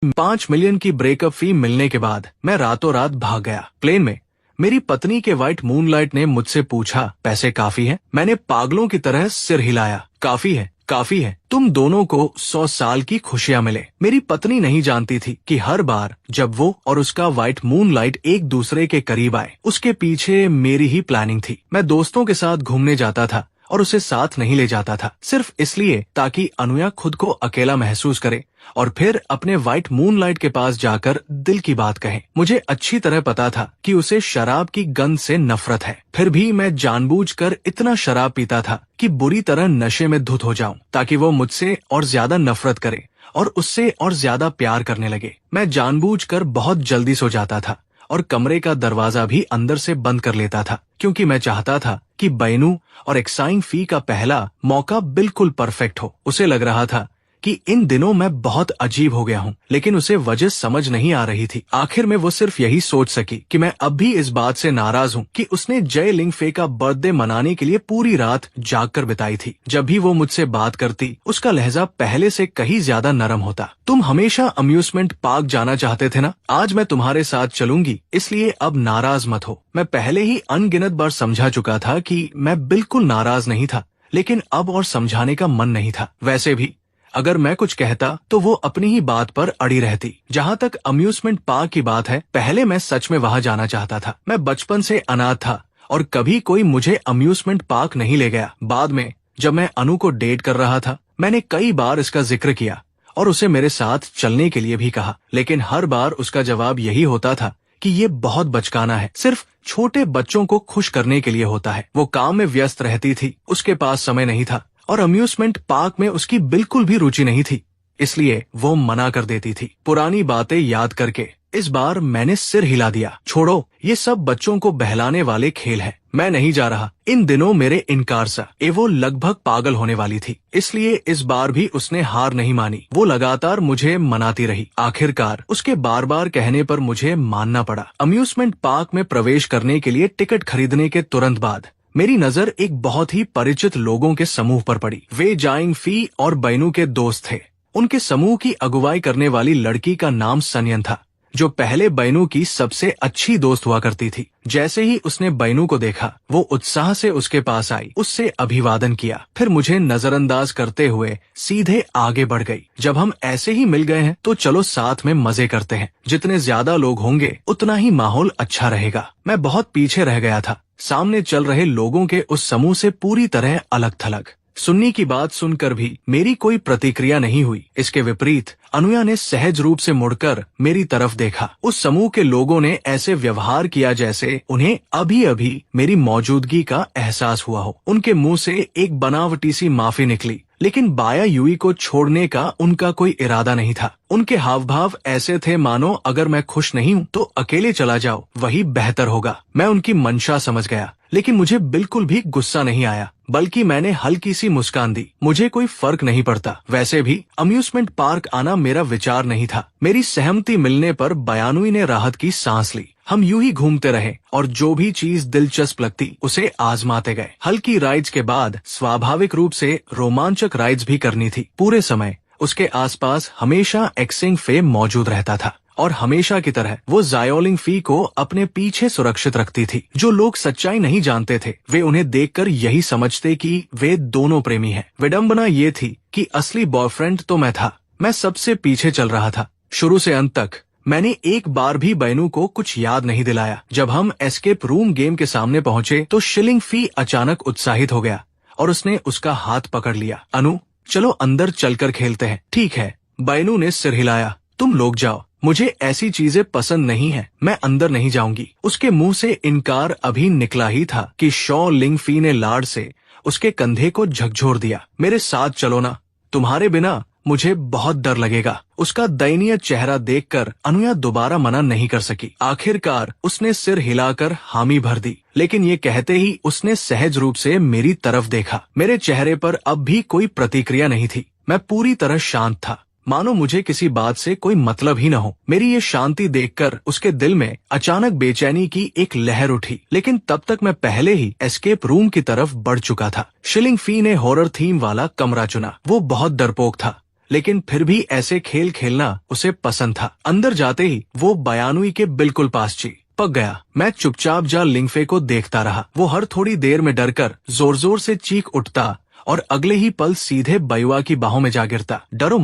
5 million की breakup फी मिलने के बाद मैं रातों रात भाग गया। प्लेन में मेरी पत्नी के व्हाइट मूनलाइट ने मुझसे पूछा, पैसे काफी हैं? मैंने पागलों की तरह सिर हिलाया, काफी है, काफी है। तुम दोनों को 100 साल की खुशियां मिले। मेरी पत्नी नहीं जानती थी कि हर बार जब वो और उसका व्हाइट मूनलाइट एक दूसरे के करीब आए, उसके पीछे मेरी ही प्लानिंग थी। मैं दोस्तों के साथ घूमने जाता था और उसे साथ नहीं ले जाता था, सिर्फ इसलिए ताकि अनुया खुद को अकेला महसूस करे और फिर अपने व्हाइट मूनलाइट के पास जाकर दिल की बात कहे। मुझे अच्छी तरह पता था कि उसे शराब की गंध से नफरत है, फिर भी मैं जानबूझकर इतना शराब पीता था कि बुरी तरह नशे में धुत हो जाऊं, ताकि वो मुझसे और ज्यादा नफरत करे और उससे और ज्यादा प्यार करने लगे। मैं जानबूझकर बहुत जल्दी सो जाता था और कमरे का दरवाजा भी अंदर से बंद कर लेता था, क्योंकि मैं चाहता था कि बैनू और एक्साइंग फी का पहला मौका बिल्कुल परफेक्ट हो। उसे लग रहा था कि इन दिनों मैं बहुत अजीब हो गया हूँ, लेकिन उसे वजह समझ नहीं आ रही थी। आखिर में वो सिर्फ यही सोच सकी कि मैं अब भी इस बात से नाराज हूँ कि उसने जय लिंगफे का बर्थडे मनाने के लिए पूरी रात जाग कर बिताई थी। जब भी वो मुझसे बात करती, उसका लहजा पहले से कहीं ज्यादा नरम होता। तुम हमेशा अम्यूजमेंट पार्क जाना चाहते थे ना? आज मैं तुम्हारे साथ चलूंगी, इसलिए अब नाराज मत हो। मैं पहले ही अनगिनत बार समझा चुका था कि मैं बिल्कुल नाराज नहीं था, लेकिन अब और समझाने का मन नहीं था। वैसे भी अगर मैं कुछ कहता तो वो अपनी ही बात पर अड़ी रहती। जहाँ तक अम्यूजमेंट पार्क की बात है, पहले मैं सच में वहाँ जाना चाहता था। मैं बचपन से अनाथ था और कभी कोई मुझे अम्यूजमेंट पार्क नहीं ले गया। बाद में जब मैं अनु को डेट कर रहा था, मैंने कई बार इसका जिक्र किया और उसे मेरे साथ चलने के लिए भी कहा, लेकिन हर बार उसका जवाब यही होता था कि ये बहुत बचकाना है, सिर्फ छोटे बच्चों को खुश करने के लिए होता है। वो काम में व्यस्त रहती थी, उसके पास समय नहीं था और अम्यूजमेंट पार्क में उसकी बिल्कुल भी रुचि नहीं थी, इसलिए वो मना कर देती थी। पुरानी बातें याद करके इस बार मैंने सिर हिला दिया। छोड़ो, ये सब बच्चों को बहलाने वाले खेल हैं। मैं नहीं जा रहा। इन दिनों मेरे इनकार से वो लगभग पागल होने वाली थी, इसलिए इस बार भी उसने हार नहीं मानी। वो लगातार मुझे मनाती रही। आखिरकार उसके बार बार कहने पर मुझे मानना पड़ा। अम्यूजमेंट पार्क में प्रवेश करने के लिए टिकट खरीदने के तुरंत बाद मेरी नजर एक बहुत ही परिचित लोगों के समूह पर पड़ी। वे जाइंग फी और बैनू के दोस्त थे। उनके समूह की अगुवाई करने वाली लड़की का नाम सनयन था, जो पहले बैनू की सबसे अच्छी दोस्त हुआ करती थी। जैसे ही उसने बैनू को देखा, वो उत्साह से उसके पास आई, उससे अभिवादन किया, फिर मुझे नजरअंदाज करते हुए सीधे आगे बढ़ गई। जब हम ऐसे ही मिल गए हैं तो चलो साथ में मजे करते हैं। जितने ज्यादा लोग होंगे उतना ही माहौल अच्छा रहेगा। मैं बहुत पीछे रह गया था, सामने चल रहे लोगों के उस समूह से पूरी तरह अलग थलग। सुन्नी की बात सुनकर भी मेरी कोई प्रतिक्रिया नहीं हुई। इसके विपरीत अनुया ने सहज रूप से मुड़कर मेरी तरफ देखा। उस समूह के लोगों ने ऐसे व्यवहार किया जैसे उन्हें अभी अभी मेरी मौजूदगी का एहसास हुआ हो। उनके मुंह से एक बनावटी सी माफी निकली, लेकिन बाया युई को छोड़ने का उनका कोई इरादा नहीं था। उनके हाव भाव ऐसे थे मानो अगर मैं खुश नहीं हूँ तो अकेले चला जाओ, वही बेहतर होगा। मैं उनकी मंशा समझ गया, लेकिन मुझे बिल्कुल भी गुस्सा नहीं आया, बल्कि मैंने हल्की सी मुस्कान दी। मुझे कोई फर्क नहीं पड़ता। वैसे भी अम्यूजमेंट पार्क आना मेरा विचार नहीं था। मेरी सहमति मिलने पर बयानुई ने राहत की सांस ली। हम यूं ही घूमते रहे और जो भी चीज दिलचस्प लगती उसे आजमाते गए। हल्की राइड्स के बाद स्वाभाविक रूप से रोमांचक राइड्स भी करनी थी। पूरे समय उसके आसपास हमेशा एक्सिंग फे मौजूद रहता था और हमेशा की तरह वो जायोलिंग फी को अपने पीछे सुरक्षित रखती थी। जो लोग सच्चाई नहीं जानते थे, वे उन्हें देखकर यही समझते कि वे दोनों प्रेमी हैं। विडंबना ये थी कि असली बॉयफ्रेंड तो मैं था। मैं सबसे पीछे चल रहा था। शुरू से अंत तक मैंने एक बार भी बैनू को कुछ याद नहीं दिलाया। जब हम एस्केप रूम गेम के सामने पहुंचे तो शिलिंग फी अचानक उत्साहित हो गया और उसने उसका हाथ पकड़ लिया। अनु, चलो अंदर चलकर खेलते हैं। ठीक है, बैनू ने सिर हिलाया। तुम लोग जाओ, मुझे ऐसी चीजें पसंद नहीं है, मैं अंदर नहीं जाऊंगी। उसके मुंह से इनकार अभी निकला ही था कि शॉ लिंग फी ने लाड से उसके कंधे को झकझोर दिया। मेरे साथ चलो ना, तुम्हारे बिना मुझे बहुत डर लगेगा। उसका दयनीय चेहरा देखकर अनुया दोबारा मना नहीं कर सकी। आखिरकार उसने सिर हिलाकर हामी भर दी, लेकिन ये कहते ही उसने सहज रूप से मेरी तरफ देखा। मेरे चेहरे पर अब भी कोई प्रतिक्रिया नहीं थी। मैं पूरी तरह शांत था, मानो मुझे किसी बात से कोई मतलब ही न हो। मेरी ये शांति देखकर उसके दिल में अचानक बेचैनी की एक लहर उठी, लेकिन तब तक मैं पहले ही एस्केप रूम की तरफ बढ़ चुका था। शिलिंग फी ने हॉरर थीम वाला कमरा चुना। वो बहुत डरपोक था, लेकिन फिर भी ऐसे खेल खेलना उसे पसंद था। अंदर जाते ही वो बयानुई के बिल्कुल पास पक गया। मैं चुपचाप जा लिंगफे को देखता रहा। वो हर थोड़ी देर में डरकर जोर जोर से चीख उठता और अगले ही पल सीधे बैनुआ की बाहों में जा गिरता। डरो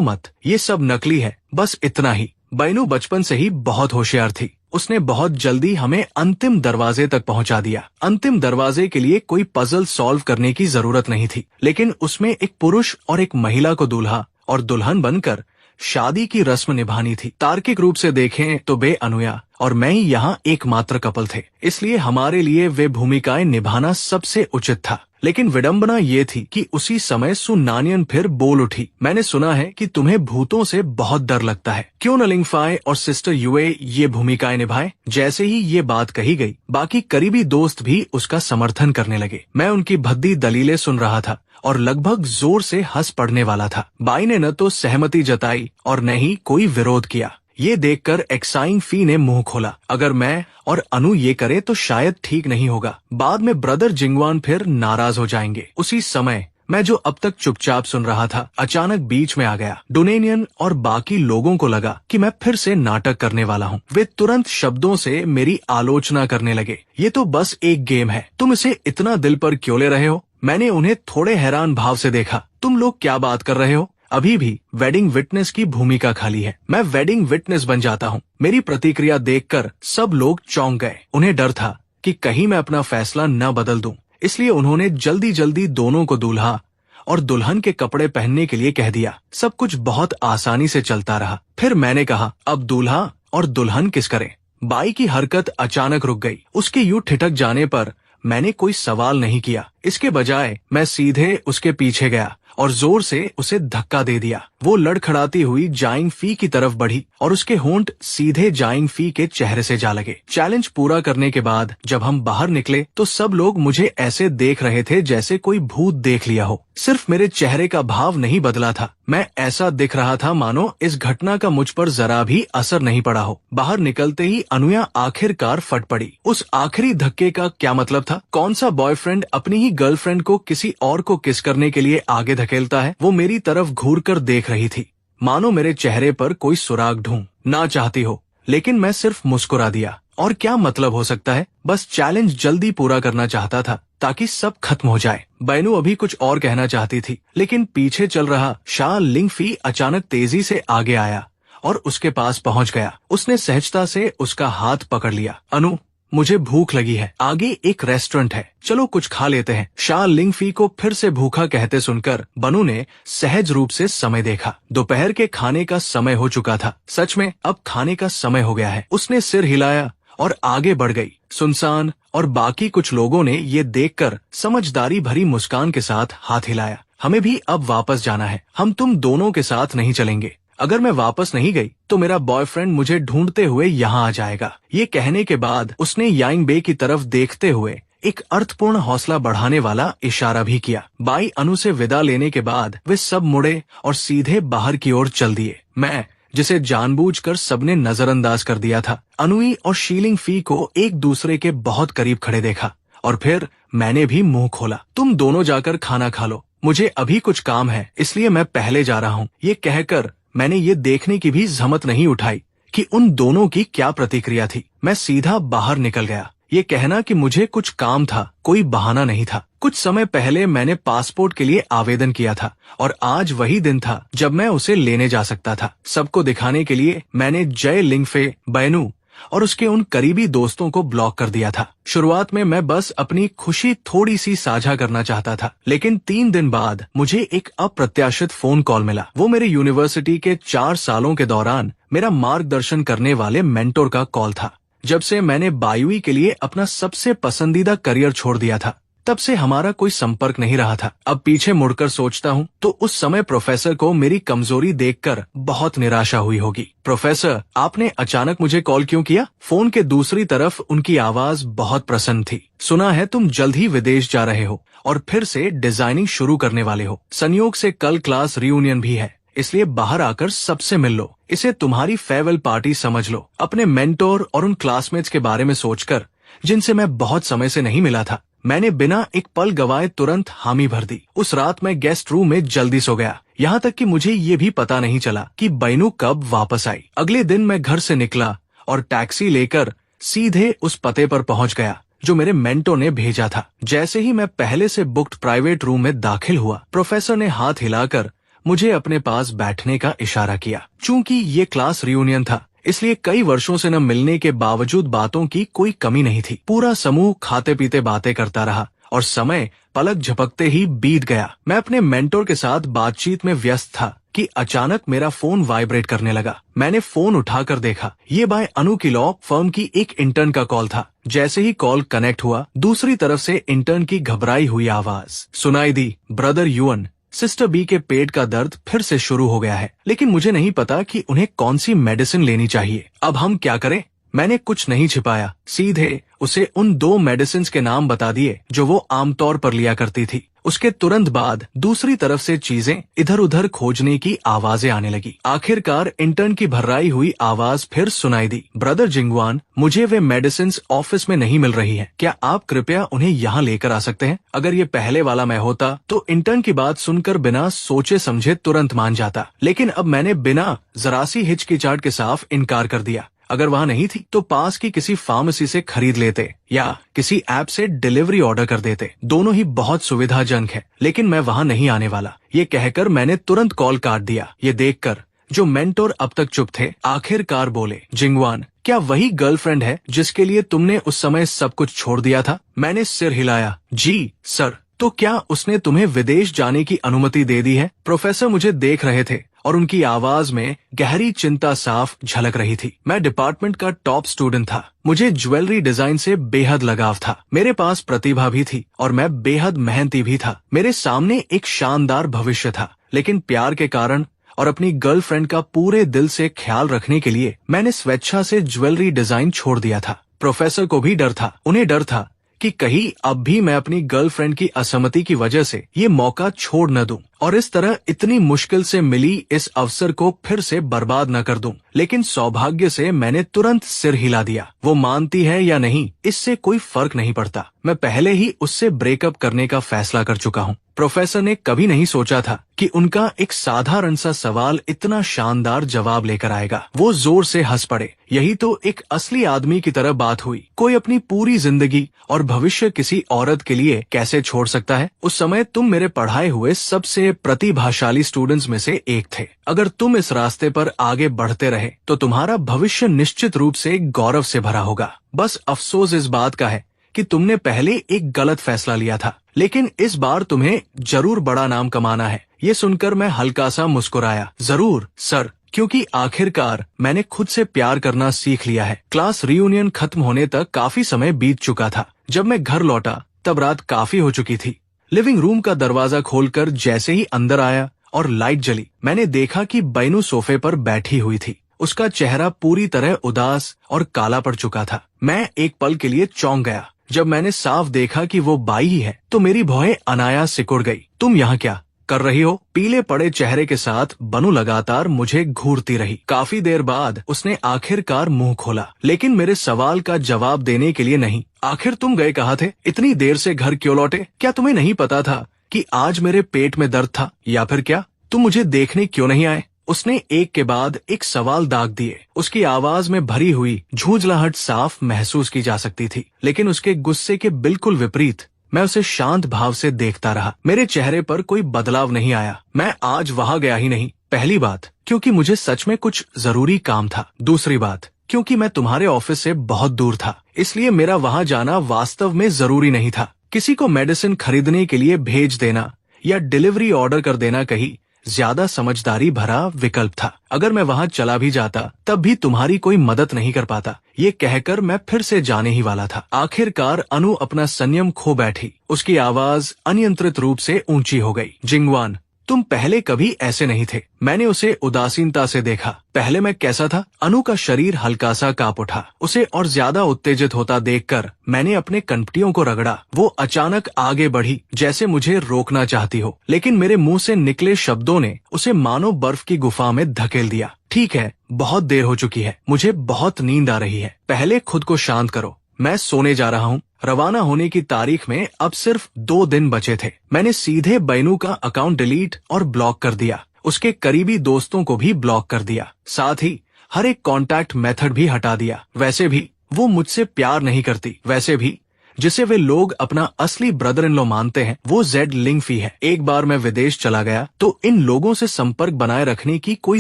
मत, ये सब नकली है, बस इतना ही। बैनू बचपन से ही बहुत होशियार थी। उसने बहुत जल्दी हमें अंतिम दरवाजे तक पहुंचा दिया। अंतिम दरवाजे के लिए कोई पजल सॉल्व करने की जरूरत नहीं थी, लेकिन उसमें एक पुरुष और एक महिला को दूल्हा और दुल्हन बनकर शादी की रस्म निभानी थी। तार्किक रूप से देखें तो बे अनुया और मैं ही यहाँ एकमात्र कपल थे, इसलिए हमारे लिए वे भूमिकाएं निभाना सबसे उचित था। लेकिन विडंबना ये थी कि उसी समय सुनानियन फिर बोल उठी। मैंने सुना है कि तुम्हें भूतों से बहुत डर लगता है, क्यों न लिंगफाई और सिस्टर युए ये भूमिकाएं निभाए। जैसे ही ये बात कही गई, बाकी करीबी दोस्त भी उसका समर्थन करने लगे। मैं उनकी भद्दी दलीलें सुन रहा था और लगभग जोर से हंस पड़ने वाला था। बाई ने न तो सहमति जताई और न ही कोई विरोध किया। ये देखकर एक्साइंग फी ने मुंह खोला। अगर मैं और अनु ये करे तो शायद ठीक नहीं होगा, बाद में ब्रदर जिंगवान फिर नाराज हो जाएंगे। उसी समय मैं जो अब तक चुपचाप सुन रहा था, अचानक बीच में आ गया। डोनेनियन और बाकी लोगों को लगा कि मैं फिर से नाटक करने वाला हूँ। वे तुरंत शब्दों से मेरी आलोचना करने लगे। ये तो बस एक गेम है, तुम इसे इतना दिल पर क्यों ले रहे हो? मैंने उन्हें थोड़े हैरान भाव से देखा। तुम लोग क्या बात कर रहे हो? अभी भी वेडिंग विटनेस की भूमिका खाली है। मैं वेडिंग विटनेस बन जाता हूँ। मेरी प्रतिक्रिया देखकर सब लोग चौंक गए। उन्हें डर था कि कहीं मैं अपना फैसला न बदल दूं, इसलिए उन्होंने जल्दी जल्दी दोनों को दूल्हा और दुल्हन के कपड़े पहनने के लिए कह दिया। सब कुछ बहुत आसानी से चलता रहा। फिर मैंने कहा, अब दूल्हा और दुल्हन किस करें? बाई की हरकत अचानक रुक गई। उसके यूं ठिठक जाने पर मैंने कोई सवाल नहीं किया। इसके बजाय मैं सीधे उसके पीछे गया और जोर से उसे धक्का दे दिया। वो लड़खड़ाती हुई जाइंग फी की तरफ बढ़ी और उसके होंठ सीधे जाइंग फी के चेहरे से जा लगे। चैलेंज पूरा करने के बाद जब हम बाहर निकले तो सब लोग मुझे ऐसे देख रहे थे जैसे कोई भूत देख लिया हो। सिर्फ मेरे चेहरे का भाव नहीं बदला था, मैं ऐसा दिख रहा था मानो इस घटना का मुझ पर जरा भी असर नहीं पड़ा हो। बाहर निकलते ही अनुया आखिरकार फट पड़ी। उस आखिरी धक्के का क्या मतलब था? कौन सा बॉयफ्रेंड अपनी ही गर्लफ्रेंड को किसी और को किस करने के लिए आगे धकेलता है? वो मेरी तरफ घूर कर देख रही थी, मानो मेरे चेहरे पर कोई सुराग ढूंढ ना चाहती हो, लेकिन मैं सिर्फ मुस्कुरा दिया। और क्या मतलब हो सकता है? बस चैलेंज जल्दी पूरा करना चाहता था ताकि सब खत्म हो जाए। बैनू अभी कुछ और कहना चाहती थी, लेकिन पीछे चल रहा शा लिंगफी अचानक तेजी से आगे आया और उसके पास पहुंच गया। उसने सहजता से उसका हाथ पकड़ लिया। अनु, मुझे भूख लगी है, आगे एक रेस्टोरेंट है, चलो कुछ खा लेते हैं। शा लिंगफी को फिर से भूखा कहते सुनकर बनु ने सहज रूप से समय देखा। दोपहर के खाने का समय हो चुका था। सच में अब खाने का समय हो गया है। उसने सिर हिलाया और आगे बढ़ गई। सुनसान और बाकी कुछ लोगों ने ये देखकर समझदारी भरी मुस्कान के साथ हाथ हिलाया। हमें भी अब वापस जाना है, हम तुम दोनों के साथ नहीं चलेंगे। अगर मैं वापस नहीं गई तो मेरा बॉयफ्रेंड मुझे ढूंढते हुए यहाँ आ जाएगा। ये कहने के बाद उसने यांग बे की तरफ देखते हुए एक अर्थपूर्ण हौसला बढ़ाने वाला इशारा भी किया। बाई अनु से विदा लेने के बाद वे सब मुड़े और सीधे बाहर की ओर चल दिए। मैं, जिसे जानबूझकर सबने नजरअंदाज कर दिया था, अनुई और शीलिंग फी को एक दूसरे के बहुत करीब खड़े देखा और फिर मैंने भी मुंह खोला। तुम दोनों जाकर खाना खा लो, मुझे अभी कुछ काम है, इसलिए मैं पहले जा रहा हूँ। ये कहकर मैंने ये देखने की भी जहमत नहीं उठाई कि उन दोनों की क्या प्रतिक्रिया थी। मैं सीधा बाहर निकल गया। ये कहना कि मुझे कुछ काम था कोई बहाना नहीं था। कुछ समय पहले मैंने पासपोर्ट के लिए आवेदन किया था और आज वही दिन था जब मैं उसे लेने जा सकता था। सबको दिखाने के लिए मैंने जय लिंगफे, बैनू और उसके उन करीबी दोस्तों को ब्लॉक कर दिया था। शुरुआत में मैं बस अपनी खुशी थोड़ी सी साझा करना चाहता था, लेकिन 3 दिन बाद मुझे एक अप्रत्याशित फोन कॉल मिला। वो मेरे यूनिवर्सिटी के 4 सालों के दौरान मेरा मार्गदर्शन करने वाले मेंटोर का कॉल था। जब से मैंने बायुई के लिए अपना सबसे पसंदीदा करियर छोड़ दिया था, तब से हमारा कोई संपर्क नहीं रहा था। अब पीछे मुड़कर सोचता हूँ तो उस समय प्रोफेसर को मेरी कमजोरी देखकर बहुत निराशा हुई होगी। प्रोफेसर, आपने अचानक मुझे कॉल क्यों किया? फोन के दूसरी तरफ उनकी आवाज बहुत प्रसन्न थी। सुना है तुम जल्द ही विदेश जा रहे हो और फिर से डिजाइनिंग शुरू करने वाले हो। संयोग से कल क्लास रियूनियन भी है, इसलिए बाहर आकर सबसे मिल लो। इसे तुम्हारी फेयरवेल पार्टी समझ लो। अपने मेंटोर और उन क्लासमेट्स के बारे में सोचकर जिनसे मैं बहुत समय से नहीं मिला था, मैंने बिना एक पल गवाए तुरंत हामी भर दी। उस रात मैं गेस्ट रूम में जल्दी सो गया, यहाँ तक कि मुझे ये भी पता नहीं चला कि बैनू कब वापस आई। अगले दिन मैं घर से निकला और टैक्सी लेकर सीधे उस पते पर पहुंच गया जो मेरे मेंटो ने भेजा था। जैसे ही मैं पहले से बुक्ड प्राइवेट रूम में दाखिल हुआ, प्रोफेसर ने हाथ हिलाकर मुझे अपने पास बैठने का इशारा किया। चूंकि ये क्लास रियूनियन था, इसलिए कई वर्षों से न मिलने के बावजूद बातों की कोई कमी नहीं थी। पूरा समूह खाते पीते बातें करता रहा और समय पलक झपकते ही बीत गया। मैं अपने मेंटोर के साथ बातचीत में व्यस्त था कि अचानक मेरा फोन वाइब्रेट करने लगा। मैंने फोन उठाकर देखा, ये बाय अनु की लॉ फर्म की एक इंटर्न का कॉल था। जैसे ही कॉल कनेक्ट हुआ, दूसरी तरफ से इंटर्न की घबराई हुई आवाज सुनाई दी, ब्रदर युवन, सिस्टर बी के पेट का दर्द फिर से शुरू हो गया है, लेकिन मुझे नहीं पता कि उन्हें कौन सी मेडिसिन लेनी चाहिए। अब हम क्या करें? मैंने कुछ नहीं छिपाया, सीधे उसे उन 2 मेडिसिन के नाम बता दिए जो वो आमतौर पर लिया करती थी। उसके तुरंत बाद दूसरी तरफ से चीजें इधर उधर खोजने की आवाजें आने लगी। आखिरकार इंटर्न की भर्राई हुई आवाज फिर सुनाई दी, ब्रदर जिंगवान, मुझे वे मेडिसिन ऑफिस में नहीं मिल रही हैं। क्या आप कृपया उन्हें यहाँ लेकर आ सकते हैं? अगर ये पहले वाला मैं होता तो इंटर्न की बात सुनकर बिना सोचे समझे तुरंत मान जाता, लेकिन अब मैंने बिना जरा सी हिचकिचाहट के साफ इनकार कर दिया। अगर वहाँ नहीं थी तो पास की किसी फार्मेसी से खरीद लेते या किसी ऐप से डिलीवरी ऑर्डर कर देते। दोनों ही बहुत सुविधाजनक है, लेकिन मैं वहाँ नहीं आने वाला। ये कहकर मैंने तुरंत कॉल काट दिया। ये देखकर जो मेंटोर अब तक चुप थे, आखिरकार बोले, जिंगवान, क्या वही गर्लफ्रेंड है जिसके लिए तुमने उस समय सब कुछ छोड़ दिया था? मैंने सिर हिलाया, जी सर। तो क्या उसने तुम्हें विदेश जाने की अनुमति दे दी है? प्रोफेसर मुझे देख रहे थे और उनकी आवाज में गहरी चिंता साफ झलक रही थी। मैं डिपार्टमेंट का टॉप स्टूडेंट था, मुझे ज्वेलरी डिजाइन से बेहद लगाव था, मेरे पास प्रतिभा भी थी और मैं बेहद मेहनती भी था। मेरे सामने एक शानदार भविष्य था, लेकिन प्यार के कारण और अपनी गर्लफ्रेंड का पूरे दिल से ख्याल रखने के लिए मैंने स्वेच्छा से ज्वेलरी डिजाइन छोड़ दिया था। प्रोफेसर को भी डर था, उन्हें डर था कि कहीं अब भी मैं अपनी गर्लफ्रेंड की असहमति की वजह से ये मौका छोड़ न दूं और इस तरह इतनी मुश्किल से मिली इस अवसर को फिर से बर्बाद न कर दूं। लेकिन सौभाग्य से मैंने तुरंत सिर हिला दिया। वो मानती है या नहीं, इससे कोई फर्क नहीं पड़ता। मैं पहले ही उससे ब्रेकअप करने का फैसला कर चुका हूँ। प्रोफेसर ने कभी नहीं सोचा था कि उनका एक साधारण सा सवाल इतना शानदार जवाब लेकर आएगा। वो जोर से हंस पड़े। यही तो एक असली आदमी की तरह बात हुई। कोई अपनी पूरी जिंदगी और भविष्य किसी औरत के लिए कैसे छोड़ सकता है? उस समय तुम मेरे पढ़ाए हुए सबसे प्रतिभाशाली स्टूडेंट्स में से एक थे। अगर तुम इस रास्ते पर आगे बढ़ते रहे तो तुम्हारा भविष्य निश्चित रूप से गौरव से भरा होगा। बस अफसोस इस बात का है कि तुमने पहले एक गलत फैसला लिया था, लेकिन इस बार तुम्हें जरूर बड़ा नाम कमाना है। ये सुनकर मैं हल्का सा मुस्कुराया। जरूर सर, क्योंकि आखिरकार मैंने खुद से प्यार करना सीख लिया है। क्लास रियूनियन खत्म होने तक काफी समय बीत चुका था। जब मैं घर लौटा तब रात काफी हो चुकी थी। लिविंग रूम का दरवाजा खोलकर जैसे ही अंदर आया और लाइट जली, मैंने देखा कि बैनू सोफे पर बैठी हुई थी। उसका चेहरा पूरी तरह उदास और काला पड़ चुका था। मैं एक पल के लिए चौंक गया। जब मैंने साफ देखा कि वो बाई ही है तो मेरी भौहें अनायास सिकुड़ गई। तुम यहाँ क्या कर रही हो? पीले पड़े चेहरे के साथ बनू लगातार मुझे घूरती रही। काफी देर बाद उसने आखिरकार मुंह खोला, लेकिन मेरे सवाल का जवाब देने के लिए नहीं। आखिर तुम गए कहाँ थे? इतनी देर से घर क्यों लौटे? क्या तुम्हें नहीं पता था कि आज मेरे पेट में दर्द था? या फिर क्या तुम मुझे देखने क्यों नहीं आए? उसने एक के बाद एक सवाल दाग दिए। उसकी आवाज में भरी हुई झूंझलाहट साफ महसूस की जा सकती थी, लेकिन उसके गुस्से के बिल्कुल विपरीत मैं उसे शांत भाव से देखता रहा। मेरे चेहरे पर कोई बदलाव नहीं आया। मैं आज वहां गया ही नहीं। पहली बात, क्योंकि मुझे सच में कुछ जरूरी काम था। दूसरी बात, क्योंकि मैं तुम्हारे ऑफिस से बहुत दूर था, इसलिए मेरा वहां जाना वास्तव में जरूरी नहीं था। किसी को मेडिसिन खरीदने के लिए भेज देना या डिलीवरी ऑर्डर कर देना कहीं ज्यादा समझदारी भरा विकल्प था। अगर मैं वहां चला भी जाता तब भी तुम्हारी कोई मदद नहीं कर पाता। ये कहकर मैं फिर से जाने ही वाला था। आखिरकार अनु अपना संयम खो बैठी। उसकी आवाज अनियंत्रित रूप से ऊंची हो गई। जिंगवान, तुम पहले कभी ऐसे नहीं थे। मैंने उसे उदासीनता से देखा। पहले मैं कैसा था? अनु का शरीर हल्का सा कांप उठा। उसे और ज्यादा उत्तेजित होता देखकर मैंने अपने कनपटियों को रगड़ा। वो अचानक आगे बढ़ी जैसे मुझे रोकना चाहती हो, लेकिन मेरे मुंह से निकले शब्दों ने उसे मानो बर्फ की गुफा में धकेल दिया। ठीक है, बहुत देर हो चुकी है, मुझे बहुत नींद आ रही है। पहले खुद को शांत करो। मैं सोने जा रहा हूँ। रवाना होने की तारीख में अब सिर्फ 2 दिन बचे थे। मैंने सीधे बैनू का अकाउंट डिलीट और ब्लॉक कर दिया। उसके करीबी दोस्तों को भी ब्लॉक कर दिया। साथ ही हर एक कॉन्टैक्ट मेथड भी हटा दिया। वैसे भी वो मुझसे प्यार नहीं करती। वैसे भी जिसे वे लोग अपना असली ब्रदर इन लॉ मानते हैं, वो जेड लिंगफी है। एक बार मैं विदेश चला गया तो इन लोगों से संपर्क बनाए रखने की कोई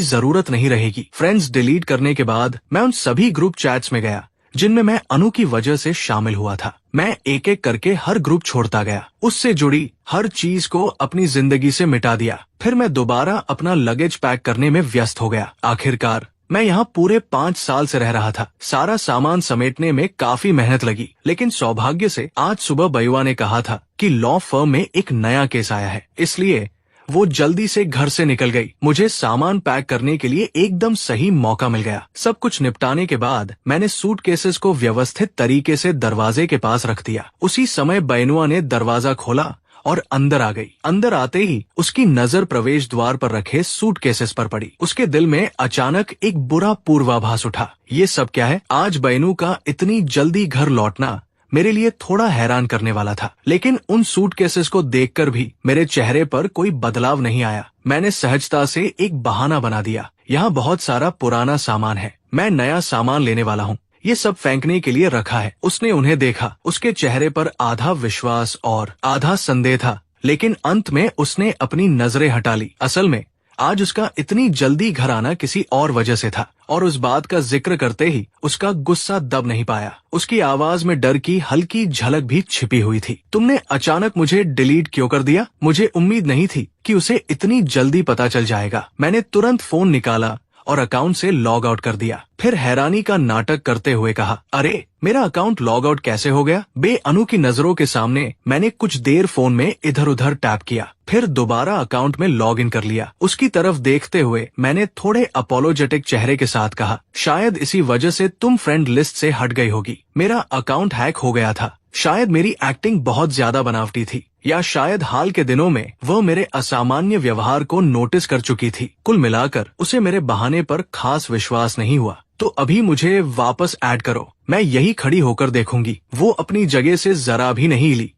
जरूरत नहीं रहेगी। फ्रेंड्स डिलीट करने के बाद मैं उन सभी ग्रुप चैट्स में गया जिनमें मैं अनु की वजह से शामिल हुआ था। मैं एक एक करके हर ग्रुप छोड़ता गया, उससे जुड़ी हर चीज को अपनी जिंदगी से मिटा दिया। फिर मैं दोबारा अपना लगेज पैक करने में व्यस्त हो गया। आखिरकार मैं यहाँ पूरे 5 साल से रह रहा था। सारा सामान समेटने में काफी मेहनत लगी, लेकिन सौभाग्य से आज सुबह बैवा ने कहा था कि लॉ फर्म में एक नया केस आया है, इसलिए वो जल्दी से घर से निकल गई। मुझे सामान पैक करने के लिए एकदम सही मौका मिल गया। सब कुछ निपटाने के बाद मैंने सूटकेसेस को व्यवस्थित तरीके से दरवाजे के पास रख दिया। उसी समय बैनुआ ने दरवाजा खोला और अंदर आ गई। अंदर आते ही उसकी नजर प्रवेश द्वार पर रखे सूटकेसेस पर पड़ी। उसके दिल में अचानक एक बुरा पूर्वाभास उठा। ये सब क्या है? आज बैनू का इतनी जल्दी घर लौटना मेरे लिए थोड़ा हैरान करने वाला था, लेकिन उन सूटकेसेस को देखकर भी मेरे चेहरे पर कोई बदलाव नहीं आया। मैंने सहजता से एक बहाना बना दिया। यहाँ बहुत सारा पुराना सामान है, मैं नया सामान लेने वाला हूँ, ये सब फेंकने के लिए रखा है। उसने उन्हें देखा। उसके चेहरे पर आधा विश्वास और आधा संदेह था, लेकिन अंत में उसने अपनी नजरें हटा ली। असल में आज उसका इतनी जल्दी घर आना किसी और वजह से था, और उस बात का जिक्र करते ही उसका गुस्सा दब नहीं पाया। उसकी आवाज में डर की हल्की झलक भी छिपी हुई थी। तुमने अचानक मुझे डिलीट क्यों कर दिया? मुझे उम्मीद नहीं थी कि उसे इतनी जल्दी पता चल जाएगा। मैंने तुरंत फोन निकाला और अकाउंट से लॉग आउट कर दिया। फिर हैरानी का नाटक करते हुए कहा, अरे मेरा अकाउंट लॉग आउट कैसे हो गया? बेअनु की नजरों के सामने मैंने कुछ देर फोन में इधर उधर टैप किया, फिर दोबारा अकाउंट में लॉग इन कर लिया। उसकी तरफ देखते हुए मैंने थोड़े अपोलोजेटिक चेहरे के साथ कहा, शायद इसी वजह से तुम फ्रेंड लिस्ट से हट गई होगी। मेरा अकाउंट हैक हो गया था। शायद मेरी एक्टिंग बहुत ज्यादा बनावटी थी, या शायद हाल के दिनों में वह मेरे असामान्य व्यवहार को नोटिस कर चुकी थी। कुल मिलाकर उसे मेरे बहाने पर खास विश्वास नहीं हुआ। तो अभी मुझे वापस ऐड करो, मैं यही खड़ी होकर देखूंगी। वो अपनी जगह से जरा भी नहीं हिली,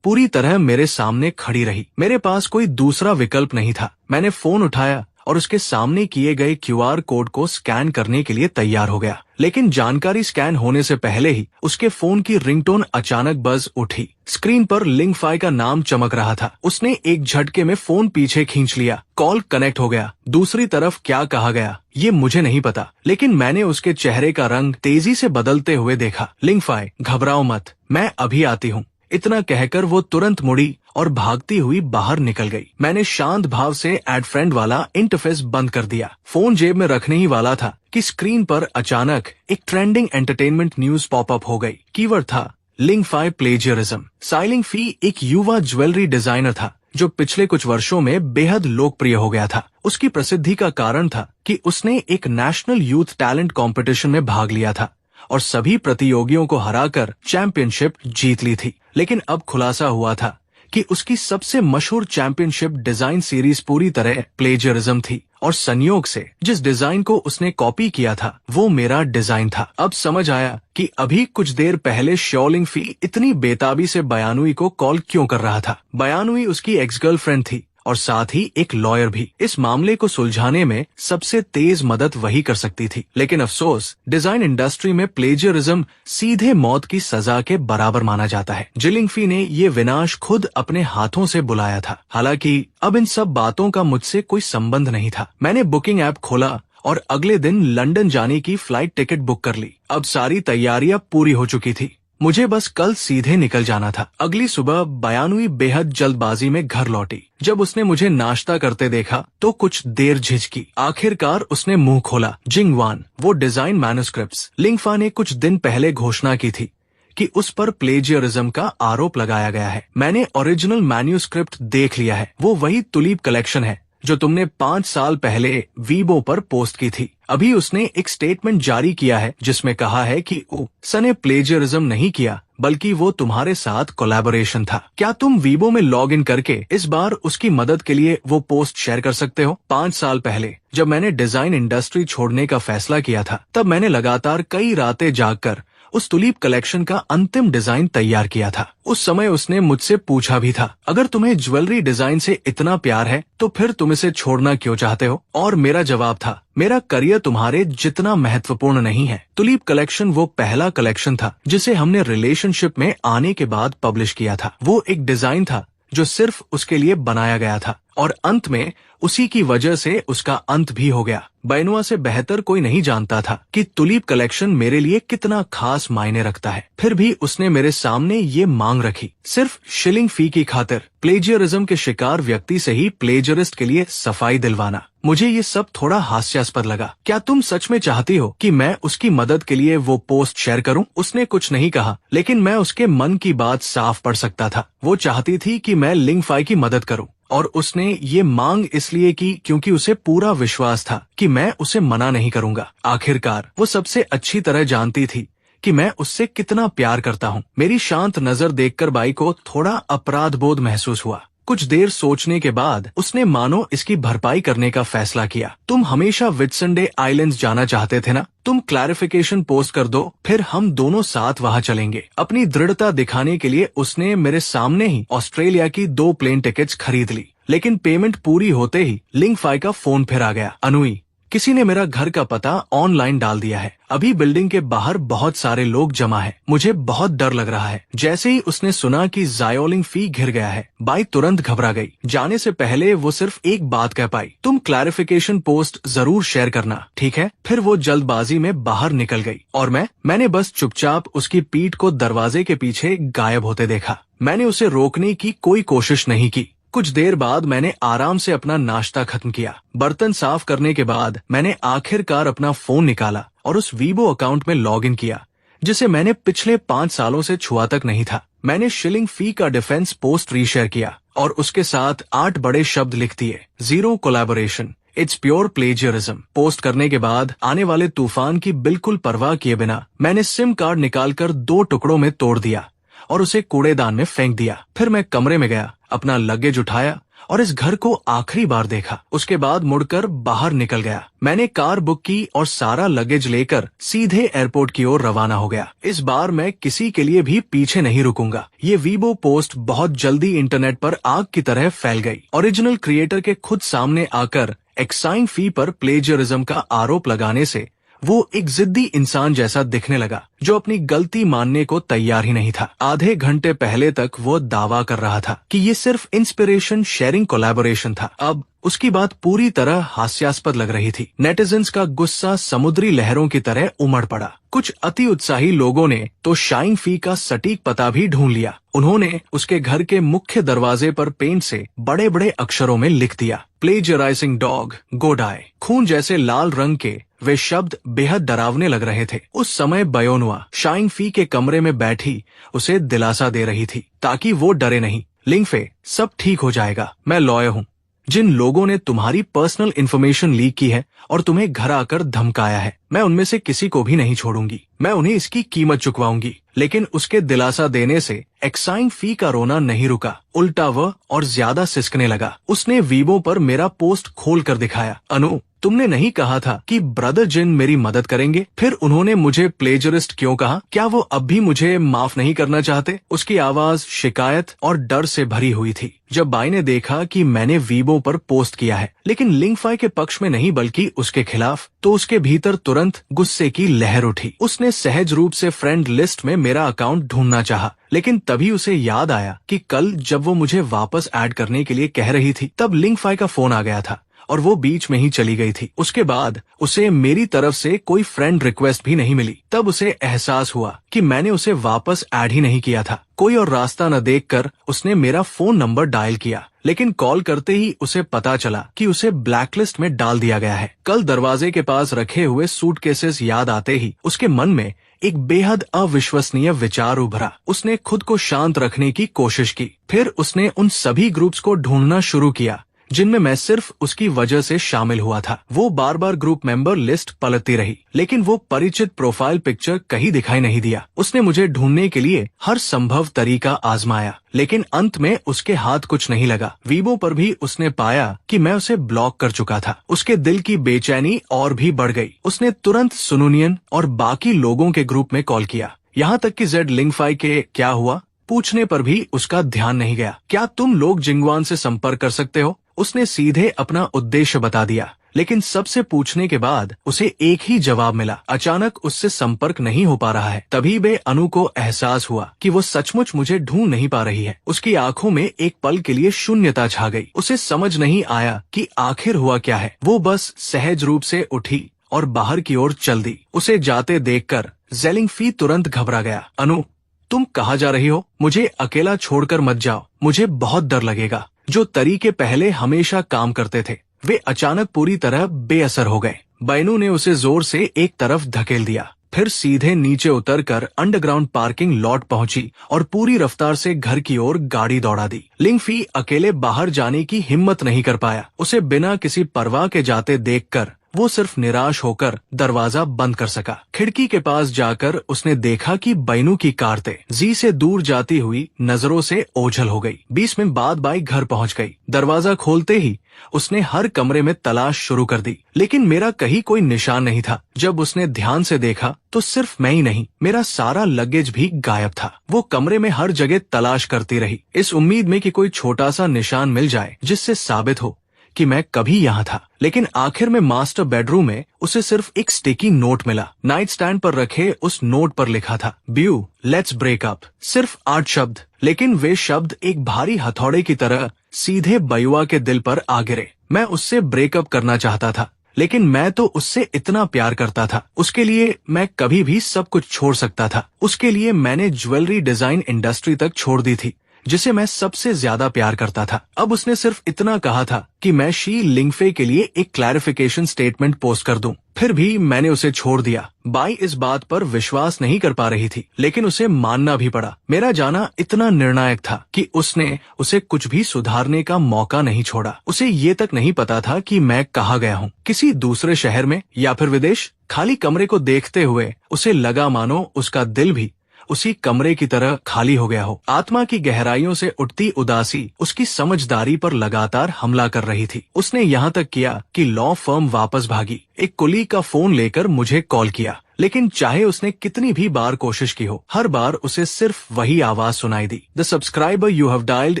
पूरी तरह मेरे सामने खड़ी रही। मेरे पास कोई दूसरा विकल्प नहीं था। मैंने फोन उठाया और उसके सामने किए गए QR कोड को स्कैन करने के लिए तैयार हो गया, लेकिन जानकारी स्कैन होने से पहले ही उसके फोन की रिंगटोन अचानक बज उठी। स्क्रीन पर लिंगफाई का नाम चमक रहा था। उसने एक झटके में फोन पीछे खींच लिया। कॉल कनेक्ट हो गया। दूसरी तरफ क्या कहा गया ये मुझे नहीं पता, लेकिन मैंने उसके चेहरे का रंग तेजी से बदलते हुए देखा। लिंगफाई, घबराओ मत, मैं अभी आती हूँ। इतना कहकर वो तुरंत मुड़ी और भागती हुई बाहर निकल गई। मैंने शांत भाव से एड फ्रेंड वाला इंटरफेस बंद कर दिया। फोन जेब में रखने ही वाला था कि स्क्रीन पर अचानक एक ट्रेंडिंग एंटरटेनमेंट न्यूज पॉपअप हो गई। कीवर्ड था लिंगफाई प्लेजियरिज्म। साई लिंगफी एक युवा ज्वेलरी डिजाइनर था जो पिछले कुछ वर्षों में बेहद लोकप्रिय हो गया था। उसकी प्रसिद्धि का कारण था कि उसने एक नेशनल यूथ टैलेंट कंपटीशन में भाग लिया था और सभी प्रतियोगियों को हराकर चैंपियनशिप जीत ली थी। लेकिन अब खुलासा हुआ था कि उसकी सबसे मशहूर चैंपियनशिप डिजाइन सीरीज पूरी तरह प्लेजरिज्म थी, और संयोग से जिस डिजाइन को उसने कॉपी किया था वो मेरा डिजाइन था। अब समझ आया कि अभी कुछ देर पहले शॉ लिंगफी इतनी बेताबी से बयानुई को कॉल क्यों कर रहा था। बयानुई उसकी एक्स गर्लफ्रेंड थी और साथ ही एक लॉयर भी। इस मामले को सुलझाने में सबसे तेज मदद वही कर सकती थी। लेकिन अफसोस, डिजाइन इंडस्ट्री में प्लेजियरिज्म सीधे मौत की सजा के बराबर माना जाता है। जिलिंगफी ने ये विनाश खुद अपने हाथों से बुलाया था। हालांकि अब इन सब बातों का मुझसे कोई संबंध नहीं था। मैंने बुकिंग ऐप खोला और अगले दिन लंदन जाने की फ्लाइट टिकट बुक कर ली। अब सारी तैयारियां पूरी हो चुकी थी। मुझे बस कल सीधे निकल जाना था। अगली सुबह बयानुई बेहद जल्दबाजी में घर लौटी। जब उसने मुझे नाश्ता करते देखा तो कुछ देर झिझकी। आखिरकार उसने मुंह खोला। जिंगवान, वो डिजाइन मैन्युस्क्रिप्ट्स। लिंगफा ने कुछ दिन पहले घोषणा की थी कि उस पर प्लेजियरिज्म का आरोप लगाया गया है। मैंने ओरिजिनल मैन्युस्क्रिप्ट देख लिया है। वो वही तुलीप कलेक्शन है जो तुमने 5 साल पहले वीबो पर पोस्ट की थी। अभी उसने एक स्टेटमेंट जारी किया है जिसमें कहा है कि उसने प्लेजियरिज्म नहीं किया, बल्कि वो तुम्हारे साथ कोलैबोरेशन था। क्या तुम वीबो में लॉग इन करके इस बार उसकी मदद के लिए वो पोस्ट शेयर कर सकते हो? 5 साल पहले जब मैंने डिजाइन इंडस्ट्री छोड़ने का फैसला किया था, तब मैंने लगातार कई रातें जागकर उस तुलीप कलेक्शन का अंतिम डिजाइन तैयार किया था। उस समय उसने मुझसे पूछा भी था, अगर तुम्हें ज्वेलरी डिजाइन से इतना प्यार है तो फिर तुम इसे छोड़ना क्यों चाहते हो? और मेरा जवाब था, मेरा करियर तुम्हारे जितना महत्वपूर्ण नहीं है। तुलीप कलेक्शन वो पहला कलेक्शन था जिसे हमने रिलेशनशिप में आने के बाद पब्लिश किया था। वो एक डिजाइन था जो सिर्फ उसके लिए बनाया गया था और अंत में उसी की वजह से उसका अंत भी हो गया। बैनुआ से बेहतर कोई नहीं जानता था कि तुलीप कलेक्शन मेरे लिए कितना खास मायने रखता है। फिर भी उसने मेरे सामने ये मांग रखी, सिर्फ शिलिंग फी की खातिर प्लेजियरिज्म के शिकार व्यक्ति से ही प्लेजरिस्ट के लिए सफाई दिलवाना। मुझे ये सब थोड़ा हास्यास्पद लगा। क्या तुम सच में चाहती हो कि मैं उसकी मदद के लिए वो पोस्ट शेयर करूं? उसने कुछ नहीं कहा, लेकिन मैं उसके मन की बात साफ पढ़ सकता था। वो चाहती थी कि मैं लिंगफाई की मदद करूं और उसने ये मांग इसलिए की क्योंकि उसे पूरा विश्वास था कि मैं उसे मना नहीं करूंगा। आखिरकार वो सबसे अच्छी तरह जानती थी कि मैं उससे कितना प्यार करता हूँ। मेरी शांत नजर देखकर बाई को थोड़ा अपराध बोध महसूस हुआ। कुछ देर सोचने के बाद उसने मानो इसकी भरपाई करने का फैसला किया। तुम हमेशा विटसंडे आइलैंड्स जाना चाहते थे ना? तुम क्लैरिफिकेशन पोस्ट कर दो, फिर हम दोनों साथ वहाँ चलेंगे। अपनी दृढ़ता दिखाने के लिए उसने मेरे सामने ही ऑस्ट्रेलिया की 2 प्लेन टिकट्स खरीद ली। लेकिन पेमेंट पूरी होते ही लिंगफाई का फोन फिर आ गया। अनुई, किसी ने मेरा घर का पता ऑनलाइन डाल दिया है। अभी बिल्डिंग के बाहर बहुत सारे लोग जमा है। मुझे बहुत डर लग रहा है। जैसे ही उसने सुना कि जायोलिंग फी घिर गया है, बाई तुरंत घबरा गई। जाने से पहले वो सिर्फ एक बात कह पाई, तुम क्लैरिफिकेशन पोस्ट जरूर शेयर करना, ठीक है? फिर वो जल्दबाजी में बाहर निकल गई और मैंने बस चुपचाप उसकी पीठ को दरवाजे के पीछे गायब होते देखा। मैंने उसे रोकने की कोई कोशिश नहीं की। कुछ देर बाद मैंने आराम से अपना नाश्ता खत्म किया। बर्तन साफ करने के बाद मैंने आखिरकार अपना फोन निकाला और उस वीबो अकाउंट में लॉगिन किया जिसे मैंने पिछले 5 सालों से छुआ तक नहीं था। मैंने शिलिंग फी का डिफेंस पोस्ट रीशेयर किया और उसके साथ 8 बड़े शब्द लिख दिए, 0 collaboration, it's pure plagiarism. Post करने के बाद आने वाले तूफान की बिल्कुल परवाह किए बिना मैंने सिम कार्ड निकालकर 2 टुकड़ों में तोड़ दिया और उसे कूड़ेदान में फेंक दिया। फिर मैं कमरे में गया, अपना लगेज उठाया और इस घर को आखिरी बार देखा। उसके बाद मुड़कर बाहर निकल गया। मैंने कार बुक की और सारा लगेज लेकर सीधे एयरपोर्ट की ओर रवाना हो गया। इस बार मैं किसी के लिए भी पीछे नहीं रुकूंगा। ये वीबो पोस्ट बहुत जल्दी इंटरनेट पर आग की तरह फैल गई। ओरिजिनल क्रिएटर के खुद सामने आकर एक्साइंग फी पर प्लेजियरिज्म का आरोप लगाने से वो एक जिद्दी इंसान जैसा दिखने लगा जो अपनी गलती मानने को तैयार ही नहीं था। आधे घंटे पहले तक वो दावा कर रहा था कि ये सिर्फ इंस्पिरेशन शेयरिंग कोलैबोरेशन था। अब उसकी बात पूरी तरह हास्यास्पद लग रही थी। नेटिजन्स का गुस्सा समुद्री लहरों की तरह उमड़ पड़ा। कुछ अति उत्साही लोगों ने तो शाइंग फी का सटीक पता भी ढूंढ लिया। उन्होंने उसके घर के मुख्य दरवाजे पर पेंट से बड़े बड़े अक्षरों में लिख दिया, प्लेजराइजिंग डॉग गो डाई। खून जैसे लाल रंग के वे शब्द बेहद डरावने लग रहे थे। उस समय बयोनुआ शाइंग फी के कमरे में बैठी उसे दिलासा दे रही थी ताकि वो डरे नहीं। लिंगफे, सब ठीक हो जाएगा, मैं लॉयर हूँ। जिन लोगों ने तुम्हारी पर्सनल इन्फॉर्मेशन लीक की है और तुम्हें घर आकर धमकाया है, मैं उनमें से किसी को भी नहीं छोड़ूंगी। मैं उन्हें इसकी कीमत चुकवाऊंगी। लेकिन उसके दिलासा देने से एक्साइंग फी का रोना नहीं रुका, उल्टा वह और ज्यादा सिसकने लगा। उसने वीबो पर मेरा पोस्ट खोल कर दिखाया, अनु, तुमने नहीं कहा था कि ब्रदर जिन मेरी मदद करेंगे? फिर उन्होंने मुझे प्लेजरिस्ट क्यों कहा? क्या वो अब भी मुझे माफ नहीं करना चाहते? उसकी आवाज शिकायत और डर से भरी हुई थी। जब बाई ने देखा कि मैंने वीबो पर पोस्ट किया है लेकिन लिंगफाई के पक्ष में नहीं बल्कि उसके खिलाफ, तो उसके भीतर तुरंत गुस्से की लहर उठी। उसने सहज रूप से फ्रेंड लिस्ट में मेरा अकाउंट ढूंढना चाहा, लेकिन तभी उसे याद आया कि कल जब वो मुझे वापस ऐड करने के लिए कह रही थी तब लिंगफाई का फोन आ गया था और वो बीच में ही चली गई थी। उसके बाद उसे मेरी तरफ से कोई फ्रेंड रिक्वेस्ट भी नहीं मिली। तब उसे एहसास हुआ कि मैंने उसे वापस ऐड ही नहीं किया था। कोई और रास्ता न देखकर उसने मेरा फोन नंबर डायल किया, लेकिन कॉल करते ही उसे पता चला कि उसे ब्लैकलिस्ट में डाल दिया गया है। कल दरवाजे के पास रखे हुए सूटकेसेस याद आते ही उसके मन में एक बेहद अविश्वसनीय विचार उभरा। उसने खुद को शांत रखने की कोशिश की। फिर उसने उन सभी ग्रुप्स को ढूंढना शुरू किया जिनमें मैं सिर्फ उसकी वजह से शामिल हुआ था। वो बार बार ग्रुप मेंबर लिस्ट पलटती रही, लेकिन वो परिचित प्रोफाइल पिक्चर कहीं दिखाई नहीं दिया। उसने मुझे ढूंढने के लिए हर संभव तरीका आजमाया, लेकिन अंत में उसके हाथ कुछ नहीं लगा। वीबो पर भी उसने पाया कि मैं उसे ब्लॉक कर चुका था। उसके दिल की बेचैनी और भी बढ़ गई। उसने तुरंत सुनुनियन और बाकी लोगों के ग्रुप में कॉल किया। यहाँ तक कि जेड लिंगफाई के क्या हुआ पूछने पर भी उसका ध्यान नहीं गया। क्या तुम लोग जिंगवान से संपर्क कर सकते हो? उसने सीधे अपना उद्देश्य बता दिया, लेकिन सबसे पूछने के बाद उसे एक ही जवाब मिला। अचानक उससे संपर्क नहीं हो पा रहा है। तभी बे अनु को एहसास हुआ कि वो सचमुच मुझे ढूंढ नहीं पा रही है। उसकी आंखों में एक पल के लिए शून्यता छा गई। उसे समझ नहीं आया कि आखिर हुआ क्या है। वो बस सहज रूप से उठी और बाहर की ओर चल दी। उसे जाते देखकर जेलिंगफी तुरंत घबरा गया। अनु, तुम कहाँ जा रही हो? मुझे अकेला छोड़कर मत जाओ, मुझे बहुत डर लगेगा। जो तरीके पहले हमेशा काम करते थे वे अचानक पूरी तरह बेअसर हो गए। बैनू ने उसे जोर से एक तरफ धकेल दिया, फिर सीधे नीचे उतरकर अंडरग्राउंड पार्किंग लॉट पहुंची और पूरी रफ्तार से घर की ओर गाड़ी दौड़ा दी। लिंगफी अकेले बाहर जाने की हिम्मत नहीं कर पाया। उसे बिना किसी परवाह के जाते देखकर वो सिर्फ निराश होकर दरवाजा बंद कर सका। खिड़की के पास जाकर उसने देखा कि बैनू की कार तेजी से दूर जाती हुई नजरों से ओझल हो गई। 20 मिनट बाद बाइक घर पहुंच गई। दरवाजा खोलते ही उसने हर कमरे में तलाश शुरू कर दी, लेकिन मेरा कहीं कोई निशान नहीं था। जब उसने ध्यान से देखा तो सिर्फ मैं ही नहीं, मेरा सारा लगेज भी गायब था। वो कमरे में हर जगह तलाश करती रही, इस उम्मीद में कि कोई छोटा सा निशान मिल जाए जिससे साबित हो कि मैं कभी यहाँ था। लेकिन आखिर में मास्टर बेडरूम में उसे सिर्फ एक स्टिकी नोट मिला। नाइट स्टैंड पर रखे उस नोट पर लिखा था, ब्यू लेट्स ब्रेक अप। सिर्फ 8 शब्द, लेकिन वे शब्द एक भारी हथौड़े की तरह सीधे बयुआ के दिल पर आ गिरे। मैं उससे ब्रेकअप करना चाहता था, लेकिन मैं तो उससे इतना प्यार करता था। उसके लिए मैं कभी भी सब कुछ छोड़ सकता था। उसके लिए मैंने ज्वेलरी डिजाइन इंडस्ट्री तक छोड़ दी थी, जिसे मैं सबसे ज्यादा प्यार करता था। अब उसने सिर्फ इतना कहा था कि मैं शी लिंगफे के लिए एक क्लैरिफिकेशन स्टेटमेंट पोस्ट कर दूं। फिर भी मैंने उसे छोड़ दिया। बाई इस बात पर विश्वास नहीं कर पा रही थी, लेकिन उसे मानना भी पड़ा। मेरा जाना इतना निर्णायक था कि उसने उसे कुछ भी सुधारने का मौका नहीं छोड़ा। उसे ये तक नहीं पता था कि मैं कहाँ गया हूँ, किसी दूसरे शहर में या फिर विदेश। खाली कमरे को देखते हुए उसे लगा मानो उसका दिल भी उसी कमरे की तरह खाली हो गया हो। आत्मा की गहराइयों से उठती उदासी उसकी समझदारी पर लगातार हमला कर रही थी। उसने यहाँ तक किया कि लॉ फर्म वापस भागी, एक कुली का फोन लेकर मुझे कॉल किया, लेकिन चाहे उसने कितनी भी बार कोशिश की हो, हर बार उसे सिर्फ वही आवाज सुनाई दी, the subscriber you have dialled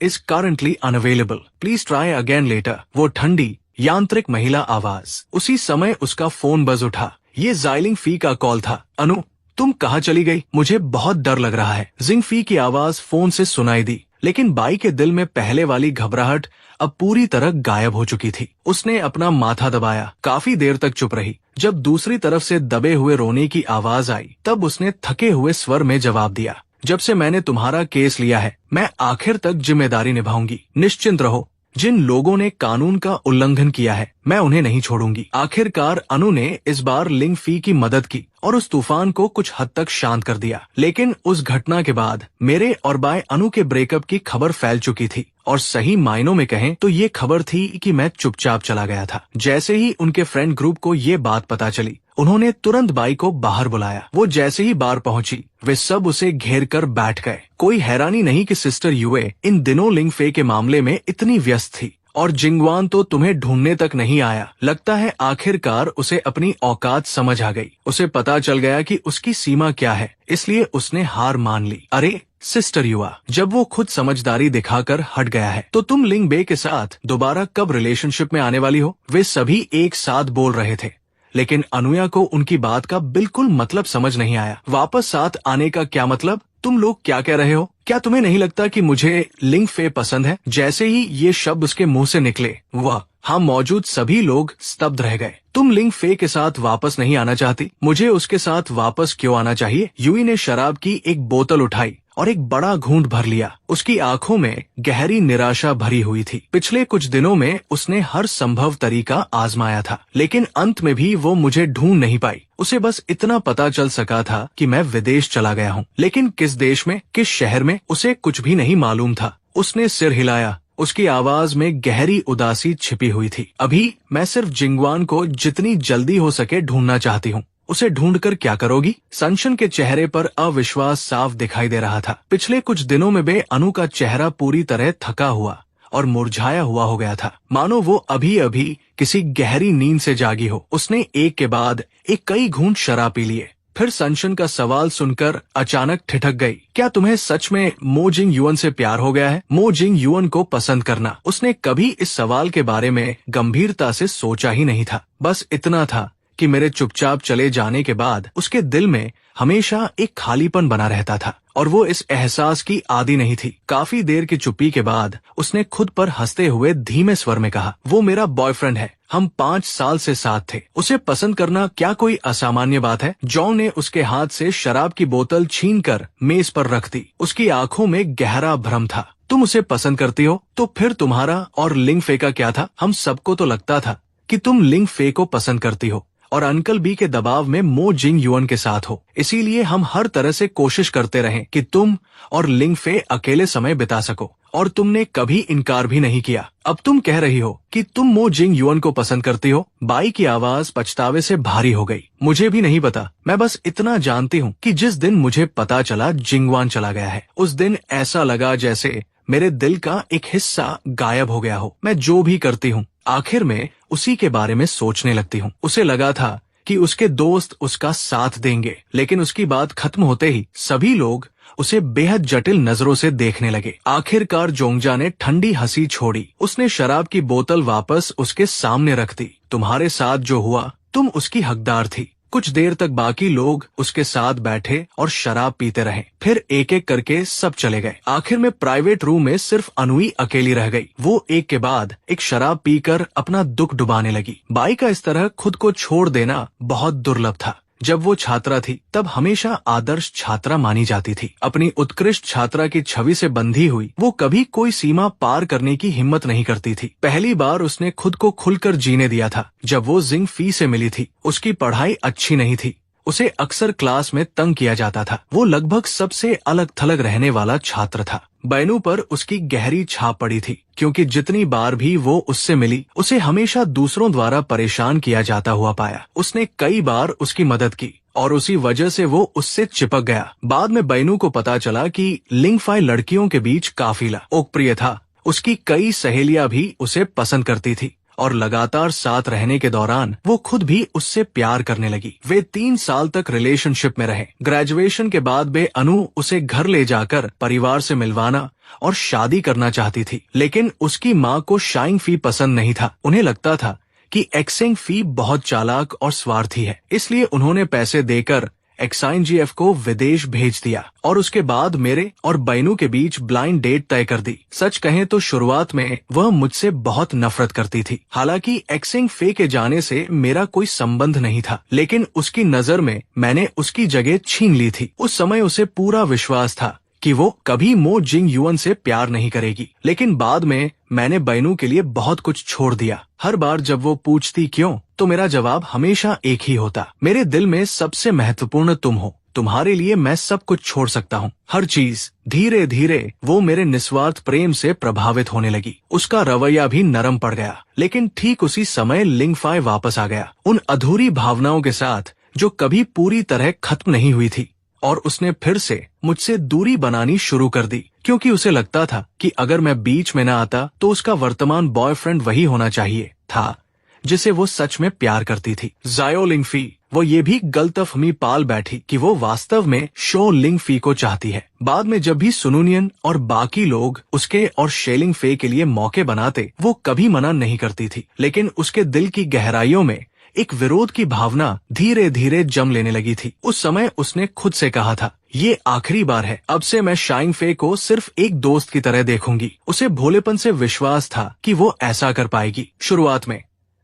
is currently unavailable, please try again later. वो ठंडी यांत्रिक महिला आवाज। उसी समय उसका फोन बज उठा। ये ज़ाइलिंगफी का कॉल था। अनु, तुम कहाँ चली गई? मुझे बहुत डर लग रहा है। जिंगफी की आवाज फोन से सुनाई दी, लेकिन बाई के दिल में पहले वाली घबराहट अब पूरी तरह गायब हो चुकी थी। उसने अपना माथा दबाया, काफी देर तक चुप रही। जब दूसरी तरफ से दबे हुए रोने की आवाज आई, तब उसने थके हुए स्वर में जवाब दिया, जब से मैंने तुम्हारा केस लिया है, मैं आखिर तक जिम्मेदारी निभाऊंगी। निश्चिंत रहो, जिन लोगों ने कानून का उल्लंघन किया है, मैं उन्हें नहीं छोड़ूंगी। आखिरकार अनु ने इस बार लिंगफी की मदद की और उस तूफान को कुछ हद तक शांत कर दिया। लेकिन उस घटना के बाद मेरे और बाय अनु के ब्रेकअप की खबर फैल चुकी थी, और सही मायनों में कहें तो ये खबर थी कि मैं चुपचाप चला गया था। जैसे ही उनके फ्रेंड ग्रुप को ये बात पता चली, उन्होंने तुरंत बाई को बाहर बुलाया। वो जैसे ही बाहर पहुंची, वे सब उसे घेर कर बैठ गए। कोई हैरानी नहीं कि सिस्टर युए इन दिनों लिंगफे के मामले में इतनी व्यस्त थी, और जिंगवान तो तुम्हें ढूंढने तक नहीं आया। लगता है आखिरकार उसे अपनी औकात समझ आ गई। उसे पता चल गया कि उसकी सीमा क्या है, इसलिए उसने हार मान ली। अरे सिस्टर युआ, जब वो खुद समझदारी दिखाकर हट गया है, तो तुम लिंग बे के साथ दोबारा कब रिलेशनशिप में आने वाली हो? वे सभी एक साथ बोल रहे थे, लेकिन अनुया को उनकी बात का बिल्कुल मतलब समझ नहीं आया। वापस साथ आने का क्या मतलब? तुम लोग क्या कह रहे हो? क्या तुम्हें नहीं लगता कि मुझे लिंगफे पसंद है? जैसे ही ये शब्द उसके मुंह से निकले, वह हाँ मौजूद सभी लोग स्तब्ध रह गए। तुम लिंगफे के साथ वापस नहीं आना चाहती? मुझे उसके साथ वापस क्यों आना चाहिए? युई ने शराब की एक बोतल उठाई और एक बड़ा घूंट भर लिया। उसकी आंखों में गहरी निराशा भरी हुई थी। पिछले कुछ दिनों में उसने हर संभव तरीका आजमाया था, लेकिन अंत में भी वो मुझे ढूंढ नहीं पाई। उसे बस इतना पता चल सका था कि मैं विदेश चला गया हूँ, लेकिन किस देश में, किस शहर में, उसे कुछ भी नहीं मालूम था। उसने सिर हिलाया। उसकी आवाज में गहरी उदासी छिपी हुई थी। अभी मैं सिर्फ जिंगवान को जितनी जल्दी हो सके ढूंढना चाहती हूँ। उसे ढूंढकर क्या करोगी? सनशन के चेहरे पर अविश्वास साफ दिखाई दे रहा था। पिछले कुछ दिनों में बे अनु का चेहरा पूरी तरह थका हुआ और मुरझाया हुआ हो गया था, मानो वो अभी अभी किसी गहरी नींद से जागी हो। उसने एक के बाद एक कई घूंट शराब पी लिए, फिर सनशन का सवाल सुनकर अचानक ठिठक गई। क्या तुम्हें सच में मो जिंग युअन से प्यार हो गया है? मो जिंग युअन को पसंद करना। उसने कभी इस सवाल के बारे में गंभीरता से सोचा ही नहीं था। बस इतना था कि मेरे चुपचाप चले जाने के बाद उसके दिल में हमेशा एक खालीपन बना रहता था और वो इस एहसास की आदी नहीं थी। काफी देर की चुप्पी के बाद उसने खुद पर हंसते हुए धीमे स्वर में कहा, वो मेरा बॉयफ्रेंड है। हम 5 साल से साथ थे। उसे पसंद करना क्या कोई असामान्य बात है? जॉन ने उसके हाथ से शराब की बोतल छीनकर मेज पर रख दी। उसकी आंखों में गहरा भ्रम था। तुम उसे पसंद करती हो? तो फिर तुम्हारा और लिंग फे का क्या था? हम सबको तो लगता था कि तुम लिंग फे को पसंद करती हो और अंकल बी के दबाव में मो जिंग युअन के साथ हो। इसीलिए हम हर तरह से कोशिश करते रहे कि तुम और लिंग फे अकेले समय बिता सको और तुमने कभी इनकार भी नहीं किया। अब तुम कह रही हो कि तुम मो जिंग युअन को पसंद करती हो। बाई की आवाज पछतावे से भारी हो गई। मुझे भी नहीं पता। मैं बस इतना जानती हूँ कि जिस दिन मुझे पता चला जिंगवान चला गया है, उस दिन ऐसा लगा जैसे मेरे दिल का एक हिस्सा गायब हो गया हो। मैं जो भी करती हूँ आखिर में उसी के बारे में सोचने लगती हूँ। उसे लगा था कि उसके दोस्त उसका साथ देंगे, लेकिन उसकी बात खत्म होते ही सभी लोग उसे बेहद जटिल नजरों से देखने लगे। आखिरकार जोंगजा ने ठंडी हंसी छोड़ी। उसने शराब की बोतल वापस उसके सामने रख दी। तुम्हारे साथ जो हुआ, तुम उसकी हकदार थी। कुछ देर तक बाकी लोग उसके साथ बैठे और शराब पीते रहे। फिर एक एक करके सब चले गए। आखिर में प्राइवेट रूम में सिर्फ अनुई अकेली रह गई। वो एक के बाद एक शराब पीकर अपना दुख डुबाने लगी। बाई का इस तरह खुद को छोड़ देना बहुत दुर्लभ था। जब वो छात्रा थी तब हमेशा आदर्श छात्रा मानी जाती थी। अपनी उत्कृष्ट छात्रा की छवि से बंधी हुई वो कभी कोई सीमा पार करने की हिम्मत नहीं करती थी। पहली बार उसने खुद को खुलकर जीने दिया था जब वो जिंग फी से मिली थी। उसकी पढ़ाई अच्छी नहीं थी। उसे अक्सर क्लास में तंग किया जाता था। वो लगभग सबसे अलग थलग रहने वाला छात्र था। बैनू पर उसकी गहरी छाप पड़ी थी, क्योंकि जितनी बार भी वो उससे मिली उसे हमेशा दूसरों द्वारा परेशान किया जाता हुआ पाया। उसने कई बार उसकी मदद की और उसी वजह से वो उससे चिपक गया। बाद में बैनू को पता चला कि लिंगफाई लड़कियों के बीच काफी लोकप्रिय था। उसकी कई सहेलियां भी उसे पसंद करती थी और लगातार साथ रहने के दौरान वो खुद भी उससे प्यार करने लगी। वे 3 साल तक रिलेशनशिप में रहे। ग्रेजुएशन के बाद वे अनु उसे घर ले जाकर परिवार से मिलवाना और शादी करना चाहती थी, लेकिन उसकी माँ को शाइंग फी पसंद नहीं था। उन्हें लगता था कि एक्सेंग फी बहुत चालाक और स्वार्थी है, इसलिए उन्होंने पैसे देकर एक्साइनजीएफ को विदेश भेज दिया और उसके बाद मेरे और बैनू के बीच ब्लाइंड डेट तय कर दी। सच कहें तो शुरुआत में वह मुझसे बहुत नफरत करती थी। हालांकि एक्सेंग फे के जाने से मेरा कोई संबंध नहीं था, लेकिन उसकी नजर में मैंने उसकी जगह छीन ली थी। उस समय उसे पूरा विश्वास था कि वो कभी मो जिंग युअन से प्यार नहीं करेगी, लेकिन बाद में मैंने बैनू के लिए बहुत कुछ छोड़ दिया। हर बार जब वो पूछती क्यों, तो मेरा जवाब हमेशा एक ही होता, मेरे दिल में सबसे महत्वपूर्ण तुम हो। तुम्हारे लिए मैं सब कुछ छोड़ सकता हूँ, हर चीज। धीरे धीरे वो मेरे निस्वार्थ प्रेम से प्रभावित होने लगी। उसका रवैया भी नरम पड़ गया। लेकिन ठीक उसी समय लिंगफाई वापस आ गया, उन अधूरी भावनाओं के साथ जो कभी पूरी तरह खत्म नहीं हुई थी। और उसने फिर से मुझसे दूरी बनानी शुरू कर दी, क्योंकि उसे लगता था कि अगर मैं बीच में न आता तो उसका वर्तमान बॉयफ्रेंड वही होना चाहिए था जिसे वो सच में प्यार करती थी। जायो लिंगफी। वो ये भी गलतफहमी पाल बैठी कि वो वास्तव में शो लिंगफी को चाहती है। बाद में जब भी सुनुनियन और बाकी लोग उसके और शेलिंग फे के लिए मौके बनाते, वो कभी मना नहीं करती थी, लेकिन उसके दिल की गहराइयों में एक विरोध की भावना धीरे धीरे जम लेने लगी थी। उस समय उसने खुद से कहा था, ये आखिरी बार है, अब से मैं शाइंग फे को सिर्फ एक दोस्त की तरह देखूंगी। उसे भोलेपन से विश्वास था कि वो ऐसा कर पाएगी। शुरुआत में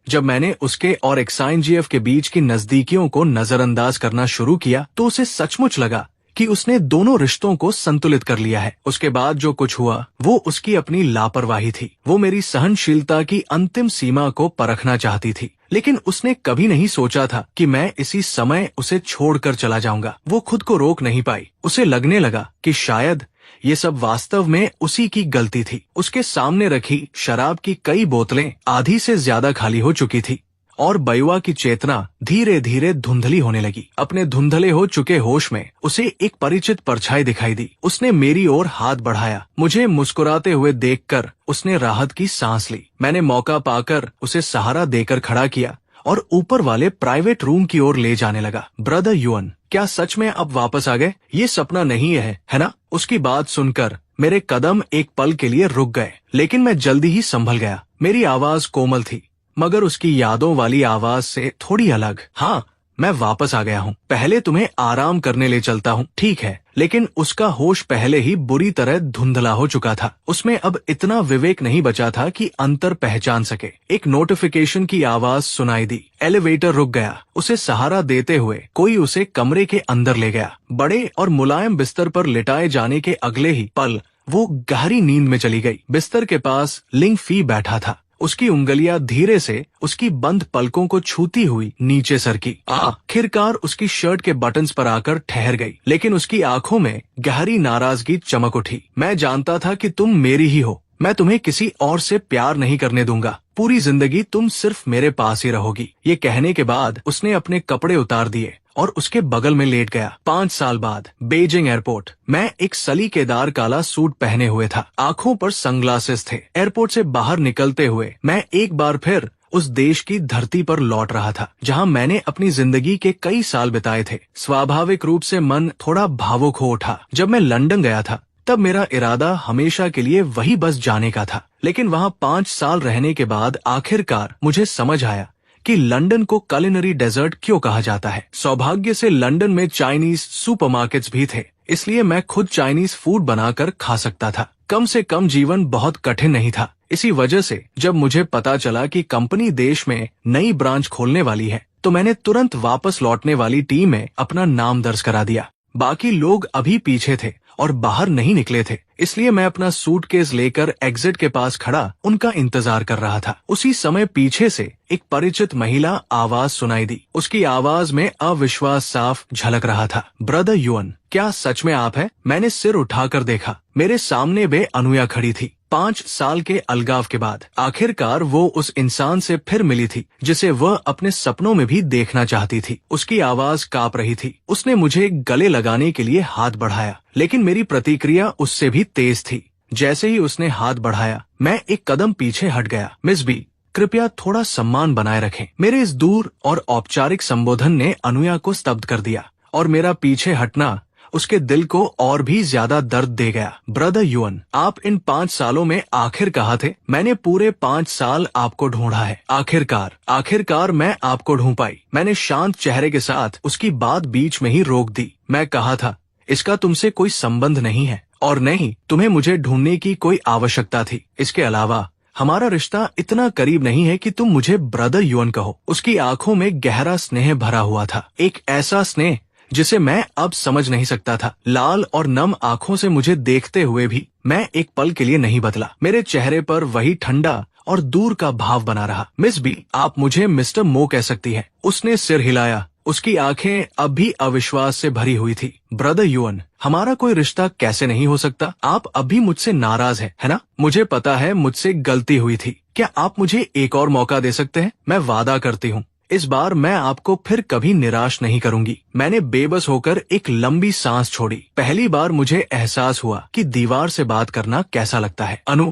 जब मैंने उसके और एक्साइनजीएफ के बीच की नजदीकियों को नजरअंदाज करना शुरू किया तो उसे सचमुच लगा कि उसने दोनों रिश्तों को संतुलित कर लिया है। उसके बाद जो कुछ हुआ वो उसकी अपनी लापरवाही थी। वो मेरी सहनशीलता की अंतिम सीमा को परखना चाहती थी, लेकिन उसने कभी नहीं सोचा था कि मैं इसी समय उसे छोड़कर चला जाऊंगा। वो खुद को रोक नहीं पाई। उसे लगने लगा कि शायद ये सब वास्तव में उसी की गलती थी। उसके सामने रखी शराब की कई बोतलें आधी से ज्यादा खाली हो चुकी थी और बैवा की चेतना धीरे धीरे धुंधली होने लगी। अपने धुंधले हो चुके होश में उसे एक परिचित परछाई दिखाई दी। उसने मेरी ओर हाथ बढ़ाया। मुझे मुस्कुराते हुए देखकर उसने राहत की सांस ली। मैंने मौका पाकर उसे सहारा देकर खड़ा किया और ऊपर वाले प्राइवेट रूम की ओर ले जाने लगा। ब्रदर युअन, क्या सच में अब वापस आ गए? ये सपना नहीं है ना? उसकी बात सुनकर मेरे कदम एक पल के लिए रुक गए, लेकिन मैं जल्दी ही संभल गया। मेरी आवाज कोमल थी, मगर उसकी यादों वाली आवाज से थोड़ी अलग। हाँ, मैं वापस आ गया हूँ। पहले तुम्हें आराम करने ले चलता हूँ, ठीक है? लेकिन उसका होश पहले ही बुरी तरह धुंधला हो चुका था। उसमें अब इतना विवेक नहीं बचा था कि अंतर पहचान सके। एक नोटिफिकेशन की आवाज सुनाई दी। एलिवेटर रुक गया। उसे सहारा देते हुए कोई उसे कमरे के अंदर ले गया। बड़े और मुलायम बिस्तर पर लिटाए जाने के अगले ही पल वो गहरी नींद में चली गई। बिस्तर के पास लिंग फी बैठा था। उसकी उंगलियां धीरे से उसकी बंद पलकों को छूती हुई नीचे सरकी। आखिरकार उसकी शर्ट के बटन्स पर आकर ठहर गई, लेकिन उसकी आंखों में गहरी नाराजगी चमक उठी। मैं जानता था कि तुम मेरी ही हो। मैं तुम्हें किसी और से प्यार नहीं करने दूंगा। पूरी जिंदगी तुम सिर्फ मेरे पास ही रहोगी। ये कहने के बाद उसने अपने कपड़े उतार दिए और उसके बगल में लेट गया। 5 साल बाद बीजिंग एयरपोर्ट। मैं एक सलीकेदार काला सूट पहने हुए था। आंखों पर सनग्लासेस थे। एयरपोर्ट से बाहर निकलते हुए मैं एक बार फिर उस देश की धरती पर लौट रहा था जहां मैंने अपनी जिंदगी के कई साल बिताए थे। स्वाभाविक रूप से मन थोड़ा भावुक हो उठा। जब मैं लंदन गया था तब मेरा इरादा हमेशा के लिए वही बस जाने का था, लेकिन वहां 5 साल रहने के बाद आखिरकार मुझे समझ आया कि लंदन को कुलिनरी डेजर्ट क्यों कहा जाता है। सौभाग्य से लंदन में चाइनीज सुपरमार्केट्स भी थे, इसलिए मैं खुद चाइनीज फूड बनाकर खा सकता था। कम से कम जीवन बहुत कठिन नहीं था। इसी वजह से जब मुझे पता चला कि कंपनी देश में नई ब्रांच खोलने वाली है, तो मैंने तुरंत वापस लौटने वाली टीम में अपना नाम दर्ज करा दिया। बाकी लोग अभी पीछे थे और बाहर नहीं निकले थे, इसलिए मैं अपना सूटकेस लेकर एग्जिट के पास खड़ा उनका इंतजार कर रहा था। उसी समय पीछे से एक परिचित महिला आवाज सुनाई दी। उसकी आवाज में अविश्वास साफ झलक रहा था। ब्रदर युअन, क्या सच में आप हैं? मैंने सिर उठाकर देखा। मेरे सामने वे अनुया खड़ी थी। 5 साल के अलगाव के बाद आखिरकार वो उस इंसान से फिर मिली थी जिसे वह अपने सपनों में भी देखना चाहती थी। उसकी आवाज कांप रही थी। उसने मुझे गले लगाने के लिए हाथ बढ़ाया, लेकिन मेरी प्रतिक्रिया उससे भी तेज थी। जैसे ही उसने हाथ बढ़ाया, मैं एक कदम पीछे हट गया। मिस बी, कृपया थोड़ा सम्मान बनाए रखें। मेरे इस दूर और औपचारिक संबोधन ने अनुया को स्तब्ध कर दिया और मेरा पीछे हटना उसके दिल को और भी ज्यादा दर्द दे गया। ब्रदर युअन, आप इन 5 सालों में आखिर कहाँ थे? मैंने पूरे 5 साल आपको ढूंढा है। आखिरकार मैं आपको ढूंढ पाई। मैंने शांत चेहरे के साथ उसकी बात बीच में ही रोक दी। मैं कहा था, इसका तुमसे कोई संबंध नहीं है और नहीं तुम्हें मुझे ढूंढने की कोई आवश्यकता थी। इसके अलावा हमारा रिश्ता इतना करीब नहीं है कि तुम मुझे ब्रदर युअन कहो। उसकी आंखों में गहरा स्नेह भरा हुआ था, एक ऐसा स्नेह जिसे मैं अब समझ नहीं सकता था। लाल और नम आंखों से मुझे देखते हुए भी मैं एक पल के लिए नहीं बदला। मेरे चेहरे पर वही ठंडा और दूर का भाव बना रहा। मिस बी, आप मुझे मिस्टर मो कह सकती हैं। उसने सिर हिलाया। उसकी आंखें अब भी अविश्वास से भरी हुई थी। ब्रदर युअन, हमारा कोई रिश्ता कैसे नहीं हो सकता? आप अभी मुझसे नाराज है ना? मुझे पता है मुझसे गलती हुई थी। क्या आप मुझे एक और मौका दे सकते हैं? मैं वादा करती हूँ इस बार मैं आपको फिर कभी निराश नहीं करूंगी। मैंने बेबस होकर एक लंबी सांस छोड़ी। पहली बार मुझे एहसास हुआ कि दीवार से बात करना कैसा लगता है। अनु,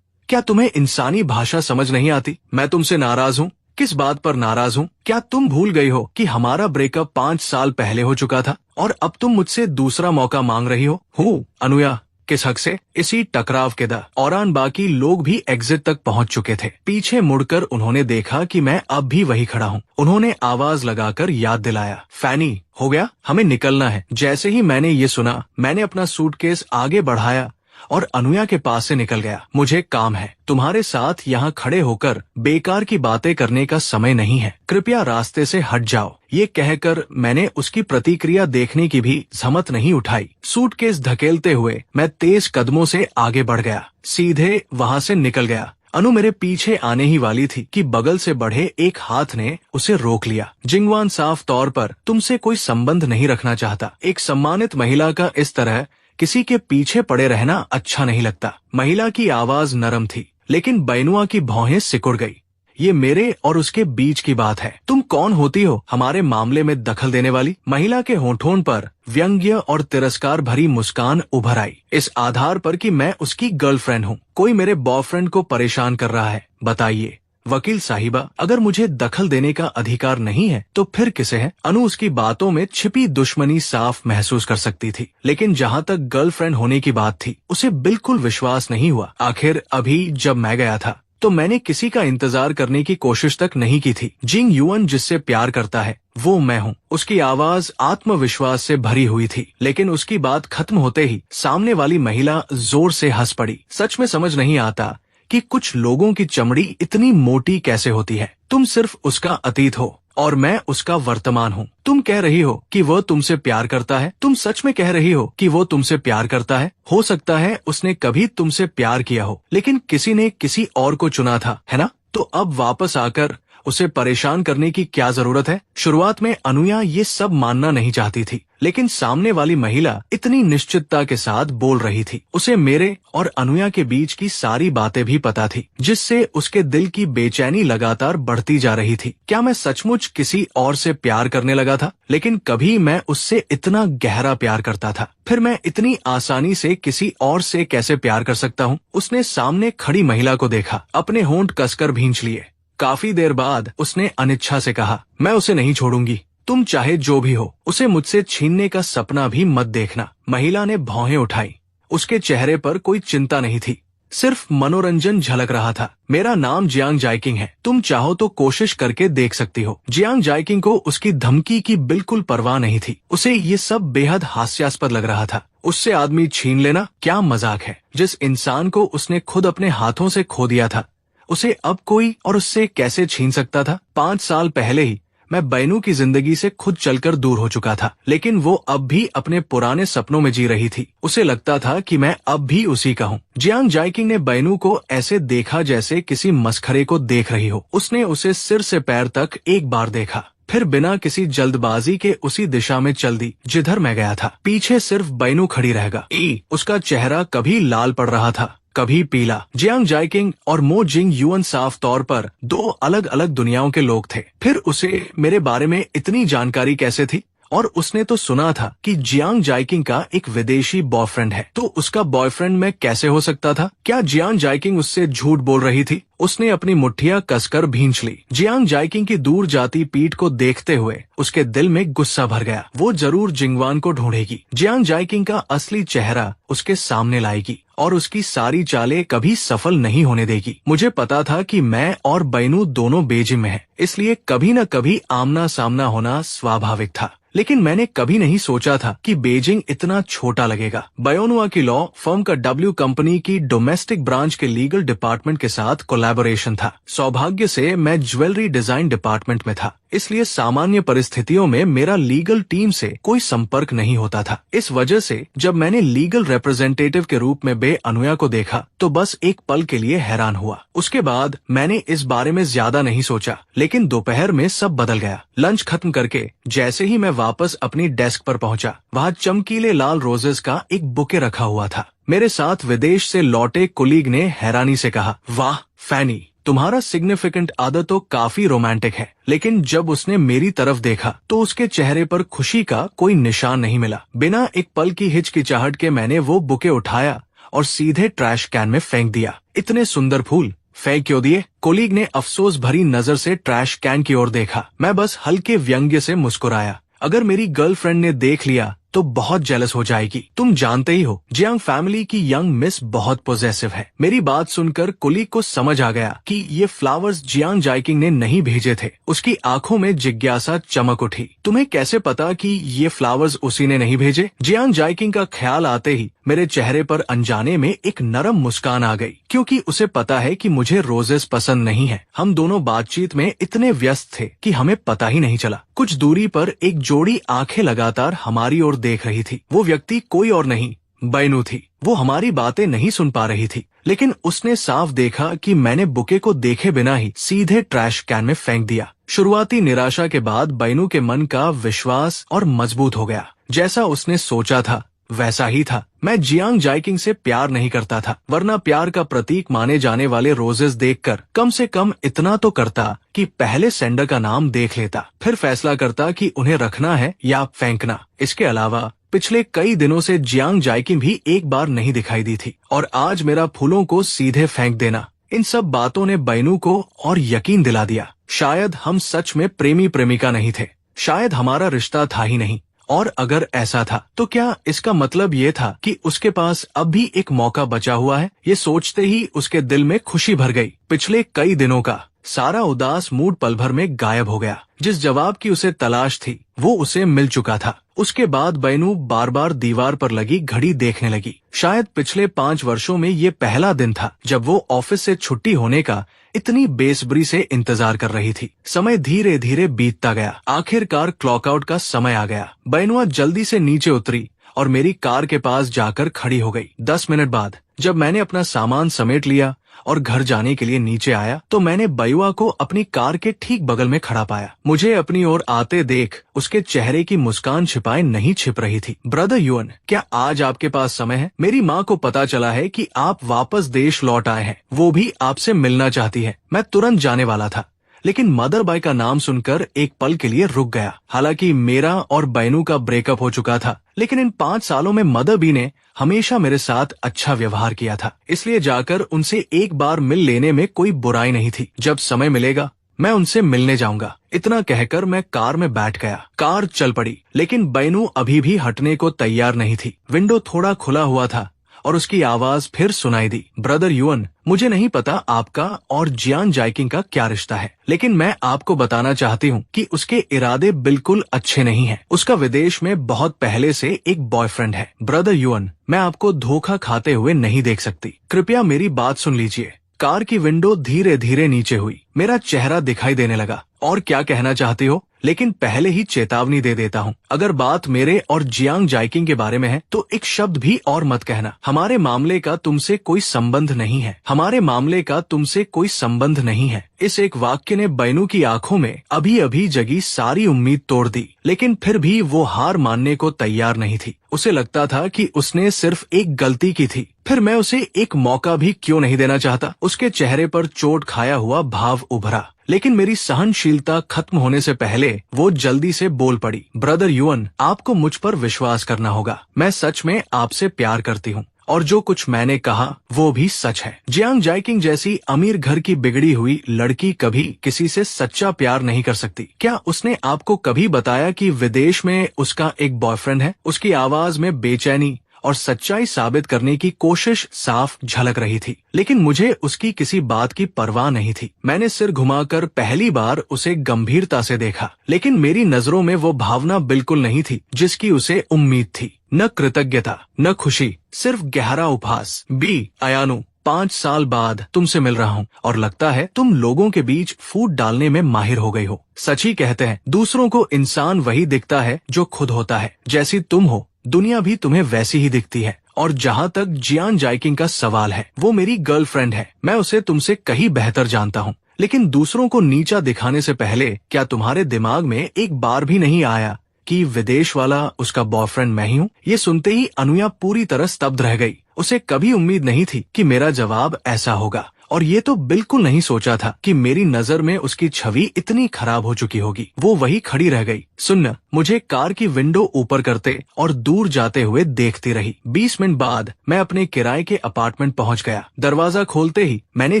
क्या तुम्हें इंसानी भाषा समझ नहीं आती? मैं तुमसे नाराज हूँ। किस बात पर नाराज हूँ? क्या तुम भूल गई हो कि हमारा ब्रेकअप 5 साल पहले हो चुका था और अब तुम मुझसे दूसरा मौका मांग रही हो? अनुया, किस हक से? इसी टकराव के दौरान बाकी लोग भी एग्जिट तक पहुंच चुके थे। पीछे मुड़कर उन्होंने देखा कि मैं अब भी वही खड़ा हूं। उन्होंने आवाज लगाकर याद दिलाया, फैनी, हो गया, हमें निकलना है। जैसे ही मैंने ये सुना, मैंने अपना सूटकेस आगे बढ़ाया और अनुया के पास से निकल गया। मुझे काम है। तुम्हारे साथ यहाँ खड़े होकर बेकार की बातें करने का समय नहीं है। कृपया रास्ते से हट जाओ। ये कहकर मैंने उसकी प्रतिक्रिया देखने की भी हिम्मत नहीं उठाई। सूटकेस धकेलते हुए मैं तेज कदमों से आगे बढ़ गया, सीधे वहाँ से निकल गया। अनु मेरे पीछे आने ही वाली थी कि बगल से बढ़े एक हाथ ने उसे रोक लिया। जिंगवान साफ तौर पर तुमसे कोई संबंध नहीं रखना चाहता। एक सम्मानित महिला का इस तरह किसी के पीछे पड़े रहना अच्छा नहीं लगता। महिला की आवाज नरम थी, लेकिन बैनुआ की भौहें सिकुड़ गई। ये मेरे और उसके बीच की बात है। तुम कौन होती हो हमारे मामले में दखल देने वाली? महिला के होठों पर व्यंग्य और तिरस्कार भरी मुस्कान उभर आई, इस आधार पर कि मैं उसकी गर्लफ्रेंड हूँ। कोई मेरे बॉयफ्रेंड को परेशान कर रहा है। बताइए, वकील साहिबा, अगर मुझे दखल देने का अधिकार नहीं है तो फिर किसे है? अनु उसकी बातों में छिपी दुश्मनी साफ महसूस कर सकती थी, लेकिन जहाँ तक गर्लफ्रेंड होने की बात थी उसे बिल्कुल विश्वास नहीं हुआ। आखिर अभी जब मैं गया था तो मैंने किसी का इंतजार करने की कोशिश तक नहीं की थी। जिंग युअन जिससे प्यार करता है वो मैं हूँ। उसकी आवाज आत्मविश्वास से भरी हुई थी, लेकिन उसकी बात खत्म होते ही सामने वाली महिला जोर से हंस पड़ी। सच में समझ नहीं आता कि कुछ लोगों की चमड़ी इतनी मोटी कैसे होती है। तुम सिर्फ उसका अतीत हो और मैं उसका वर्तमान हूँ। तुम कह रही हो कि वह तुमसे प्यार करता है। तुम सच में कह रही हो कि वो तुमसे प्यार करता है? हो सकता है उसने कभी तुमसे प्यार किया हो, लेकिन किसी ने किसी और को चुना था, है ना? तो अब वापस आकर उसे परेशान करने की क्या जरूरत है? शुरुआत में अनुया ये सब मानना नहीं चाहती थी, लेकिन सामने वाली महिला इतनी निश्चितता के साथ बोल रही थी। उसे मेरे और अनुया के बीच की सारी बातें भी पता थी, जिससे उसके दिल की बेचैनी लगातार बढ़ती जा रही थी। क्या मैं सचमुच किसी और से प्यार करने लगा था? लेकिन कभी मैं उससे इतना गहरा प्यार करता था, फिर मैं इतनी आसानी से किसी और से कैसे प्यार कर सकता हूँ? उसने सामने खड़ी महिला को देखा, अपने होंठ कसकर भींच लिए। काफी देर बाद उसने अनिच्छा से कहा, मैं उसे नहीं छोड़ूंगी, तुम चाहे जो भी हो। उसे मुझसे छीनने का सपना भी मत देखना। महिला ने भौहें उठाई। उसके चेहरे पर कोई चिंता नहीं थी, सिर्फ मनोरंजन झलक रहा था। मेरा नाम जियांग जाइकिंग है, तुम चाहो तो कोशिश करके देख सकती हो। जियांग जाइकिंग को उसकी धमकी की बिल्कुल परवाह नहीं थी। उसे ये सब बेहद हास्यास्पद लग रहा था। उससे आदमी छीन लेना क्या मजाक है? जिस इंसान को उसने खुद अपने हाथों से खो दिया था, उसे अब कोई और उससे कैसे छीन सकता था? 5 साल पहले ही मैं बैनू की जिंदगी से खुद चलकर दूर हो चुका था, लेकिन वो अब भी अपने पुराने सपनों में जी रही थी। उसे लगता था कि मैं अब भी उसी का हूँ। जियांग जाइकिंग ने बैनू को ऐसे देखा जैसे किसी मस्खरे को देख रही हो। उसने उसे सिर से पैर तक एक बार देखा, फिर बिना किसी जल्दबाजी के उसी दिशा में चल दी जिधर मैं गया था। पीछे सिर्फ बैनू खड़ी रह गई। उसका चेहरा कभी लाल पड़ रहा था, कभी पीला। जियांग जाइकिंग और मो जिंग युअन साफ तौर पर 2 अलग अलग दुनियाओं के लोग थे। फिर उसे मेरे बारे में इतनी जानकारी कैसे थी? और उसने तो सुना था कि जियांग जाइकिंग का एक विदेशी बॉयफ्रेंड है, तो उसका बॉयफ्रेंड मैं कैसे हो सकता था? क्या जियांग जाइकिंग उससे झूठ बोल रही थी? उसने अपनी मुट्ठियां कसकर भींच ली। जियांग जाइकिंग की दूर जाती पीठ को देखते हुए उसके दिल में गुस्सा भर गया। वो जरूर जिंगवान को ढूंढेगी, जियांग जाइकिंग का असली चेहरा उसके सामने लाएगी और उसकी सारी चालें कभी सफल नहीं होने देगी। मुझे पता था कि मैं और बैनू दोनों बेजिम हैं, इसलिए कभी न कभी आमना सामना होना स्वाभाविक था। लेकिन मैंने कभी नहीं सोचा था कि बेजिंग इतना छोटा लगेगा। बयोनुआ की लॉ फर्म का डब्ल्यू कंपनी की डोमेस्टिक ब्रांच के लीगल डिपार्टमेंट के साथ कोलैबोरेशन था। सौभाग्य से मैं ज्वेलरी डिजाइन डिपार्टमेंट में था, इसलिए सामान्य परिस्थितियों में मेरा लीगल टीम से कोई संपर्क नहीं होता था। इस वजह से जब मैंने लीगल रिप्रेजेंटेटिव के रूप में बे अनुया को देखा तो बस एक पल के लिए हैरान हुआ। उसके बाद मैंने इस बारे में ज्यादा नहीं सोचा, लेकिन दोपहर में सब बदल गया। लंच खत्म करके जैसे ही मैं वापस अपनी डेस्क पर पहुंचा, वहाँ चमकीले लाल रोजेस का एक बुके रखा हुआ था। मेरे साथ विदेश से लौटे कुलीग ने हैरानी से कहा, वाह फैनी, तुम्हारा सिग्निफिकेंट अदर तो काफी रोमांटिक है। लेकिन जब उसने मेरी तरफ देखा तो उसके चेहरे पर खुशी का कोई निशान नहीं मिला। बिना एक पल की हिचकिचाहट के मैंने वो बुके उठाया और सीधे ट्रैश कैन में फेंक दिया। इतने सुंदर फूल फेंक क्यों दिए? कोलीग ने अफसोस भरी नजर से ट्रैश कैन की ओर देखा। मैं बस हल्के व्यंग्य से मुस्कुराया। अगर मेरी गर्लफ्रेंड ने देख लिया तो बहुत जेलस हो जाएगी। तुम जानते ही हो, जियांग फैमिली की यंग मिस बहुत पोजेसिव है। मेरी बात सुनकर कुलीग को समझ आ गया कि ये फ्लावर्स जियांग जाइकिंग ने नहीं भेजे थे। उसकी आंखों में जिज्ञासा चमक उठी। तुम्हें कैसे पता कि ये फ्लावर्स उसी ने नहीं भेजे? जियांग जाइकिंग का ख्याल आते ही मेरे चेहरे पर अनजाने में एक नरम मुस्कान आ गई, क्योंकि उसे पता है कि मुझे रोजेस पसंद नहीं है। हम दोनों बातचीत में इतने व्यस्त थे कि हमें पता ही नहीं चला। कुछ दूरी पर एक जोड़ी आंखें लगातार हमारी ओर देख रही थी। वो व्यक्ति कोई और नहीं, बैनू थी। वो हमारी बातें नहीं सुन पा रही थी, लेकिन उसने साफ देखा कि मैंने बुके को देखे बिना ही सीधे ट्रैश कैन में फेंक दिया। शुरुआती निराशा के बाद बैनू के मन का विश्वास और मजबूत हो गया। जैसा उसने सोचा था वैसा ही था। मैं जियांग जाइकिंग से प्यार नहीं करता था, वरना प्यार का प्रतीक माने जाने वाले रोजेस देखकर कम से कम इतना तो करता कि पहले सेंडर का नाम देख लेता, फिर फैसला करता कि उन्हें रखना है या फेंकना। इसके अलावा पिछले कई दिनों से जियांग जाइकिंग भी एक बार नहीं दिखाई दी थी, और आज मेरा फूलों को सीधे फेंक देना इन सब बातों ने बैनू को और यकीन दिला दिया, शायद हम सच में प्रेमी प्रेमिका नहीं थे, शायद हमारा रिश्ता था ही नहीं। और अगर ऐसा था तो क्या इसका मतलब ये था कि उसके पास अब भी एक मौका बचा हुआ है? ये सोचते ही उसके दिल में खुशी भर गई। पिछले कई दिनों का सारा उदास मूड पल भर में गायब हो गया। जिस जवाब की उसे तलाश थी वो उसे मिल चुका था। उसके बाद बैनू बार बार दीवार पर लगी घड़ी देखने लगी। शायद पिछले 5 वर्षों में ये पहला दिन था जब वो ऑफिस से छुट्टी होने का इतनी बेसब्री से इंतजार कर रही थी। समय धीरे धीरे बीतता गया। आखिरकार क्लॉकआउट का समय आ गया। बैनुआ जल्दी से नीचे उतरी और मेरी कार के पास जाकर खड़ी हो गई। 10 मिनट बाद जब मैंने अपना सामान समेट लिया और घर जाने के लिए नीचे आया तो मैंने बैनुआ को अपनी कार के ठीक बगल में खड़ा पाया। मुझे अपनी ओर आते देख उसके चेहरे की मुस्कान छिपाए नहीं छिप रही थी। ब्रदर युअन, क्या आज आपके पास समय है? मेरी माँ को पता चला है कि आप वापस देश लौट आए हैं, वो भी आपसे मिलना चाहती है। मैं तुरंत जाने वाला था लेकिन मदर बाई का नाम सुनकर एक पल के लिए रुक गया। हालांकि मेरा और बैनू का ब्रेकअप हो चुका था, लेकिन इन 5 सालों में मदर बी ने हमेशा मेरे साथ अच्छा व्यवहार किया था, इसलिए जाकर उनसे एक बार मिल लेने में कोई बुराई नहीं थी। जब समय मिलेगा मैं उनसे मिलने जाऊंगा। इतना कहकर मैं कार में बैठ गया। कार चल पड़ी, लेकिन बैनू अभी भी हटने को तैयार नहीं थी। विंडो थोड़ा खुला हुआ था और उसकी आवाज फिर सुनाई दी, ब्रदर युअन, मुझे नहीं पता आपका और जियांग जाइकिंग का क्या रिश्ता है, लेकिन मैं आपको बताना चाहती हूँ कि उसके इरादे बिल्कुल अच्छे नहीं हैं। उसका विदेश में बहुत पहले से एक बॉयफ्रेंड है। ब्रदर युअन, मैं आपको धोखा खाते हुए नहीं देख सकती। कृपया मेरी बात सुन लीजिए। कार की विंडो धीरे धीरे नीचे हुई। मेरा चेहरा दिखाई देने लगा। और क्या कहना चाहती हो? लेकिन पहले ही चेतावनी दे देता हूँ, अगर बात मेरे और जियांग जाइकिंग के बारे में है तो एक शब्द भी और मत कहना। हमारे मामले का तुमसे कोई संबंध नहीं है। हमारे मामले का तुमसे कोई संबंध नहीं है। इस एक वाक्य ने बैनू की आंखों में अभी अभी जगी सारी उम्मीद तोड़ दी, लेकिन फिर भी वो हार मानने को तैयार नहीं थी। उसे लगता था कि उसने सिर्फ एक गलती की थी, फिर मैं उसे एक मौका भी क्यों नहीं देना चाहता। उसके चेहरे पर चोट खाया हुआ भाव उभरा, लेकिन मेरी सहनशीलता खत्म होने से पहले वो जल्दी से बोल पड़ी, ब्रदर युअन, आपको मुझ पर विश्वास करना होगा। मैं सच में आपसे प्यार करती हूँ और जो कुछ मैंने कहा वो भी सच है। जियांग जाइकिंग जैसी अमीर घर की बिगड़ी हुई लड़की कभी किसी से सच्चा प्यार नहीं कर सकती। क्या उसने आपको कभी बताया कि विदेश में उसका एक बॉयफ्रेंड है? उसकी आवाज में बेचैनी और सच्चाई साबित करने की कोशिश साफ झलक रही थी, लेकिन मुझे उसकी किसी बात की परवाह नहीं थी। मैंने सिर घुमाकर पहली बार उसे गंभीरता से देखा, लेकिन मेरी नजरों में वो भावना बिल्कुल नहीं थी जिसकी उसे उम्मीद थी। न कृतज्ञता, न खुशी, सिर्फ गहरा उपहास। बी अयानु, 5 साल बाद तुमसे मिल रहा हूँ और लगता है तुम लोगों के बीच फूट डालने में माहिर हो गई हो। सच ही कहते हैं, दूसरों को इंसान वही दिखता है जो खुद होता है। जैसी तुम हो दुनिया भी तुम्हें वैसी ही दिखती है। और जहाँ तक जियांग जाइकिंग का सवाल है, वो मेरी गर्लफ्रेंड है। मैं उसे तुमसे कहीं बेहतर जानता हूँ, लेकिन दूसरों को नीचा दिखाने से पहले क्या तुम्हारे दिमाग में एक बार भी नहीं आया कि विदेश वाला उसका बॉयफ्रेंड मैं ही हूँ? ये सुनते ही अनुया पूरी तरह स्तब्ध रह गई। उसे कभी उम्मीद नहीं थी कि मेरा जवाब ऐसा होगा, और ये तो बिल्कुल नहीं सोचा था कि मेरी नजर में उसकी छवि इतनी खराब हो चुकी होगी। वो वही खड़ी रह गई, सुन, मुझे कार की विंडो ऊपर करते और दूर जाते हुए देखती रही। 20 मिनट बाद मैं अपने किराए के अपार्टमेंट पहुंच गया। दरवाजा खोलते ही मैंने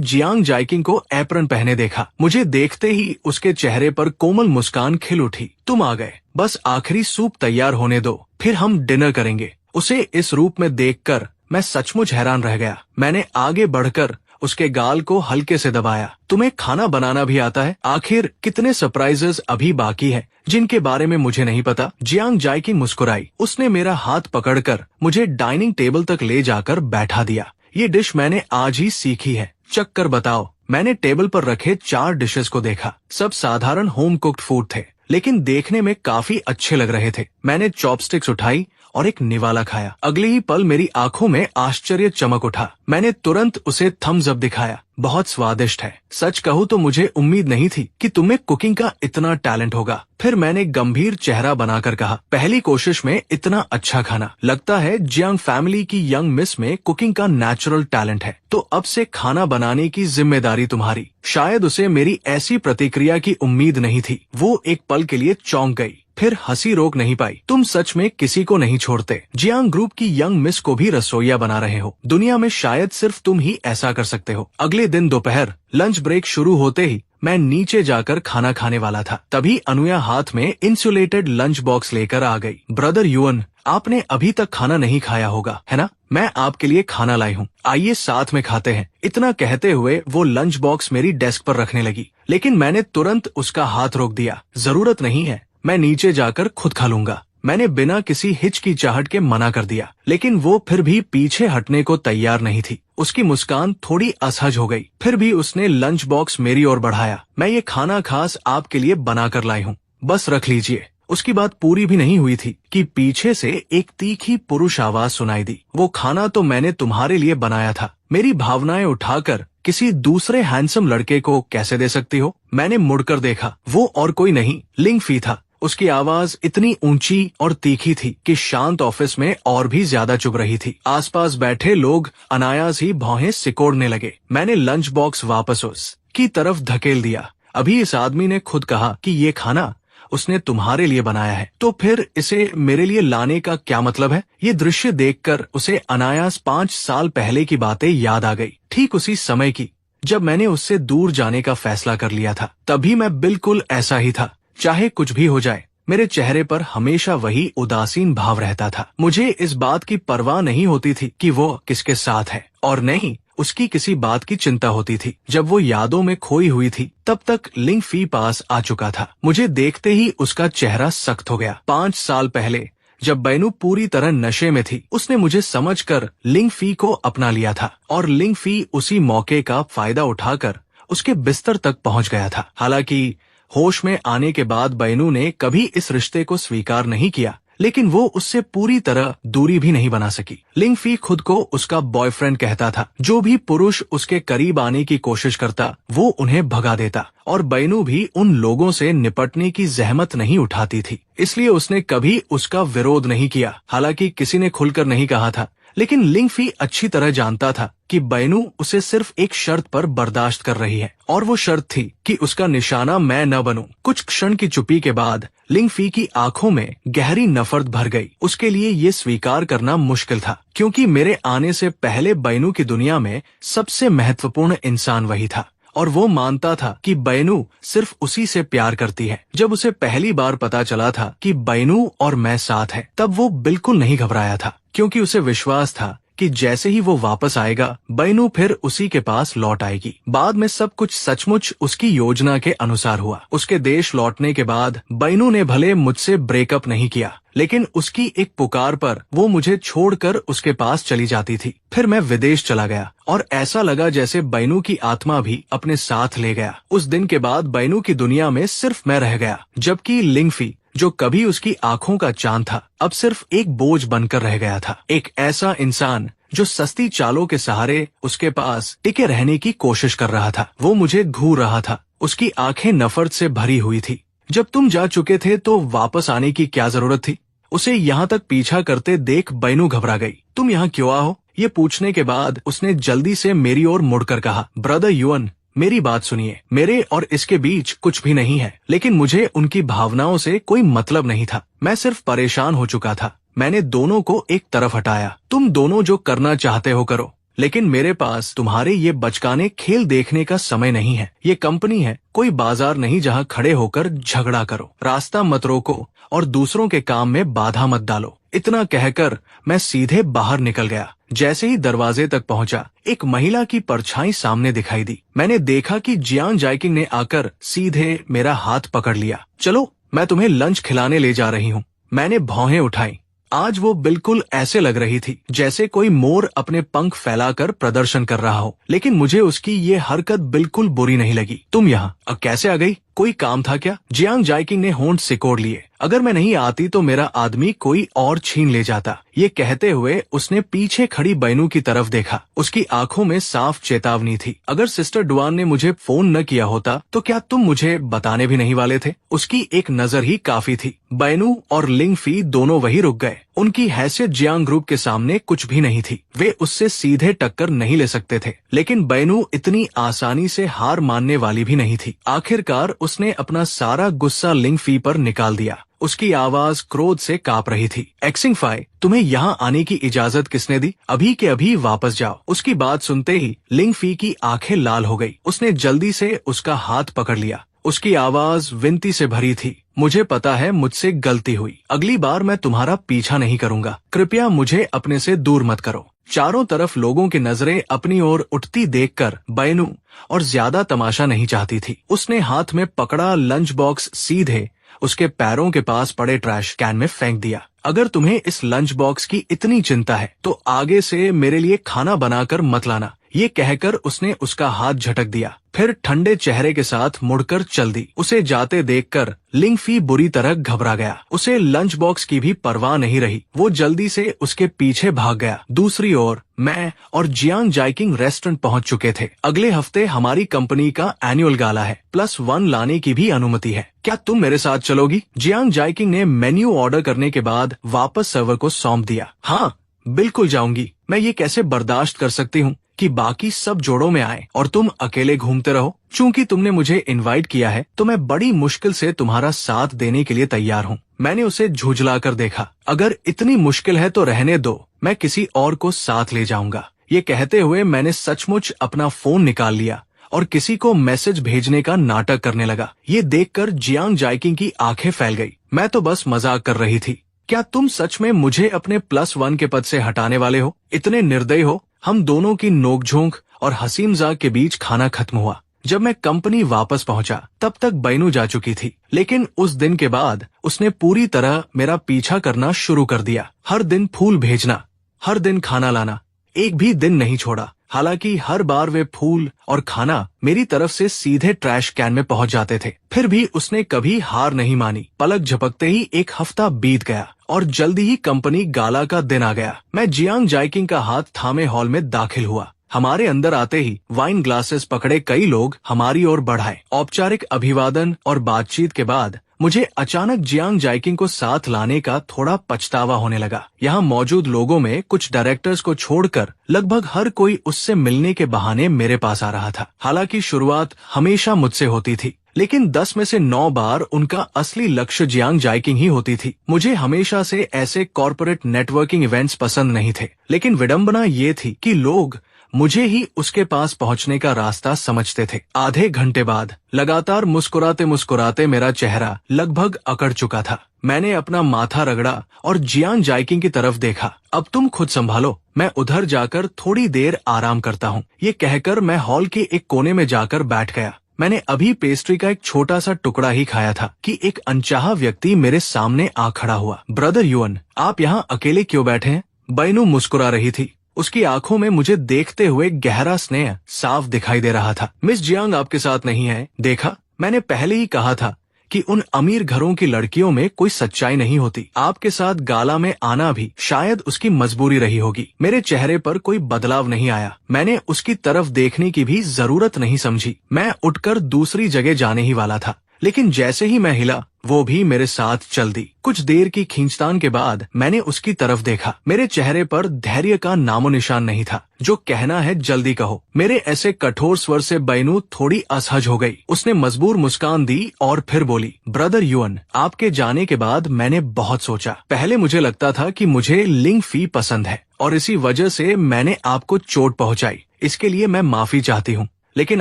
जियांग जाइकिंग को एप्रन पहने देखा। मुझे देखते ही उसके चेहरे पर कोमल मुस्कान खिल उठी। तुम आ गए, बस आखिरी सूप तैयार होने दो, फिर हम डिनर करेंगे। उसे इस रूप में देखकर मैं सचमुच हैरान रह गया। मैंने आगे बढ़कर उसके गाल को हल्के से दबाया। तुम्हें खाना बनाना भी आता है? आखिर कितने सरप्राइजेस अभी बाकी है जिनके बारे में मुझे नहीं पता? जियांग जाइकिंग मुस्कुराई। उसने मेरा हाथ पकड़कर मुझे डाइनिंग टेबल तक ले जाकर बैठा दिया। ये डिश मैंने आज ही सीखी है, चख कर बताओ। मैंने टेबल पर रखे 4 डिशेस को देखा। सब साधारण होम कुक्ड फूड थे, लेकिन देखने में काफी अच्छे लग रहे थे। मैंने चॉपस्टिक्स उठाई और एक निवाला खाया। अगले ही पल मेरी आंखों में आश्चर्य चमक उठा। मैंने तुरंत उसे थम्स अप दिखाया। बहुत स्वादिष्ट है। सच कहूँ तो मुझे उम्मीद नहीं थी कि तुम्हें कुकिंग का इतना टैलेंट होगा। फिर मैंने गंभीर चेहरा बनाकर कहा, पहली कोशिश में इतना अच्छा खाना। लगता है जियांग फैमिली की यंग मिस में कुकिंग का नेचुरल टैलेंट है, तो अब से खाना बनाने की जिम्मेदारी तुम्हारी। शायद उसे मेरी ऐसी प्रतिक्रिया की उम्मीद नहीं थी। वो एक पल के लिए चौंक गई। फिर हंसी रोक नहीं पाई। तुम सच में किसी को नहीं छोड़ते। जियांग ग्रुप की यंग मिस को भी रसोइया बना रहे हो। दुनिया में शायद सिर्फ तुम ही ऐसा कर सकते हो। अगले दिन दोपहर लंच ब्रेक शुरू होते ही मैं नीचे जाकर खाना खाने वाला था, तभी अनुया हाथ में इंसुलेटेड लंच बॉक्स लेकर आ गई। ब्रदर युअन, आपने अभी तक खाना नहीं खाया होगा, है ना? मैं आपके लिए खाना लाई हूँ, आइए साथ में खाते हैं। इतना कहते हुए वो लंच बॉक्स मेरी डेस्क पर रखने लगी, लेकिन मैंने तुरंत उसका हाथ रोक दिया। जरूरत नहीं है, मैं नीचे जाकर खुद खा लूंगा। मैंने बिना किसी हिचकिचाहट के मना कर दिया, लेकिन वो फिर भी पीछे हटने को तैयार नहीं थी। उसकी मुस्कान थोड़ी असहज हो गई। फिर भी उसने लंच बॉक्स मेरी ओर बढ़ाया। मैं ये खाना खास आपके लिए बना कर लाई हूँ, बस रख लीजिए। उसकी बात पूरी भी नहीं हुई थी कि पीछे से एक तीखी पुरुष आवाज सुनाई दी। वो खाना तो मैंने तुम्हारे लिए बनाया था। मेरी भावनाएं उठाकर किसी दूसरे हैंडसम लड़के को कैसे दे सकती हो? मैंने मुड़कर देखा, वो और कोई नहीं, लिंग फी था। उसकी आवाज इतनी ऊंची और तीखी थी कि शांत ऑफिस में और भी ज्यादा चुभ रही थी। आसपास बैठे लोग अनायास ही भौहें सिकोड़ने लगे। मैंने लंच बॉक्स वापस उसकी तरफ धकेल दिया। अभी इस आदमी ने खुद कहा कि ये खाना उसने तुम्हारे लिए बनाया है, तो फिर इसे मेरे लिए लाने का क्या मतलब है? ये दृश्य देखकर उसे अनायास 5 साल पहले की बातें याद आ गई, ठीक उसी समय की जब मैंने उससे दूर जाने का फैसला कर लिया था। तभी मैं बिल्कुल ऐसा ही था। चाहे कुछ भी हो जाए, मेरे चेहरे पर हमेशा वही उदासीन भाव रहता था। मुझे इस बात की परवाह नहीं होती थी कि वो किसके साथ है, और नहीं उसकी किसी बात की चिंता होती थी। जब वो यादों में खोई हुई थी, तब तक लिंग फी पास आ चुका था। मुझे देखते ही उसका चेहरा सख्त हो गया। 5 साल पहले जब बैनू पूरी तरह नशे में थी, उसने मुझे समझकर लिंग फी को अपना लिया था, और लिंग फी उसी मौके का फायदा उठाकर उसके बिस्तर तक पहुंच गया था। हालांकि होश में आने के बाद बैनू ने कभी इस रिश्ते को स्वीकार नहीं किया, लेकिन वो उससे पूरी तरह दूरी भी नहीं बना सकी। लिंग फी खुद को उसका बॉयफ्रेंड कहता था। जो भी पुरुष उसके करीब आने की कोशिश करता, वो उन्हें भगा देता, और बैनू भी उन लोगों से निपटने की जहमत नहीं उठाती थी। इसलिए उसने कभी उसका विरोध नहीं किया। हालांकि किसी ने खुलकर नहीं कहा था, लेकिन लिंग फी अच्छी तरह जानता था कि बैनू उसे सिर्फ एक शर्त पर बर्दाश्त कर रही है, और वो शर्त थी कि उसका निशाना मैं न बनूं। कुछ क्षण की चुप्पी के बाद लिंग फी की आंखों में गहरी नफरत भर गई। उसके लिए ये स्वीकार करना मुश्किल था, क्योंकि मेरे आने से पहले बैनू की दुनिया में सबसे महत्वपूर्ण इंसान वही था, और वो मानता था कि बैनू सिर्फ उसी से प्यार करती है। जब उसे पहली बार पता चला था कि बैनू और मैं साथ हैं, तब वो बिल्कुल नहीं घबराया था, क्योंकि उसे विश्वास था कि जैसे ही वो वापस आएगा, बैनू फिर उसी के पास लौट आएगी। बाद में सब कुछ सचमुच उसकी योजना के अनुसार हुआ। उसके देश लौटने के बाद बैनू ने भले मुझसे ब्रेकअप नहीं किया, लेकिन उसकी एक पुकार पर वो मुझे छोड़कर उसके पास चली जाती थी। फिर मैं विदेश चला गया, और ऐसा लगा जैसे बैनू की आत्मा भी अपने साथ ले गया। उस दिन के बाद बैनू की दुनिया में सिर्फ मैं रह गया, जबकि लिंग फी, जो कभी उसकी आंखों का चांद था, अब सिर्फ एक बोझ बनकर रह गया था। एक ऐसा इंसान जो सस्ती चालों के सहारे उसके पास टिके रहने की कोशिश कर रहा था। वो मुझे घूर रहा था। उसकी आंखें नफरत से भरी हुई थी। जब तुम जा चुके थे तो वापस आने की क्या जरूरत थी? उसे यहाँ तक पीछा करते देख बैनू घबरा गई। तुम यहाँ क्यों आओ? ये पूछने के बाद उसने जल्दी से मेरी ओर मुड़कर कहा, ब्रदर युअन, मेरी बात सुनिए। मेरे और इसके बीच कुछ भी नहीं है, लेकिन मुझे उनकी भावनाओं से कोई मतलब नहीं था। मैं सिर्फ परेशान हो चुका था। मैंने दोनों को एक तरफ हटाया। तुम दोनों जो करना चाहते हो करो, लेकिन मेरे पास तुम्हारे ये बचकाने खेल देखने का समय नहीं है। ये कंपनी है, कोई बाजार नहीं जहाँ खड़े होकर झगड़ा करो। रास्ता मत रोको और दूसरों के काम में बाधा मत डालो। इतना कहकर मैं सीधे बाहर निकल गया। जैसे ही दरवाजे तक पहुंचा, एक महिला की परछाई सामने दिखाई दी। मैंने देखा कि जियांग जाइकिंग ने आकर सीधे मेरा हाथ पकड़ लिया। चलो, मैं तुम्हें लंच खिलाने ले जा रही हूँ। मैंने भौहें उठाई। आज वो बिल्कुल ऐसे लग रही थी जैसे कोई मोर अपने पंख फैलाकर प्रदर्शन कर रहा हो, लेकिन मुझे उसकी ये हरकत बिल्कुल बुरी नहीं लगी। तुम यहाँ कैसे आ गई? कोई काम था क्या? जियांग जाइकिंग ने होंठ सिकोड़ लिए। अगर मैं नहीं आती तो मेरा आदमी कोई और छीन ले जाता। ये कहते हुए उसने पीछे खड़ी बैनू की तरफ देखा। उसकी आंखों में साफ चेतावनी थी। अगर सिस्टर डुआन ने मुझे फोन न किया होता तो क्या तुम मुझे बताने भी नहीं वाले थे? उसकी एक नजर ही काफी थी। बैनू और लिंग फी दोनों वही रुक गए। उनकी हैसियत जियांग ग्रुप के सामने कुछ भी नहीं थी। वे उससे सीधे टक्कर नहीं ले सकते थे, लेकिन बैनू इतनी आसानी से हार मानने वाली भी नहीं थी। आखिरकार उसने अपना सारा गुस्सा लिंग फी पर निकाल दिया। उसकी आवाज क्रोध से कांप रही थी। एक्सिंग फाई, तुम्हें यहाँ आने की इजाजत किसने दी? अभी के अभी वापस जाओ। उसकी बात सुनते ही लिंग फी की आंखें लाल हो गई। उसने जल्दी से उसका हाथ पकड़ लिया। उसकी आवाज विनती से भरी थी। मुझे पता है मुझसे गलती हुई। अगली बार मैं तुम्हारा पीछा नहीं करूंगा। कृपया मुझे अपने से दूर मत करो। चारों तरफ लोगों की नजरें अपनी ओर उठती देखकर बैनू और ज्यादा तमाशा नहीं चाहती थी। उसने हाथ में पकड़ा लंच बॉक्स सीधे उसके पैरों के पास पड़े ट्रैश कैन में फेंक दिया। अगर तुम्हें इस लंच बॉक्स की इतनी चिंता है तो आगे से मेरे लिए खाना बनाकर मत लाना। ये कहकर उसने उसका हाथ झटक दिया, फिर ठंडे चेहरे के साथ मुड़कर चल दी। उसे जाते देखकर लिंग फी बुरी तरह घबरा गया। उसे लंच बॉक्स की भी परवाह नहीं रही। वो जल्दी से उसके पीछे भाग गया। दूसरी ओर मैं और जियांग जाइकिंग रेस्टोरेंट पहुंच चुके थे। अगले हफ्ते हमारी कंपनी का एनुअल गाला है, +1 लाने की भी अनुमति है। क्या तुम मेरे साथ चलोगी? जियांग जाइकिंग ने मेन्यू ऑर्डर करने के बाद वापस सर्वर को सौंप दिया। हाँ, बिल्कुल जाऊंगी। मैं ये कैसे बर्दाश्त कर सकती हूँ कि बाकी सब जोड़ों में आए और तुम अकेले घूमते रहो। चूंकि तुमने मुझे इनवाइट किया है तो मैं बड़ी मुश्किल से तुम्हारा साथ देने के लिए तैयार हूँ। मैंने उसे झुझलाकर देखा। अगर इतनी मुश्किल है तो रहने दो, मैं किसी और को साथ ले जाऊंगा। ये कहते हुए मैंने सचमुच अपना फोन निकाल लिया और किसी को मैसेज भेजने का नाटक करने लगा। ये देखकर जियांग जाइकिंग की आंखें फैल गई। मैं तो बस मजाक कर रही थी। क्या तुम सच में मुझे अपने +1 के पद से हटाने वाले हो? इतने निर्दयी हो? हम दोनों की नोकझोंक और हंसी मजाक के बीच खाना खत्म हुआ। जब मैं कंपनी वापस पहुंचा तब तक बैनू जा चुकी थी, लेकिन उस दिन के बाद उसने पूरी तरह मेरा पीछा करना शुरू कर दिया। हर दिन फूल भेजना, हर दिन खाना लाना, एक भी दिन नहीं छोड़ा। हालांकि हर बार वे फूल और खाना मेरी तरफ से सीधे ट्रैश कैन में पहुंच जाते थे, फिर भी उसने कभी हार नहीं मानी। पलक झपकते ही एक हफ्ता बीत गया और जल्दी ही कंपनी गाला का दिन आ गया। मैं जियांग जाइकिंग का हाथ थामे हॉल में दाखिल हुआ। हमारे अंदर आते ही वाइन ग्लासेस पकड़े कई लोग हमारी ओर बढ़ाए। औपचारिक अभिवादन और बातचीत के बाद मुझे अचानक जियांग जाइकिंग को साथ लाने का थोड़ा पछतावा होने लगा। यहाँ मौजूद लोगों में कुछ डायरेक्टर्स को छोड़कर लगभग हर कोई उससे मिलने के बहाने मेरे पास आ रहा था। हालांकि शुरुआत हमेशा मुझसे होती थी, लेकिन 10 में से 9 बार उनका असली लक्ष्य जियांग जाइकिंग ही होती थी। मुझे हमेशा से ऐसे कॉर्पोरेट नेटवर्किंग इवेंट्स पसंद नहीं थे, लेकिन विडंबना ये थी कि लोग मुझे ही उसके पास पहुंचने का रास्ता समझते थे। आधे घंटे बाद लगातार मुस्कुराते मुस्कुराते मेरा चेहरा लगभग अकड़ चुका था। मैंने अपना माथा रगड़ा और जियांग जाइकिंग की तरफ देखा। अब तुम खुद संभालो, मैं उधर जाकर थोड़ी देर आराम करता हूँ। ये कहकर मैं हॉल के एक कोने में जाकर बैठ गया। मैंने अभी पेस्ट्री का एक छोटा सा टुकड़ा ही खाया था कि एक अनचाहा व्यक्ति मेरे सामने आ खड़ा हुआ। ब्रदर युअन, आप यहाँ अकेले क्यों बैठे हैं? बैनू मुस्कुरा रही थी। उसकी आंखों में मुझे देखते हुए गहरा स्नेह साफ दिखाई दे रहा था। मिस जियांग आपके साथ नहीं है? देखा, मैंने पहले ही कहा था कि उन अमीर घरों की लड़कियों में कोई सच्चाई नहीं होती। आपके साथ गाला में आना भी शायद उसकी मजबूरी रही होगी। मेरे चेहरे पर कोई बदलाव नहीं आया। मैंने उसकी तरफ देखने की भी जरूरत नहीं समझी। मैं उठकर दूसरी जगह जाने ही वाला था, लेकिन जैसे ही मैं हिला वो भी मेरे साथ चल दी। कुछ देर की खींचतान के बाद मैंने उसकी तरफ देखा। मेरे चेहरे पर धैर्य का नामो निशान नहीं था। जो कहना है जल्दी कहो। मेरे ऐसे कठोर स्वर से बैनू थोड़ी असहज हो गई। उसने मजबूर मुस्कान दी और फिर बोली, ब्रदर युअन, आपके जाने के बाद मैंने बहुत सोचा। पहले मुझे लगता था कि मुझे लिंग फी पसंद है और इसी वजह से मैंने आपको चोट पहुंचाई। इसके लिए मैं माफी चाहती हूँ। लेकिन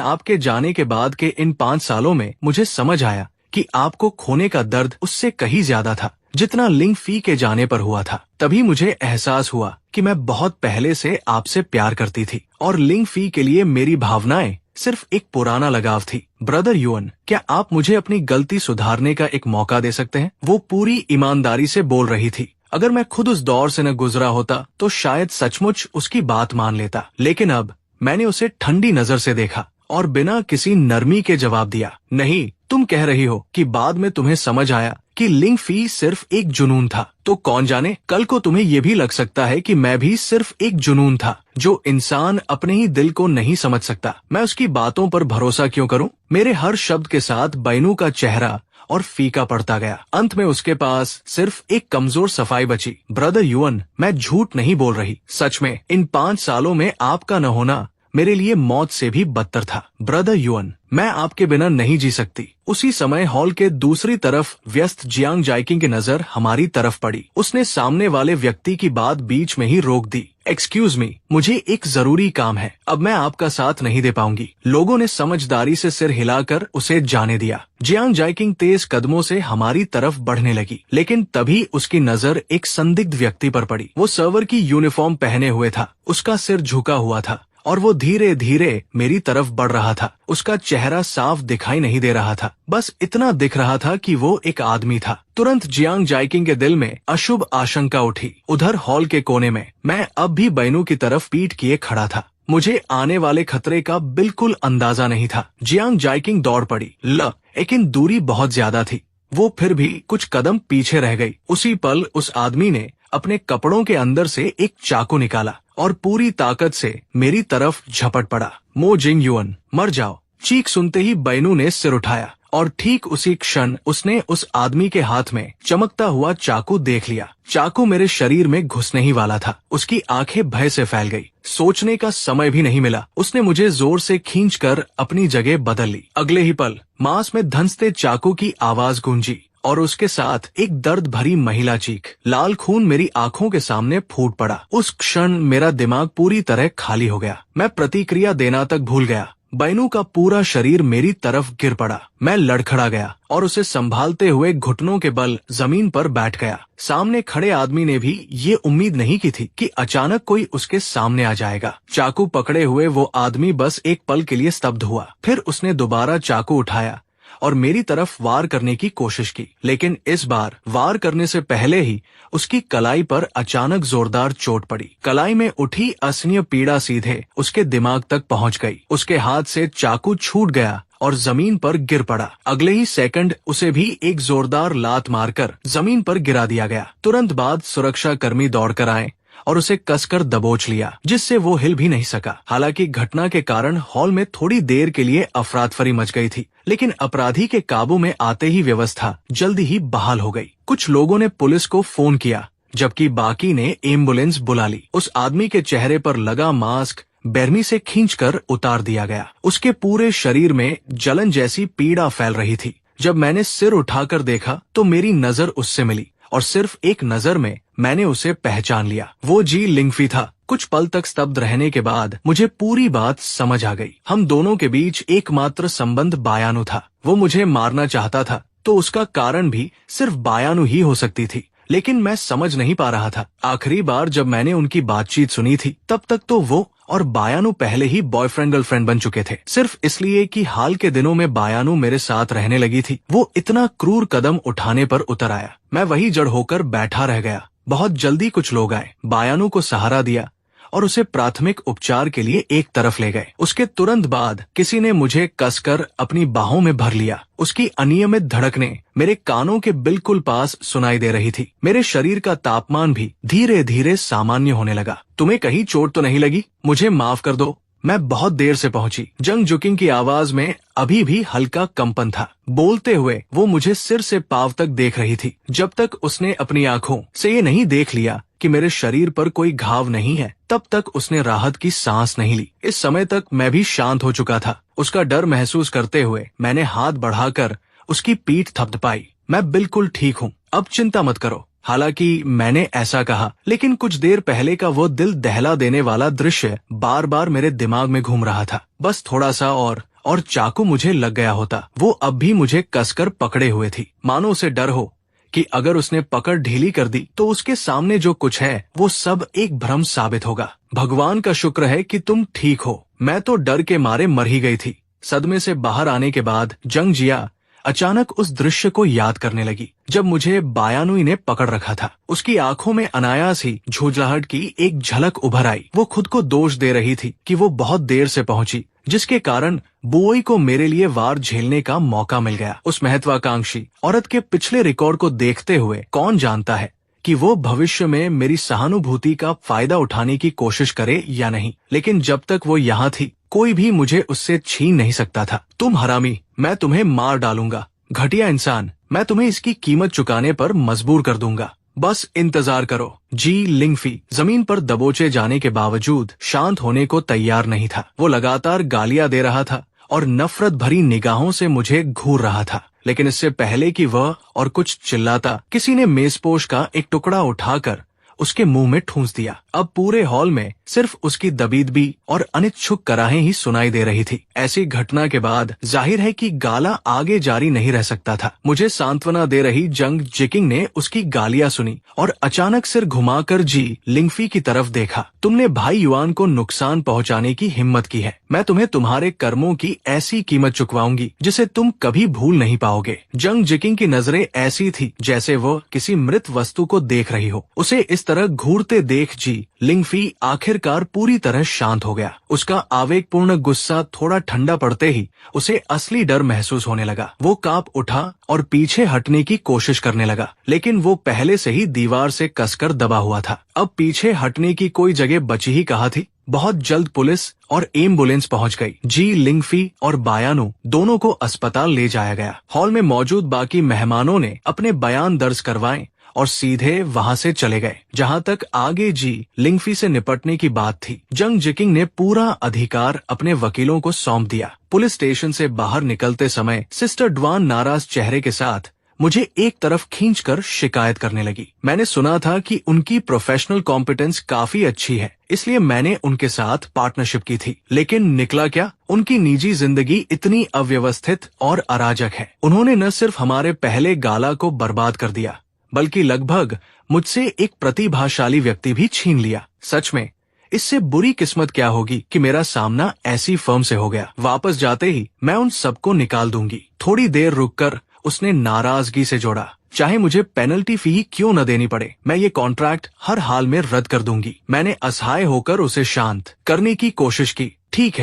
आपके जाने के बाद के इन 5 सालों में मुझे समझ आया कि आपको खोने का दर्द उससे कहीं ज्यादा था जितना लिंग फी के जाने पर हुआ था। तभी मुझे एहसास हुआ कि मैं बहुत पहले से आपसे प्यार करती थी और लिंग फी के लिए मेरी भावनाएं सिर्फ एक पुराना लगाव थी। ब्रदर युअन, क्या आप मुझे अपनी गलती सुधारने का एक मौका दे सकते हैं? वो पूरी ईमानदारी से बोल रही थी। अगर मैं खुद उस दौर से न गुजरा होता तो शायद सचमुच उसकी बात मान लेता, लेकिन अब मैंने उसे ठंडी नजर से देखा और बिना किसी नरमी के जवाब दिया, नहीं, तुम कह रही हो कि बाद में तुम्हें समझ आया कि लिंग फी सिर्फ एक जुनून था। तो कौन जाने, कल को तुम्हें ये भी लग सकता है कि मैं भी सिर्फ एक जुनून था जो इंसान अपने ही दिल को नहीं समझ सकता। मैं उसकी बातों पर भरोसा क्यों करूं? मेरे हर शब्द के साथ बैनू का चेहरा और फीका पड़ता गया। अंत में उसके पास सिर्फ एक कमजोर सफाई बची। ब्रदर युअन, मैं झूठ नहीं बोल रही। सच में इन 5 सालों में आपका न होना मेरे लिए मौत से भी बदतर था। ब्रदर युअन, मैं आपके बिना नहीं जी सकती। उसी समय हॉल के दूसरी तरफ व्यस्त जियांग जाइकिंग की नजर हमारी तरफ पड़ी। उसने सामने वाले व्यक्ति की बात बीच में ही रोक दी। एक्सक्यूज मी, मुझे एक जरूरी काम है, अब मैं आपका साथ नहीं दे पाऊंगी। लोगों ने समझदारी से सिर हिलाकर उसे जाने दिया। जियांग जाइकिंग तेज कदमों से हमारी तरफ बढ़ने लगी, लेकिन तभी उसकी नजर एक संदिग्ध व्यक्ति पर पड़ी। वो सर्वर की यूनिफॉर्म पहने हुए था, उसका सिर झुका हुआ था और वो धीरे धीरे मेरी तरफ बढ़ रहा था। उसका चेहरा साफ दिखाई नहीं दे रहा था, बस इतना दिख रहा था कि वो एक आदमी था। तुरंत जियांग जाइकिंग के दिल में अशुभ आशंका उठी। उधर हॉल के कोने में मैं अब भी बैनू की तरफ पीठ किए खड़ा था। मुझे आने वाले खतरे का बिल्कुल अंदाजा नहीं था। जियांग जाइकिंग दौड़ पड़ी, लेकिन दूरी बहुत ज्यादा थी। वो फिर भी कुछ कदम पीछे रह गई। उसी पल उस आदमी ने अपने कपड़ों के अंदर से एक चाकू निकाला और पूरी ताकत से मेरी तरफ झपट पड़ा। मो जिंग युअन, मर जाओ। चीख सुनते ही बैनू ने सिर उठाया और ठीक उसी क्षण उसने उस आदमी के हाथ में चमकता हुआ चाकू देख लिया। चाकू मेरे शरीर में घुसने ही वाला था। उसकी आंखें भय से फैल गई। सोचने का समय भी नहीं मिला। उसने मुझे जोर से खींचकर अपनी जगह बदल ली। अगले ही पल मांस में धंसते चाकू की आवाज गूंजी और उसके साथ एक दर्द भरी महिला चीख। लाल खून मेरी आंखों के सामने फूट पड़ा। उस क्षण मेरा दिमाग पूरी तरह खाली हो गया। मैं प्रतिक्रिया देना तक भूल गया। बैनू का पूरा शरीर मेरी तरफ गिर पड़ा। मैं लड़खड़ा गया और उसे संभालते हुए घुटनों के बल जमीन पर बैठ गया। सामने खड़े आदमी ने भी ये उम्मीद नहीं की थी कि अचानक कोई उसके सामने आ जाएगा। चाकू पकड़े हुए वो आदमी बस एक पल के लिए स्तब्ध हुआ। फिर उसने दोबारा चाकू उठाया और मेरी तरफ वार करने की कोशिश की, लेकिन इस बार वार करने से पहले ही उसकी कलाई पर अचानक जोरदार चोट पड़ी। कलाई में उठी असहनीय पीड़ा सीधे उसके दिमाग तक पहुंच गई। उसके हाथ से चाकू छूट गया और जमीन पर गिर पड़ा। अगले ही सेकंड उसे भी एक जोरदार लात मारकर जमीन पर गिरा दिया गया। तुरंत बाद सुरक्षा कर्मी दौड़कर आए और उसे कसकर दबोच लिया, जिससे वो हिल भी नहीं सका। हालांकि घटना के कारण हॉल में थोड़ी देर के लिए अफरातफरी मच गई थी, लेकिन अपराधी के काबू में आते ही व्यवस्था जल्दी ही बहाल हो गई। कुछ लोगों ने पुलिस को फोन किया, जबकि बाकी ने एम्बुलेंस बुला ली। उस आदमी के चेहरे पर लगा मास्क बेरमी से खींचकर उतार दिया गया। उसके पूरे शरीर में जलन जैसी पीड़ा फैल रही थी। जब मैंने सिर उठाकर देखा तो मेरी नजर उससे मिली और सिर्फ एक नजर में मैंने उसे पहचान लिया। वो जी लिंगफी था। कुछ पल तक स्तब्ध रहने के बाद मुझे पूरी बात समझ आ गई। हम दोनों के बीच एकमात्र संबंध बायानु था। वो मुझे मारना चाहता था तो उसका कारण भी सिर्फ बायानु ही हो सकती थी, लेकिन मैं समझ नहीं पा रहा था। आखिरी बार जब मैंने उनकी बातचीत सुनी थी तब तक तो वो और बायानु पहले ही बॉयफ्रेंड गर्लफ्रेंड बन चुके थे। सिर्फ इसलिए कि हाल के दिनों में बायानु मेरे साथ रहने लगी थी, वो इतना क्रूर कदम उठाने पर उतर आया। मैं वही जड़ होकर बैठा रह गया। बहुत जल्दी कुछ लोग आए, बायानु को सहारा दिया और उसे प्राथमिक उपचार के लिए एक तरफ ले गए। उसके तुरंत बाद किसी ने मुझे कसकर अपनी बाहों में भर लिया। उसकी अनियमित धड़कनें मेरे कानों के बिल्कुल पास सुनाई दे रही थी। मेरे शरीर का तापमान भी धीरे धीरे सामान्य होने लगा। तुम्हें कहीं चोट तो नहीं लगी? मुझे माफ कर दो, मैं बहुत देर से पहुंची। जंग जुकिंग की आवाज में अभी भी हल्का कंपन था। बोलते हुए वो मुझे सिर से पांव तक देख रही थी। जब तक उसने अपनी आंखों से ये नहीं देख लिया कि मेरे शरीर पर कोई घाव नहीं है, तब तक उसने राहत की सांस नहीं ली। इस समय तक मैं भी शांत हो चुका था। उसका डर महसूस करते हुए मैंने हाथ बढ़ाकर उसकी पीठ थपथपाई। मैं बिल्कुल ठीक हूँ, अब चिंता मत करो। हालांकि मैंने ऐसा कहा, लेकिन कुछ देर पहले का वो दिल दहला देने वाला दृश्य बार बार मेरे दिमाग में घूम रहा था। बस थोड़ा सा और चाकू मुझे लग गया होता। वो अब भी मुझे कसकर पकड़े हुए थी, मानो उसे डर हो कि अगर उसने पकड़ ढीली कर दी तो उसके सामने जो कुछ है वो सब एक भ्रम साबित होगा। भगवान का शुक्र है कि तुम ठीक हो। मैं तो डर के मारे मर ही गई थी। सदमे से बाहर आने के बाद जंग जिया अचानक उस दृश्य को याद करने लगी जब मुझे बायानुई ने पकड़ रखा था। उसकी आंखों में अनायास ही झुंझलाहट की एक झलक उभर आई। वो खुद को दोष दे रही थी कि वो बहुत देर से पहुंची, जिसके कारण बुओई को मेरे लिए वार झेलने का मौका मिल गया। उस महत्वाकांक्षी औरत के पिछले रिकॉर्ड को देखते हुए कौन जानता है कि वो भविष्य में मेरी सहानुभूति का फायदा उठाने की कोशिश करे या नहीं। लेकिन जब तक वो यहाँ थी कोई भी मुझे उससे छीन नहीं सकता था। तुम हरामी, मैं तुम्हें मार डालूंगा। घटिया इंसान, मैं तुम्हें इसकी कीमत चुकाने पर मजबूर कर दूंगा। बस इंतजार करो। जी लिंगफी जमीन पर दबोचे जाने के बावजूद शांत होने को तैयार नहीं था। वो लगातार गालियां दे रहा था और नफरत भरी निगाहों से मुझे घूर रहा था। लेकिन इससे पहले कि वह और कुछ चिल्लाता, किसी ने मेजपोश का एक टुकड़ा उठाकर उसके मुंह में ठूंस दिया। अब पूरे हॉल में सिर्फ उसकी दबीदबी और अनिच्छुक कराहें ही सुनाई दे रही थी। ऐसी घटना के बाद जाहिर है कि गाला आगे जारी नहीं रह सकता था। मुझे सांत्वना दे रही जंग जिकिंग ने उसकी गालियां सुनी और अचानक सिर घुमाकर जी लिंगफी की तरफ देखा। तुमने भाई युआन को नुकसान पहुंचाने की हिम्मत की है। मैं तुम्हें तुम्हारे कर्मों की ऐसी कीमत चुकवाऊंगी जिसे तुम कभी भूल नहीं पाओगे। जंग जिकिंग की नजरें ऐसी थी जैसे वो किसी मृत वस्तु को देख रही हो। उसे इस तरह घूरते देख जी लिंगफी आखिरकार पूरी तरह शांत हो गया। उसका आवेगपूर्ण गुस्सा थोड़ा ठंडा पड़ते ही उसे असली डर महसूस होने लगा। वो कांप उठा और पीछे हटने की कोशिश करने लगा, लेकिन वो पहले से ही दीवार से कसकर दबा हुआ था। अब पीछे हटने की कोई जगह बची ही कहाँ थी। बहुत जल्द पुलिस और एम्बुलेंस पहुंच गई। जी लिंगफी और बायानू दोनों को अस्पताल ले जाया गया। हॉल में मौजूद बाकी मेहमानों ने अपने बयान दर्ज करवाए और सीधे वहां से चले गए जहां तक आगे जी लिंगफी से निपटने की बात थी। जंग जिकिंग ने पूरा अधिकार अपने वकीलों को सौंप दिया। पुलिस स्टेशन से बाहर निकलते समय सिस्टर ड्वान नाराज चेहरे के साथ मुझे एक तरफ खींचकर शिकायत करने लगी। मैंने सुना था कि उनकी प्रोफेशनल कॉम्पिटेंस काफी अच्छी है, इसलिए मैंने उनके साथ पार्टनरशिप की थी। लेकिन निकला क्या, उनकी निजी जिंदगी इतनी अव्यवस्थित और अराजक है। उन्होंने न सिर्फ हमारे पहले गाला को बर्बाद कर दिया, बल्कि लगभग मुझसे एक प्रतिभाशाली व्यक्ति भी छीन लिया। सच में इससे बुरी किस्मत क्या होगी कि मेरा सामना ऐसी फर्म से हो गया। वापस जाते ही मैं उन सबको निकाल दूंगी। थोड़ी देर रुककर उसने नाराजगी से जोड़ा, चाहे मुझे पेनल्टी फी क्यों न देनी पड़े, मैं ये कॉन्ट्रैक्ट हर हाल में रद्द कर दूंगी। मैंने असहाय होकर उसे शांत करने की कोशिश की। ठीक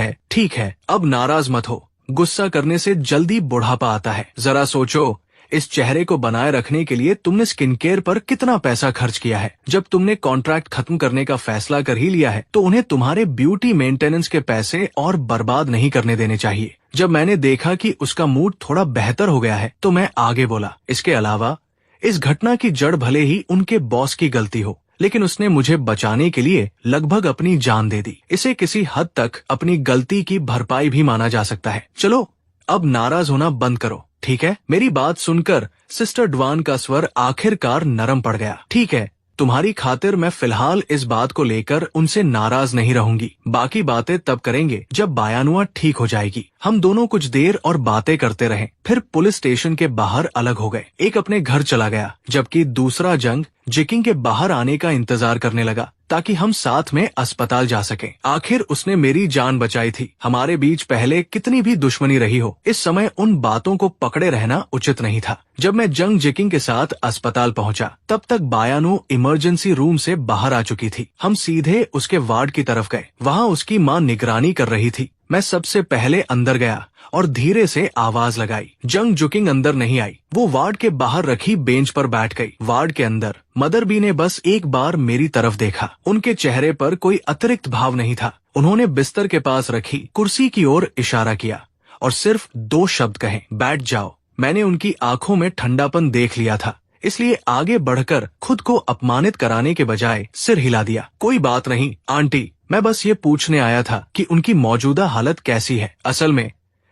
है, अब नाराज मत हो। गुस्सा करने से जल्दी बुढ़ापा आता है। जरा सोचो, इस चेहरे को बनाए रखने के लिए तुमने स्किन केयर पर कितना पैसा खर्च किया है। जब तुमने कॉन्ट्रैक्ट खत्म करने का फैसला कर ही लिया है तो उन्हें तुम्हारे ब्यूटी मेंटेनेंस के पैसे और बर्बाद नहीं करने देने चाहिए। जब मैंने देखा कि उसका मूड थोड़ा बेहतर हो गया है तो मैं आगे बोला, इसके अलावा इस घटना की जड़ भले ही उनके बॉस की गलती हो, लेकिन उसने मुझे बचाने के लिए लगभग अपनी जान दे दी। इसे किसी हद तक अपनी गलती की भरपाई भी माना जा सकता है। चलो अब नाराज होना बंद करो, ठीक है? मेरी बात सुनकर सिस्टर ड्वान का स्वर आखिरकार नरम पड़ गया। ठीक है, तुम्हारी खातिर मैं फिलहाल इस बात को लेकर उनसे नाराज नहीं रहूंगी। बाकी बातें तब करेंगे जब बायानुआ ठीक हो जाएगी। हम दोनों कुछ देर और बातें करते रहे, फिर पुलिस स्टेशन के बाहर अलग हो गए। एक अपने घर चला गया, जबकि दूसरा जंग जिकिंग के बाहर आने का इंतजार करने लगा ताकि हम साथ में अस्पताल जा सकें। आखिर उसने मेरी जान बचाई थी। हमारे बीच पहले कितनी भी दुश्मनी रही हो, इस समय उन बातों को पकड़े रहना उचित नहीं था। जब मैं जंग जिकिंग के साथ अस्पताल पहुंचा, तब तक बायानू इमरजेंसी रूम से बाहर आ चुकी थी। हम सीधे उसके वार्ड की तरफ गए। वहाँ उसकी माँ निगरानी कर रही थी। मैं सबसे पहले अंदर गया और धीरे से आवाज लगाई। जंग जिकिंग अंदर नहीं आई। वो वार्ड के बाहर रखी बेंच पर बैठ गई। वार्ड के अंदर मदर बी ने बस एक बार मेरी तरफ देखा। उनके चेहरे पर कोई अतिरिक्त भाव नहीं था। उन्होंने बिस्तर के पास रखी कुर्सी की ओर इशारा किया और सिर्फ 2 शब्द कहे, बैठ जाओ। मैंने उनकी आंखों में ठंडापन देख लिया था, इसलिए आगे बढ़कर खुद को अपमानित कराने के बजाय सिर हिला दिया। कोई बात नहीं आंटी, मैं बस ये पूछने आया था कि उनकी मौजूदा हालत कैसी है। असल में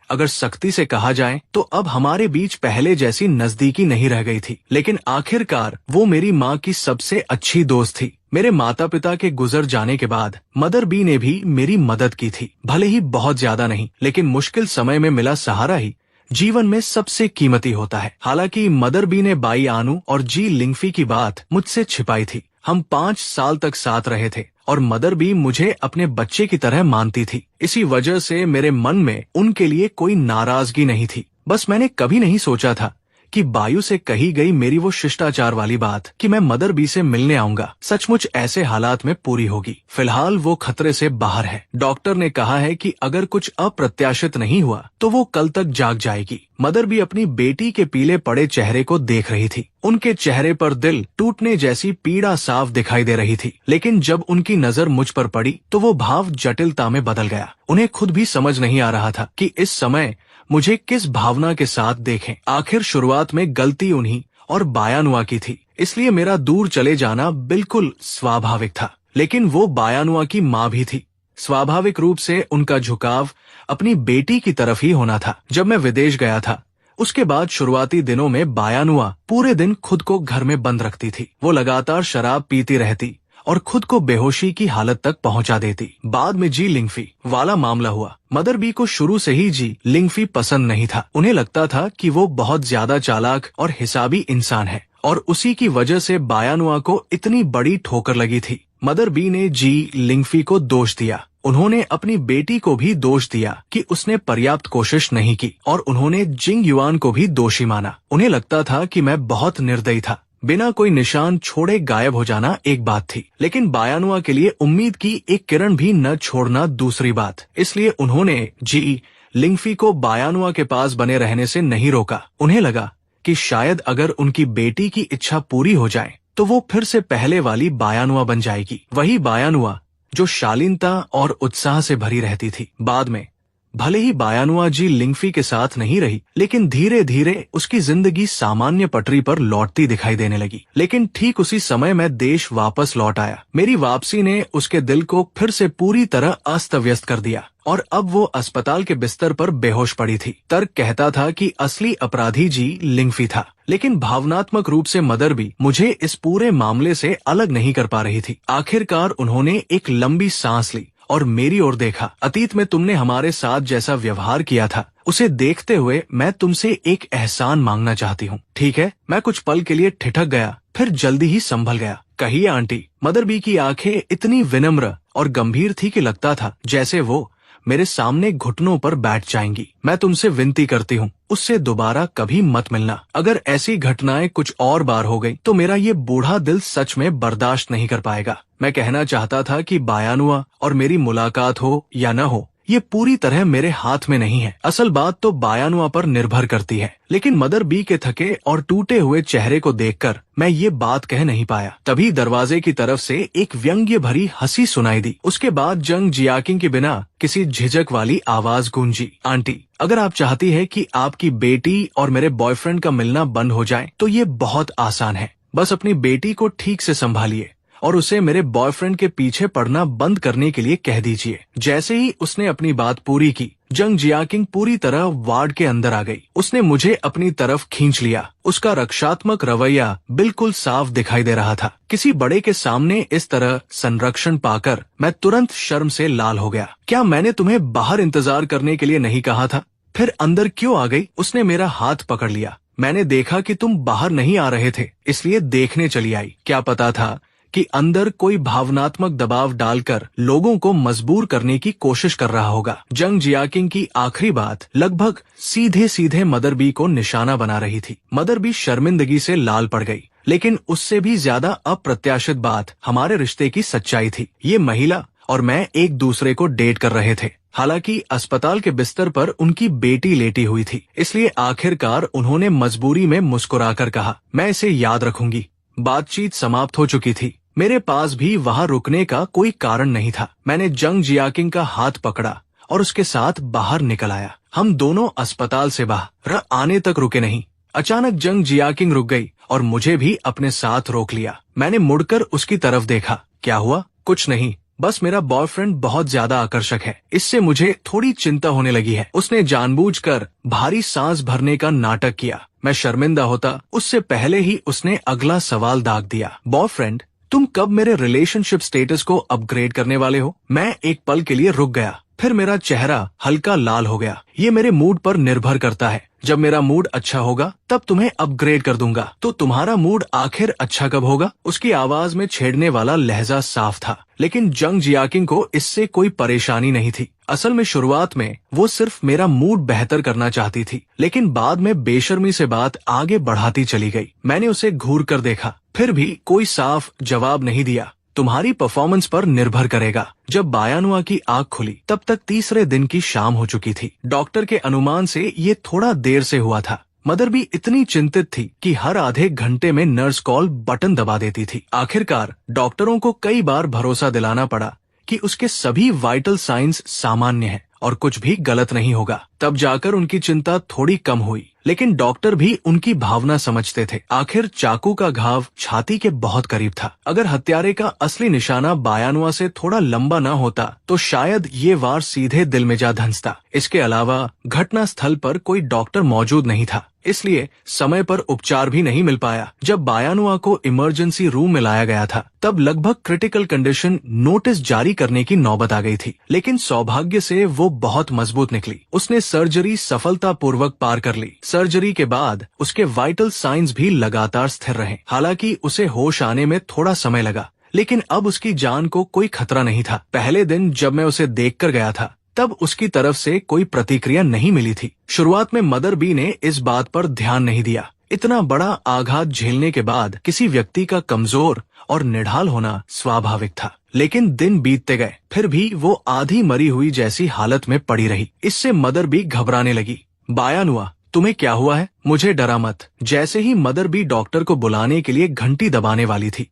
अगर सख्ती से कहा जाए तो अब हमारे बीच पहले जैसी नजदीकी नहीं रह गई थी, लेकिन आखिरकार वो मेरी माँ की सबसे अच्छी दोस्त थी। मेरे माता पिता के गुजर जाने के बाद मदर बी ने भी मेरी मदद की थी, भले ही बहुत ज्यादा नहीं, लेकिन मुश्किल समय में मिला सहारा ही जीवन में सबसे कीमती होता है। हालांकि मदर बी ने बाई आनू और जी लिंगफी की बात मुझसे छिपाई थी। हम 5 साल तक साथ रहे थे और मदर भी मुझे अपने बच्चे की तरह मानती थी। इसी वजह से मेरे मन में उनके लिए कोई नाराजगी नहीं थी। बस मैंने कभी नहीं सोचा था कि बायु से कही गई मेरी वो शिष्टाचार वाली बात कि मैं मदर बी से मिलने आऊंगा सचमुच ऐसे हालात में पूरी होगी। फिलहाल वो खतरे से बाहर है। डॉक्टर ने कहा है कि अगर कुछ अप्रत्याशित नहीं हुआ तो वो कल तक जाग जाएगी। मदर भी अपनी बेटी के पीले पड़े चेहरे को देख रही थी। उनके चेहरे पर दिल टूटने जैसी पीड़ा साफ दिखाई दे रही थी, लेकिन जब उनकी नजर मुझ पर पड़ी तो वो भाव जटिलता में बदल गया। उन्हें खुद भी समझ नहीं आ रहा था कि इस समय मुझे किस भावना के साथ देखें। आखिर शुरुआत में गलती उन्हीं और बायानुआ की थी, इसलिए मेरा दूर चले जाना बिल्कुल स्वाभाविक था। लेकिन वो बायानुआ की माँ भी थी। स्वाभाविक रूप से उनका झुकाव अपनी बेटी की तरफ ही होना था। जब मैं विदेश गया था, उसके बाद शुरुआती दिनों में बायानुआ पूरे दिन खुद को घर में बंद रखती थी। वो लगातार शराब पीती रहती और खुद को बेहोशी की हालत तक पहुंचा देती। बाद में जी लिंगफी वाला मामला हुआ। मदर बी को शुरू से ही जी लिंगफी पसंद नहीं था। उन्हें लगता था कि वो बहुत ज्यादा चालाक और हिसाबी इंसान है और उसी की वजह से बायानुआ को इतनी बड़ी ठोकर लगी थी। मदर बी ने जी लिंगफी को दोष दिया। उन्होंने अपनी बेटी को भी दोष दिया कि उसने पर्याप्त कोशिश नहीं की और उन्होंने जिंग युआन को भी दोषी माना। उन्हें लगता था कि मैं बहुत निर्दयी था। बिना कोई निशान छोड़े गायब हो जाना एक बात थी, लेकिन बायानुआ के लिए उम्मीद की एक किरण भी न छोड़ना दूसरी बात। इसलिए उन्होंने जी लिंगफी को बायानुआ के पास बने रहने से नहीं रोका। उन्हें लगा कि शायद अगर उनकी बेटी की इच्छा पूरी हो जाए तो वो फिर से पहले वाली बायानुआ बन जाएगी, वही बायानुआ जो शालीनता और उत्साह से भरी रहती थी। बाद में भले ही बायानुआ जी लिंगफी के साथ नहीं रही, लेकिन धीरे धीरे उसकी जिंदगी सामान्य पटरी पर लौटती दिखाई देने लगी। लेकिन ठीक उसी समय मैं देश वापस लौट आया। मेरी वापसी ने उसके दिल को फिर से पूरी तरह अस्त व्यस्त कर दिया और अब वो अस्पताल के बिस्तर पर बेहोश पड़ी थी। तर्क कहता था कि असली अपराधी जी लिंगफी था, लेकिन भावनात्मक रूप से मदर भी मुझे इस पूरे मामले से अलग नहीं कर पा रही थी। आखिरकार उन्होंने एक लंबी सांस ली और मेरी ओर देखा। अतीत में तुमने हमारे साथ जैसा व्यवहार किया था, उसे देखते हुए मैं तुमसे एक एहसान मांगना चाहती हूँ, ठीक है? मैं कुछ पल के लिए ठिठक गया, फिर जल्दी ही संभल गया। कहिए आंटी। मदर बी की आंखें इतनी विनम्र और गंभीर थी कि लगता था जैसे वो मेरे सामने घुटनों पर बैठ जाएंगी। मैं तुमसे विनती करती हूँ, उससे दोबारा कभी मत मिलना। अगर ऐसी घटनाएं कुछ और बार हो गई तो मेरा ये बूढ़ा दिल सच में बर्दाश्त नहीं कर पाएगा। मैं कहना चाहता था कि बायानुआ और मेरी मुलाकात हो या न हो, ये पूरी तरह मेरे हाथ में नहीं है। असल बात तो बायानुआ पर निर्भर करती है। लेकिन मदर बी के थके और टूटे हुए चेहरे को देखकर मैं ये बात कह नहीं पाया। तभी दरवाजे की तरफ से एक व्यंग्य भरी हंसी सुनाई दी। उसके बाद जंग जियाकिंग के बिना किसी झिझक वाली आवाज गूंजी, आंटी, अगर आप चाहती है कि आपकी बेटी और मेरे बॉयफ्रेंड का मिलना बंद हो जाए तो ये बहुत आसान है। बस अपनी बेटी को ठीक से संभालिए और उसे मेरे बॉयफ्रेंड के पीछे पड़ना बंद करने के लिए कह दीजिए। जैसे ही उसने अपनी बात पूरी की, जंग जियाकिंग पूरी तरह वार्ड के अंदर आ गई। उसने मुझे अपनी तरफ खींच लिया। उसका रक्षात्मक रवैया बिल्कुल साफ दिखाई दे रहा था। किसी बड़े के सामने इस तरह संरक्षण पाकर मैं तुरंत शर्म से लाल हो गया। क्या मैंने तुम्हें बाहर इंतजार करने के लिए नहीं कहा था? फिर अंदर क्यों आ गई? उसने मेरा हाथ पकड़ लिया। मैंने देखा कि तुम बाहर नहीं आ रहे थे, इसलिए देखने चली आई। क्या पता था कि अंदर कोई भावनात्मक दबाव डालकर लोगों को मजबूर करने की कोशिश कर रहा होगा। जंग जियाकिंग की आखिरी बात लगभग सीधे सीधे मदर बी को निशाना बना रही थी। मदर बी शर्मिंदगी से लाल पड़ गई, लेकिन उससे भी ज्यादा अप्रत्याशित बात हमारे रिश्ते की सच्चाई थी। ये महिला और मैं एक दूसरे को डेट कर रहे थे। हालांकि अस्पताल के बिस्तर पर उनकी बेटी लेटी हुई थी, इसलिए आखिरकार उन्होंने मजबूरी में मुस्कुराकर कहा, मैं इसे याद रखूंगी। बातचीत समाप्त हो चुकी थी। मेरे पास भी वहां रुकने का कोई कारण नहीं था। मैंने जंग जियाकिंग का हाथ पकड़ा और उसके साथ बाहर निकल आया। हम दोनों अस्पताल से बाहर आने तक रुके नहीं। अचानक जंग जियाकिंग रुक गई और मुझे भी अपने साथ रोक लिया। मैंने मुड़कर उसकी तरफ देखा। क्या हुआ? कुछ नहीं, बस मेरा बॉयफ्रेंड बहुत ज्यादा आकर्षक है, इससे मुझे थोड़ी चिंता होने लगी है। उसने जानबूझकर भारी सांस भरने का नाटक किया। मैं शर्मिंदा होता उससे पहले ही उसने अगला सवाल दाग दिया, बॉयफ्रेंड, तुम कब मेरे रिलेशनशिप स्टेटस को अपग्रेड करने वाले हो? मैं एक पल के लिए रुक गया, फिर मेरा चेहरा हल्का लाल हो गया। ये मेरे मूड पर निर्भर करता है। जब मेरा मूड अच्छा होगा तब तुम्हें अपग्रेड कर दूंगा। तो तुम्हारा मूड आखिर अच्छा कब होगा? उसकी आवाज में छेड़ने वाला लहजा साफ था, लेकिन जंग जियाकिंग को इससे कोई परेशानी नहीं थी। असल में शुरुआत में वो सिर्फ मेरा मूड बेहतर करना चाहती थी, लेकिन बाद में बेशर्मी से बात आगे बढ़ाती चली गई। मैंने उसे घूर कर देखा, फिर भी कोई साफ जवाब नहीं दिया। तुम्हारी परफॉर्मेंस पर निर्भर करेगा। जब बायानुआ की आंख खुली तब तक तीसरे दिन की शाम हो चुकी थी। डॉक्टर के अनुमान से ये थोड़ा देर से हुआ था। मदर भी इतनी चिंतित थी कि हर आधे घंटे में नर्स कॉल बटन दबा देती थी। आखिरकार डॉक्टरों को कई बार भरोसा दिलाना पड़ा कि उसके सभी वाइटल साइंस सामान्य हैं और कुछ भी गलत नहीं होगा। तब जाकर उनकी चिंता थोड़ी कम हुई, लेकिन डॉक्टर भी उनकी भावना समझते थे। आखिर चाकू का घाव छाती के बहुत करीब था। अगर हत्यारे का असली निशाना बायानुआ से थोड़ा लंबा न होता तो शायद ये वार सीधे दिल में जा धंसता। इसके अलावा घटना स्थल पर कोई डॉक्टर मौजूद नहीं था, इसलिए समय पर उपचार भी नहीं मिल पाया। जब बायानुआ को इमरजेंसी रूम में लाया गया था तब लगभग क्रिटिकल कंडीशन नोटिस जारी करने की नौबत आ गई थी, लेकिन सौभाग्य से वो बहुत मजबूत निकली। उसने सर्जरी सफलतापूर्वक पार कर ली। सर्जरी के बाद उसके वाइटल साइंस भी लगातार स्थिर रहे। हालांकि उसे होश आने में थोड़ा समय लगा, लेकिन अब उसकी जान को कोई खतरा नहीं था। पहले दिन जब मैं उसे देखकर गया था तब उसकी तरफ से कोई प्रतिक्रिया नहीं मिली थी। शुरुआत में मदर बी ने इस बात पर ध्यान नहीं दिया। इतना बड़ा आघात झेलने के बाद किसी व्यक्ति का कमजोर और निढाल होना स्वाभाविक था, लेकिन दिन बीतते गए फिर भी वो आधी मरी हुई जैसी हालत में पड़ी रही। इससे मदर बी घबराने लगी। बायानुआ, तुम्हें क्या हुआ है? मुझे डरा मत। जैसे ही मदर बी डॉक्टर को बुलाने के लिए घंटी दबाने वाली थी,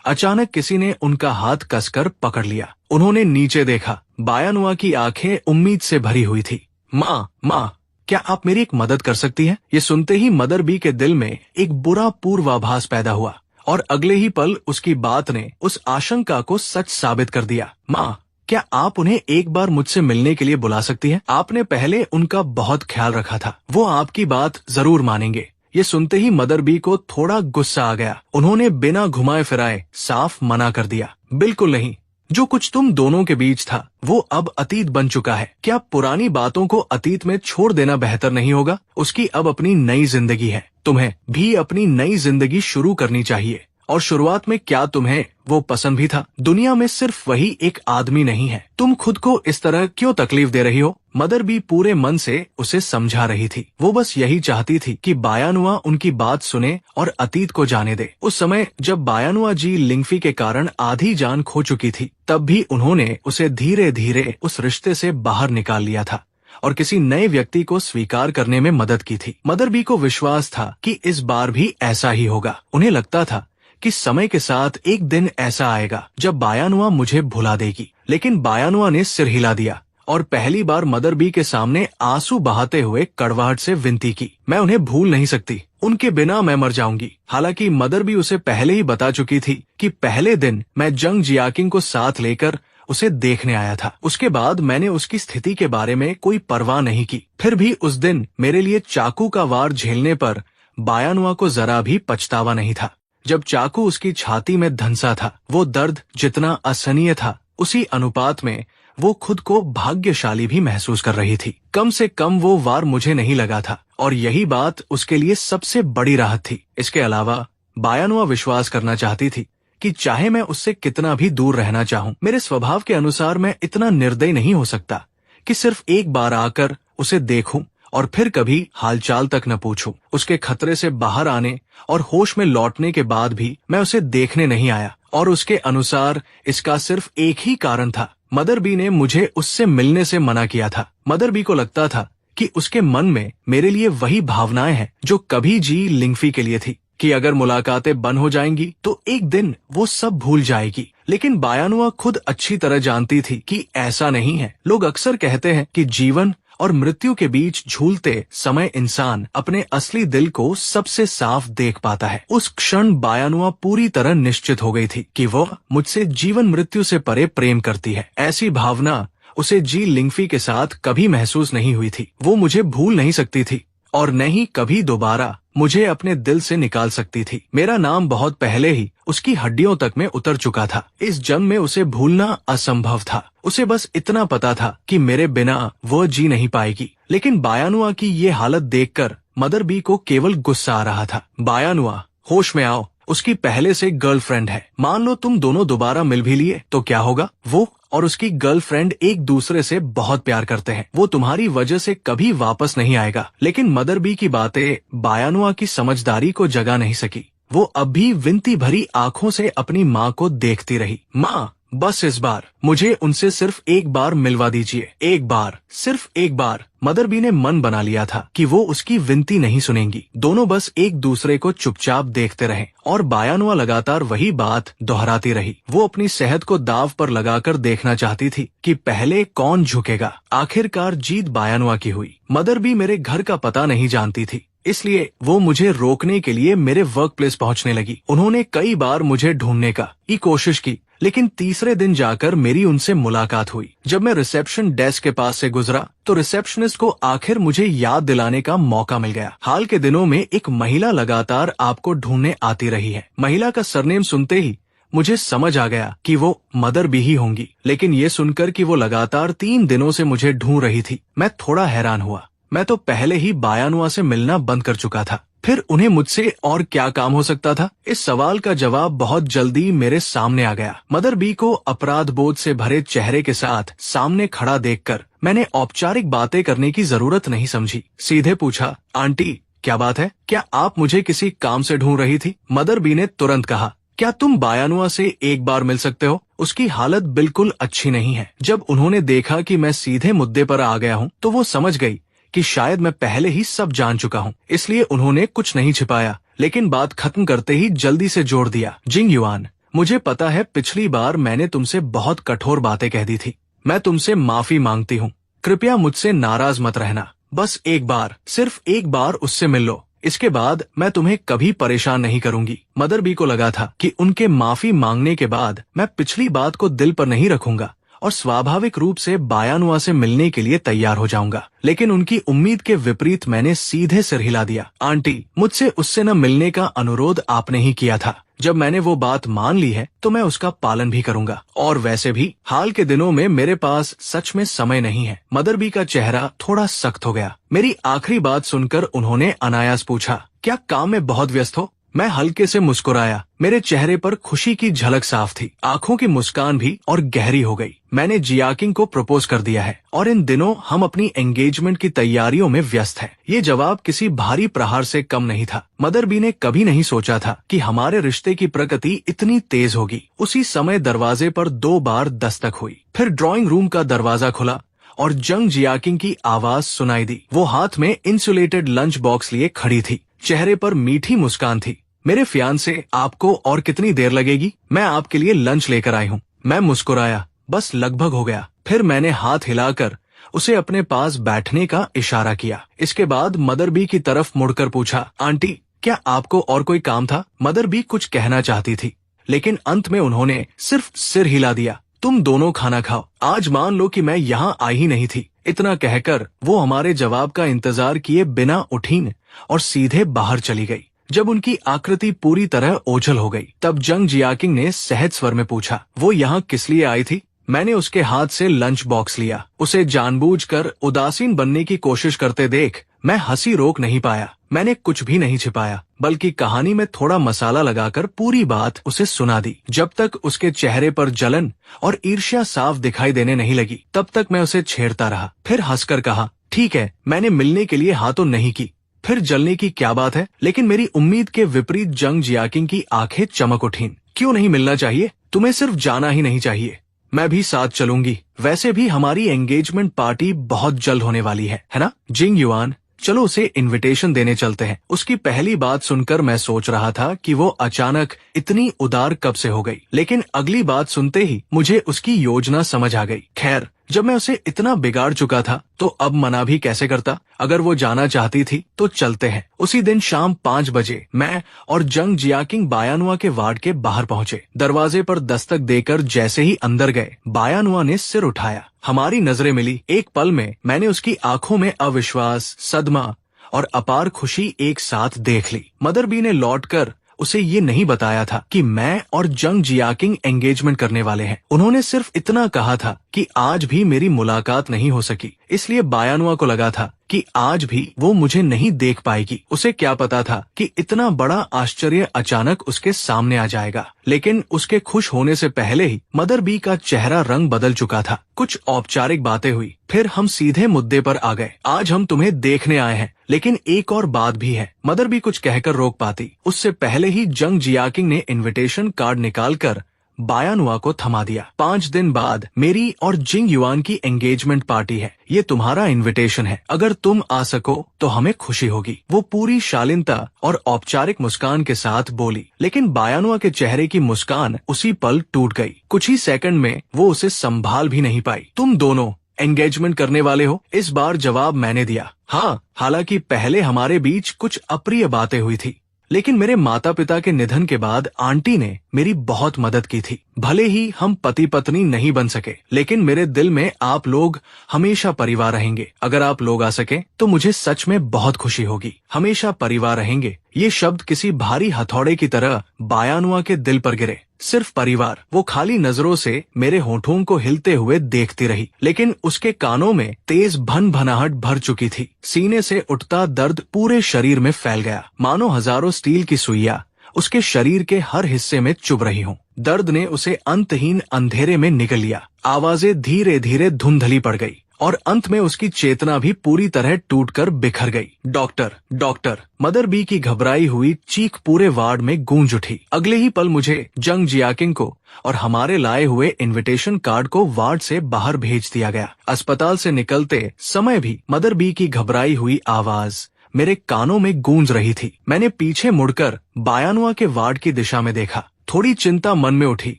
अचानक किसी ने उनका हाथ कसकर पकड़ लिया। उन्होंने नीचे देखा। बायानुआ की आंखें उम्मीद से भरी हुई थी। माँ, क्या आप मेरी एक मदद कर सकती हैं? ये सुनते ही मदर बी के दिल में एक बुरा पूर्वाभास पैदा हुआ और अगले ही पल उसकी बात ने उस आशंका को सच साबित कर दिया। माँ, क्या आप उन्हें एक बार मुझसे मिलने के लिए बुला सकती हैं? आपने पहले उनका बहुत ख्याल रखा था, वो आपकी बात जरूर मानेंगे। ये सुनते ही मदर बी को थोड़ा गुस्सा आ गया। उन्होंने बिना घुमाए फिराए साफ मना कर दिया। बिल्कुल नहीं, जो कुछ तुम दोनों के बीच था वो अब अतीत बन चुका है। क्या पुरानी बातों को अतीत में छोड़ देना बेहतर नहीं होगा? उसकी अब अपनी नई जिंदगी है, तुम्हें भी अपनी नई जिंदगी शुरू करनी चाहिए। और शुरुआत में क्या तुम्हें वो पसंद भी था? दुनिया में सिर्फ वही एक आदमी नहीं है। तुम खुद को इस तरह क्यों तकलीफ दे रही हो? मदर भी पूरे मन से उसे समझा रही थी। वो बस यही चाहती थी कि बायानुआ उनकी बात सुने और अतीत को जाने दे। उस समय जब बायानुआ जी लिंगफी के कारण आधी जान खो चुकी थी, तब भी उन्होंने उसे धीरे धीरे उस रिश्ते से बाहर निकाल लिया था और किसी नए व्यक्ति को स्वीकार करने में मदद की थी। मदर बी को विश्वास था कि इस बार भी ऐसा ही होगा। उन्हें लगता था कि समय के साथ एक दिन ऐसा आएगा जब बायानुआ मुझे भुला देगी। लेकिन बायानुआ ने सिर हिला दिया और पहली बार मदर बी के सामने आंसू बहाते हुए कड़वाहट से विनती की, मैं उन्हें भूल नहीं सकती, उनके बिना मैं मर जाऊंगी। हालांकि मदर बी उसे पहले ही बता चुकी थी कि पहले दिन मैं जंग जियाकिंग को साथ लेकर उसे देखने आया था। उसके बाद मैंने उसकी स्थिति के बारे में कोई परवाह नहीं की। फिर भी उस दिन मेरे लिए चाकू का वार झेलने पर बायानुआ को जरा भी पछतावा नहीं था। जब चाकू उसकी छाती में धंसा था, वो दर्द जितना असहनीय था, उसी अनुपात में वो खुद को भाग्यशाली भी महसूस कर रही थी। कम से कम वो वार मुझे नहीं लगा था और यही बात उसके लिए सबसे बड़ी राहत थी। इसके अलावा बायानुआ विश्वास करना चाहती थी कि चाहे मैं उससे कितना भी दूर रहना चाहूं, मेरे स्वभाव के अनुसार मैं इतना निर्दयी नहीं हो सकता कि सिर्फ एक बार आकर उसे देखूं और फिर कभी हालचाल तक न पूछूं। उसके खतरे से बाहर आने और होश में लौटने के बाद भी मैं उसे देखने नहीं आया और उसके अनुसार इसका सिर्फ एक ही कारण था। मदर बी ने मुझे उससे मिलने से मना किया था। मदर बी को लगता था कि उसके मन में मेरे लिए वही भावनाएं हैं जो कभी जी लिंगफी के लिए थी, कि अगर मुलाकातें बंद हो जाएंगी तो एक दिन वो सब भूल जाएगी। लेकिन बायानुआ खुद अच्छी तरह जानती थी कि ऐसा नहीं है। लोग अक्सर कहते हैं कि जीवन और मृत्यु के बीच झूलते समय इंसान अपने असली दिल को सबसे साफ देख पाता है। उस क्षण बायानुआ पूरी तरह निश्चित हो गई थी कि वो मुझसे जीवन मृत्यु से परे प्रेम करती है। ऐसी भावना उसे जी लिंगफी के साथ कभी महसूस नहीं हुई थी। वो मुझे भूल नहीं सकती थी और न ही कभी दोबारा मुझे अपने दिल से निकाल सकती थी। मेरा नाम बहुत पहले ही उसकी हड्डियों तक में उतर चुका था। इस जन्म में उसे भूलना असंभव था। उसे बस इतना पता था कि मेरे बिना वो जी नहीं पाएगी। लेकिन बायानुआ की ये हालत देखकर मदर बी को केवल गुस्सा आ रहा था। बायानुआ, होश में आओ, उसकी पहले से गर्लफ्रेंड है। मान लो तुम दोनों दोबारा मिल भी लिए तो क्या होगा? वो और उसकी गर्लफ्रेंड एक दूसरे से बहुत प्यार करते हैं। वो तुम्हारी वजह से कभी वापस नहीं आएगा। लेकिन मदर बी की बातें बायानुआ की समझदारी को जगा नहीं सकी। वो अब भी विनती भरी आंखों से अपनी माँ को देखती रही। माँ, बस इस बार मुझे उनसे सिर्फ एक बार मिलवा दीजिए, एक बार, सिर्फ एक बार। मदर बी ने मन बना लिया था कि वो उसकी विनती नहीं सुनेंगी। दोनों बस एक दूसरे को चुपचाप देखते रहे और बायानुआ लगातार वही बात दोहराती रही। वो अपनी सेहत को दाव पर लगाकर देखना चाहती थी कि पहले कौन झुकेगा। आखिरकार जीत बायानुआ की हुई। मदर बी मेरे घर का पता नहीं जानती थी, इसलिए वो मुझे रोकने के लिए मेरे वर्क प्लेस पहुँचने लगी। उन्होंने कई बार मुझे ढूंढने की कोशिश की, लेकिन तीसरे दिन जाकर मेरी उनसे मुलाकात हुई। जब मैं रिसेप्शन डेस्क के पास से गुजरा तो रिसेप्शनिस्ट को आखिर मुझे याद दिलाने का मौका मिल गया। हाल के दिनों में एक महिला लगातार आपको ढूंढने आती रही है। महिला का सरनेम सुनते ही मुझे समझ आ गया कि वो मदर बी ही होंगी, लेकिन ये सुनकर कि वो लगातार 3 दिनों से मुझे ढूंढ रही थी, मैं थोड़ा हैरान हुआ। मैं तो पहले ही बायानुआ से मिलना बंद कर चुका था, फिर उन्हें मुझसे और क्या काम हो सकता था? इस सवाल का जवाब बहुत जल्दी मेरे सामने आ गया। मदर बी को अपराध बोध से भरे चेहरे के साथ सामने खड़ा देखकर मैंने औपचारिक बातें करने की जरूरत नहीं समझी। सीधे पूछा, आंटी क्या बात है? क्या आप मुझे किसी काम से ढूंढ रही थी? मदर बी ने तुरंत कहा, क्या तुम बायानुआ से एक बार मिल सकते हो? उसकी हालत बिल्कुल अच्छी नहीं है। जब उन्होंने देखा कि मैं सीधे मुद्दे पर आ गया हूँ तो वो समझ गई कि शायद मैं पहले ही सब जान चुका हूँ, इसलिए उन्होंने कुछ नहीं छिपाया, लेकिन बात खत्म करते ही जल्दी से जोड़ दिया, जिंग युआन, मुझे पता है पिछली बार मैंने तुमसे बहुत कठोर बातें कह दी थी। मैं तुमसे माफी मांगती हूँ। कृपया मुझसे नाराज मत रहना। बस एक बार, सिर्फ एक बार उससे मिल लो। इसके बाद मैं तुम्हें कभी परेशान नहीं करूंगी। मदर बी को लगा था कि उनके माफी मांगने के बाद मैं पिछली बात को दिल पर नहीं रखूंगा और स्वाभाविक रूप से बायानुआ से मिलने के लिए तैयार हो जाऊंगा, लेकिन उनकी उम्मीद के विपरीत मैंने सीधे सिर हिला दिया। आंटी, मुझसे उससे न मिलने का अनुरोध आपने ही किया था। जब मैंने वो बात मान ली है तो मैं उसका पालन भी करूंगा, और वैसे भी हाल के दिनों में मेरे पास सच में समय नहीं है। मदर बी का चेहरा थोड़ा सख्त हो गया। मेरी आखिरी बात सुनकर उन्होंने अनायास पूछा, क्या काम में बहुत व्यस्त हो? मैं हल्के से मुस्कुराया। मेरे चेहरे पर खुशी की झलक साफ थी, आंखों की मुस्कान भी और गहरी हो गई। मैंने जियाकिंग को प्रपोज कर दिया है और इन दिनों हम अपनी एंगेजमेंट की तैयारियों में व्यस्त हैं। ये जवाब किसी भारी प्रहार से कम नहीं था। मदर बी ने कभी नहीं सोचा था कि हमारे रिश्ते की प्रगति इतनी तेज होगी। उसी समय दरवाजे पर 2 बार दस्तक हुई, फिर ड्राइंग रूम का दरवाजा खुला और जंग जियाकिंग की आवाज सुनाई दी। वो हाथ में इंसुलेटेड लंच बॉक्स लिए खड़ी थी, चेहरे पर मीठी मुस्कान थी। मेरे फियांसे, आपको और कितनी देर लगेगी? मैं आपके लिए लंच लेकर आई हूँ। मैं मुस्कुराया, बस लगभग हो गया। फिर मैंने हाथ हिलाकर उसे अपने पास बैठने का इशारा किया। इसके बाद मदर बी की तरफ मुड़कर पूछा, आंटी क्या आपको और कोई काम था? मदर बी कुछ कहना चाहती थी, लेकिन अंत में उन्होंने सिर्फ सिर हिला दिया। तुम दोनों खाना खाओ, आज मान लो कि मैं यहाँ आई ही नहीं थी। इतना कहकर वो हमारे जवाब का इंतजार किए बिना उठी और सीधे बाहर चली गई। जब उनकी आकृति पूरी तरह ओझल हो गई, तब जंग जियाकिंग ने सहज स्वर में पूछा, वो यहाँ किस लिए आई थी? मैंने उसके हाथ से लंच बॉक्स लिया। उसे जानबूझकर उदासीन बनने की कोशिश करते देख मैं हंसी रोक नहीं पाया। मैंने कुछ भी नहीं छिपाया, बल्कि कहानी में थोड़ा मसाला लगाकर पूरी बात उसे सुना दी। जब तक उसके चेहरे पर जलन और ईर्ष्या साफ दिखाई देने नहीं लगी, तब तक मैं उसे छेड़ता रहा। फिर हंसकर कहा, ठीक है, मैंने मिलने के लिए हाँ तो नहीं की, फिर जलने की क्या बात है? लेकिन मेरी उम्मीद के विपरीत जंग जियाकिंग की आंखें चमक उठीं। क्यों नहीं मिलना चाहिए? तुम्हें सिर्फ जाना ही नहीं चाहिए। मैं भी साथ चलूंगी। वैसे भी हमारी एंगेजमेंट पार्टी बहुत जल्द होने वाली है ना? जिंग युआन, चलो उसे इनविटेशन देने चलते हैं। उसकी पहली बात सुनकर मैं सोच रहा था कि वो अचानक इतनी उदार कब से हो गई, लेकिन अगली बात सुनते ही मुझे उसकी योजना समझ आ गई। खैर, जब मैं उसे इतना बिगाड़ चुका था तो अब मना भी कैसे करता। अगर वो जाना चाहती थी तो चलते हैं। उसी दिन शाम 5 बजे मैं और जंग जियाकिंग बायानुआ के वार्ड के बाहर पहुंचे। दरवाजे पर दस्तक देकर जैसे ही अंदर गए, बायानुआ ने सिर उठाया। हमारी नजरें मिली। एक पल में मैंने उसकी आंखों में अविश्वास, सदमा और अपार खुशी एक साथ देख ली। मदर बी ने लौटकर उसे ये नहीं बताया था कि मैं और जंग जियाकिंग एंगेजमेंट करने वाले हैं। उन्होंने सिर्फ इतना कहा था कि आज भी मेरी मुलाकात नहीं हो सकी, इसलिए बायानुआ को लगा था कि आज भी वो मुझे नहीं देख पाएगी। उसे क्या पता था कि इतना बड़ा आश्चर्य अचानक उसके सामने आ जाएगा। लेकिन उसके खुश होने से पहले ही मदर बी का चेहरा रंग बदल चुका था। कुछ औपचारिक बातें हुई, फिर हम सीधे मुद्दे पर आ गए। आज हम तुम्हें देखने आए हैं, लेकिन एक और बात भी है। मदर बी कुछ कहकर रोक पाती, उससे पहले ही जंग जियाकिंग ने इनविटेशन कार्ड निकालकर बायानुआ को थमा दिया। 5 दिन बाद मेरी और जिंग युआन की एंगेजमेंट पार्टी है। ये तुम्हारा इनविटेशन है। अगर तुम आ सको तो हमें खुशी होगी। वो पूरी शालीनता और औपचारिक मुस्कान के साथ बोली, लेकिन बायानुआ के चेहरे की मुस्कान उसी पल टूट गई। कुछ ही सेकंड में वो उसे संभाल भी नहीं पाई। तुम दोनों एंगेजमेंट करने वाले हो? इस बार जवाब मैंने दिया। हाँ, हालांकि पहले हमारे बीच कुछ अप्रिय बातें हुई थी, लेकिन मेरे माता पिता के निधन के बाद आंटी ने मेरी बहुत मदद की थी। भले ही हम पति पत्नी नहीं बन सके, लेकिन मेरे दिल में आप लोग हमेशा परिवार रहेंगे। अगर आप लोग आ सके तो मुझे सच में बहुत खुशी होगी। हमेशा परिवार रहेंगे, ये शब्द किसी भारी हथौड़े की तरह बायानुआ के दिल पर गिरे। सिर्फ परिवार। वो खाली नजरों से मेरे होठों को हिलते हुए देखती रही, लेकिन उसके कानों में तेज भनभनाहट भर चुकी थी। सीने से उठता दर्द पूरे शरीर में फैल गया, मानो हजारों स्टील की सुइयां उसके शरीर के हर हिस्से में चुभ रही हों। दर्द ने उसे अंतहीन अंधेरे में निगल लिया। आवाजें धीरे धीरे धुंधली पड़ गई और अंत में उसकी चेतना भी पूरी तरह टूटकर बिखर गई। Doctor, doctor! मदर बी की घबराई हुई चीख पूरे वार्ड में गूंज उठी। अगले ही पल मुझे, जंग जियाकिंग को और हमारे लाए हुए इनविटेशन कार्ड को वार्ड से बाहर भेज दिया गया। अस्पताल से निकलते समय भी मदर बी की घबराई हुई आवाज मेरे कानों में गूंज रही थी। मैंने पीछे मुड़कर बायानुआ के वार्ड की दिशा में देखा। थोड़ी चिंता मन में उठी।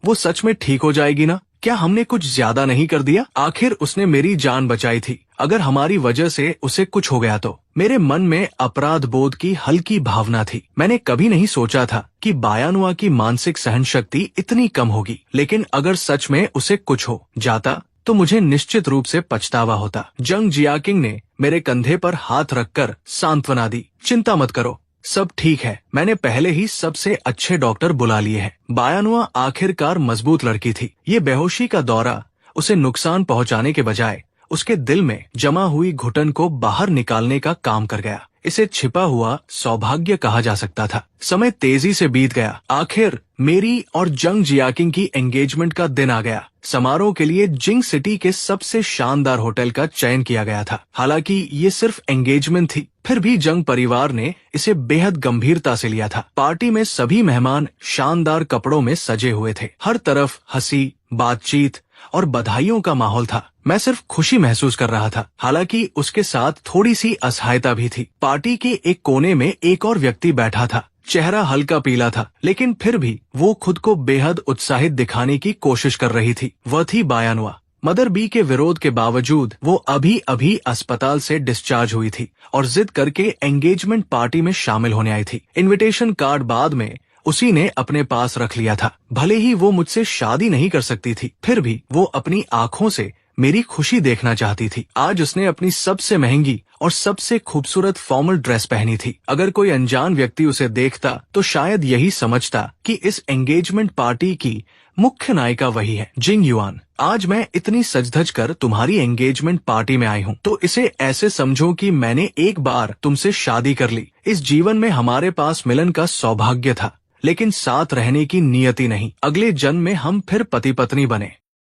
वो सच में ठीक हो जाएगी ना? क्या हमने कुछ ज्यादा नहीं कर दिया? आखिर उसने मेरी जान बचाई थी। अगर हमारी वजह से उसे कुछ हो गया तो? मेरे मन में अपराध बोध की हल्की भावना थी। मैंने कभी नहीं सोचा था कि बायानुआ की मानसिक सहन शक्ति इतनी कम होगी, लेकिन अगर सच में उसे कुछ हो जाता तो मुझे निश्चित रूप से पछतावा होता। जंग जियाकिंग ने मेरे कंधे पर हाथ रखकर सांत्वना दी। चिंता मत करो, सब ठीक है। मैंने पहले ही सबसे अच्छे डॉक्टर बुला लिए हैं। बायानुआ आखिरकार मजबूत लड़की थी। ये बेहोशी का दौरा उसे नुकसान पहुंचाने के बजाय उसके दिल में जमा हुई घुटन को बाहर निकालने का काम कर गया। इसे छिपा हुआ सौभाग्य कहा जा सकता था। समय तेजी से बीत गया। आखिर मेरी और जंग जियाकिंग की एंगेजमेंट का दिन आ गया। समारोह के लिए जिंग सिटी के सबसे शानदार होटल का चयन किया गया था। हालांकि ये सिर्फ एंगेजमेंट थी, फिर भी जंग परिवार ने इसे बेहद गंभीरता से लिया था। पार्टी में सभी मेहमान शानदार कपड़ों में सजे हुए थे। हर तरफ हंसी, बातचीत और बधाइयों का माहौल था। मैं सिर्फ खुशी महसूस कर रहा था, हालांकि उसके साथ थोड़ी सी असहायता भी थी। पार्टी के एक कोने में एक और व्यक्ति बैठा था। चेहरा हल्का पीला था, लेकिन फिर भी वो खुद को बेहद उत्साहित दिखाने की कोशिश कर रही थी। वह थी बायानुआ। मदर बी के विरोध के बावजूद वो अभी अभी अस्पताल से डिस्चार्ज हुई थी और जिद करके एंगेजमेंट पार्टी में शामिल होने आई थी। इनविटेशन कार्ड बाद में उसी ने अपने पास रख लिया था। भले ही वो मुझसे शादी नहीं कर सकती थी, फिर भी वो अपनी आंखों से मेरी खुशी देखना चाहती थी। आज उसने अपनी सबसे महंगी और सबसे खूबसूरत फॉर्मल ड्रेस पहनी थी। अगर कोई अनजान व्यक्ति उसे देखता तो शायद यही समझता कि इस एंगेजमेंट पार्टी की मुख्य नायिका वही है, जिंग युआन। आज मैं इतनी सज-धज कर तुम्हारी एंगेजमेंट पार्टी में आई हूँ, तो इसे ऐसे समझो कि मैंने एक बार तुमसे शादी कर ली। इस जीवन में हमारे पास मिलन का सौभाग्य था, लेकिन साथ रहने की नियति नहीं। अगले जन्म में हम फिर पति पत्नी बने।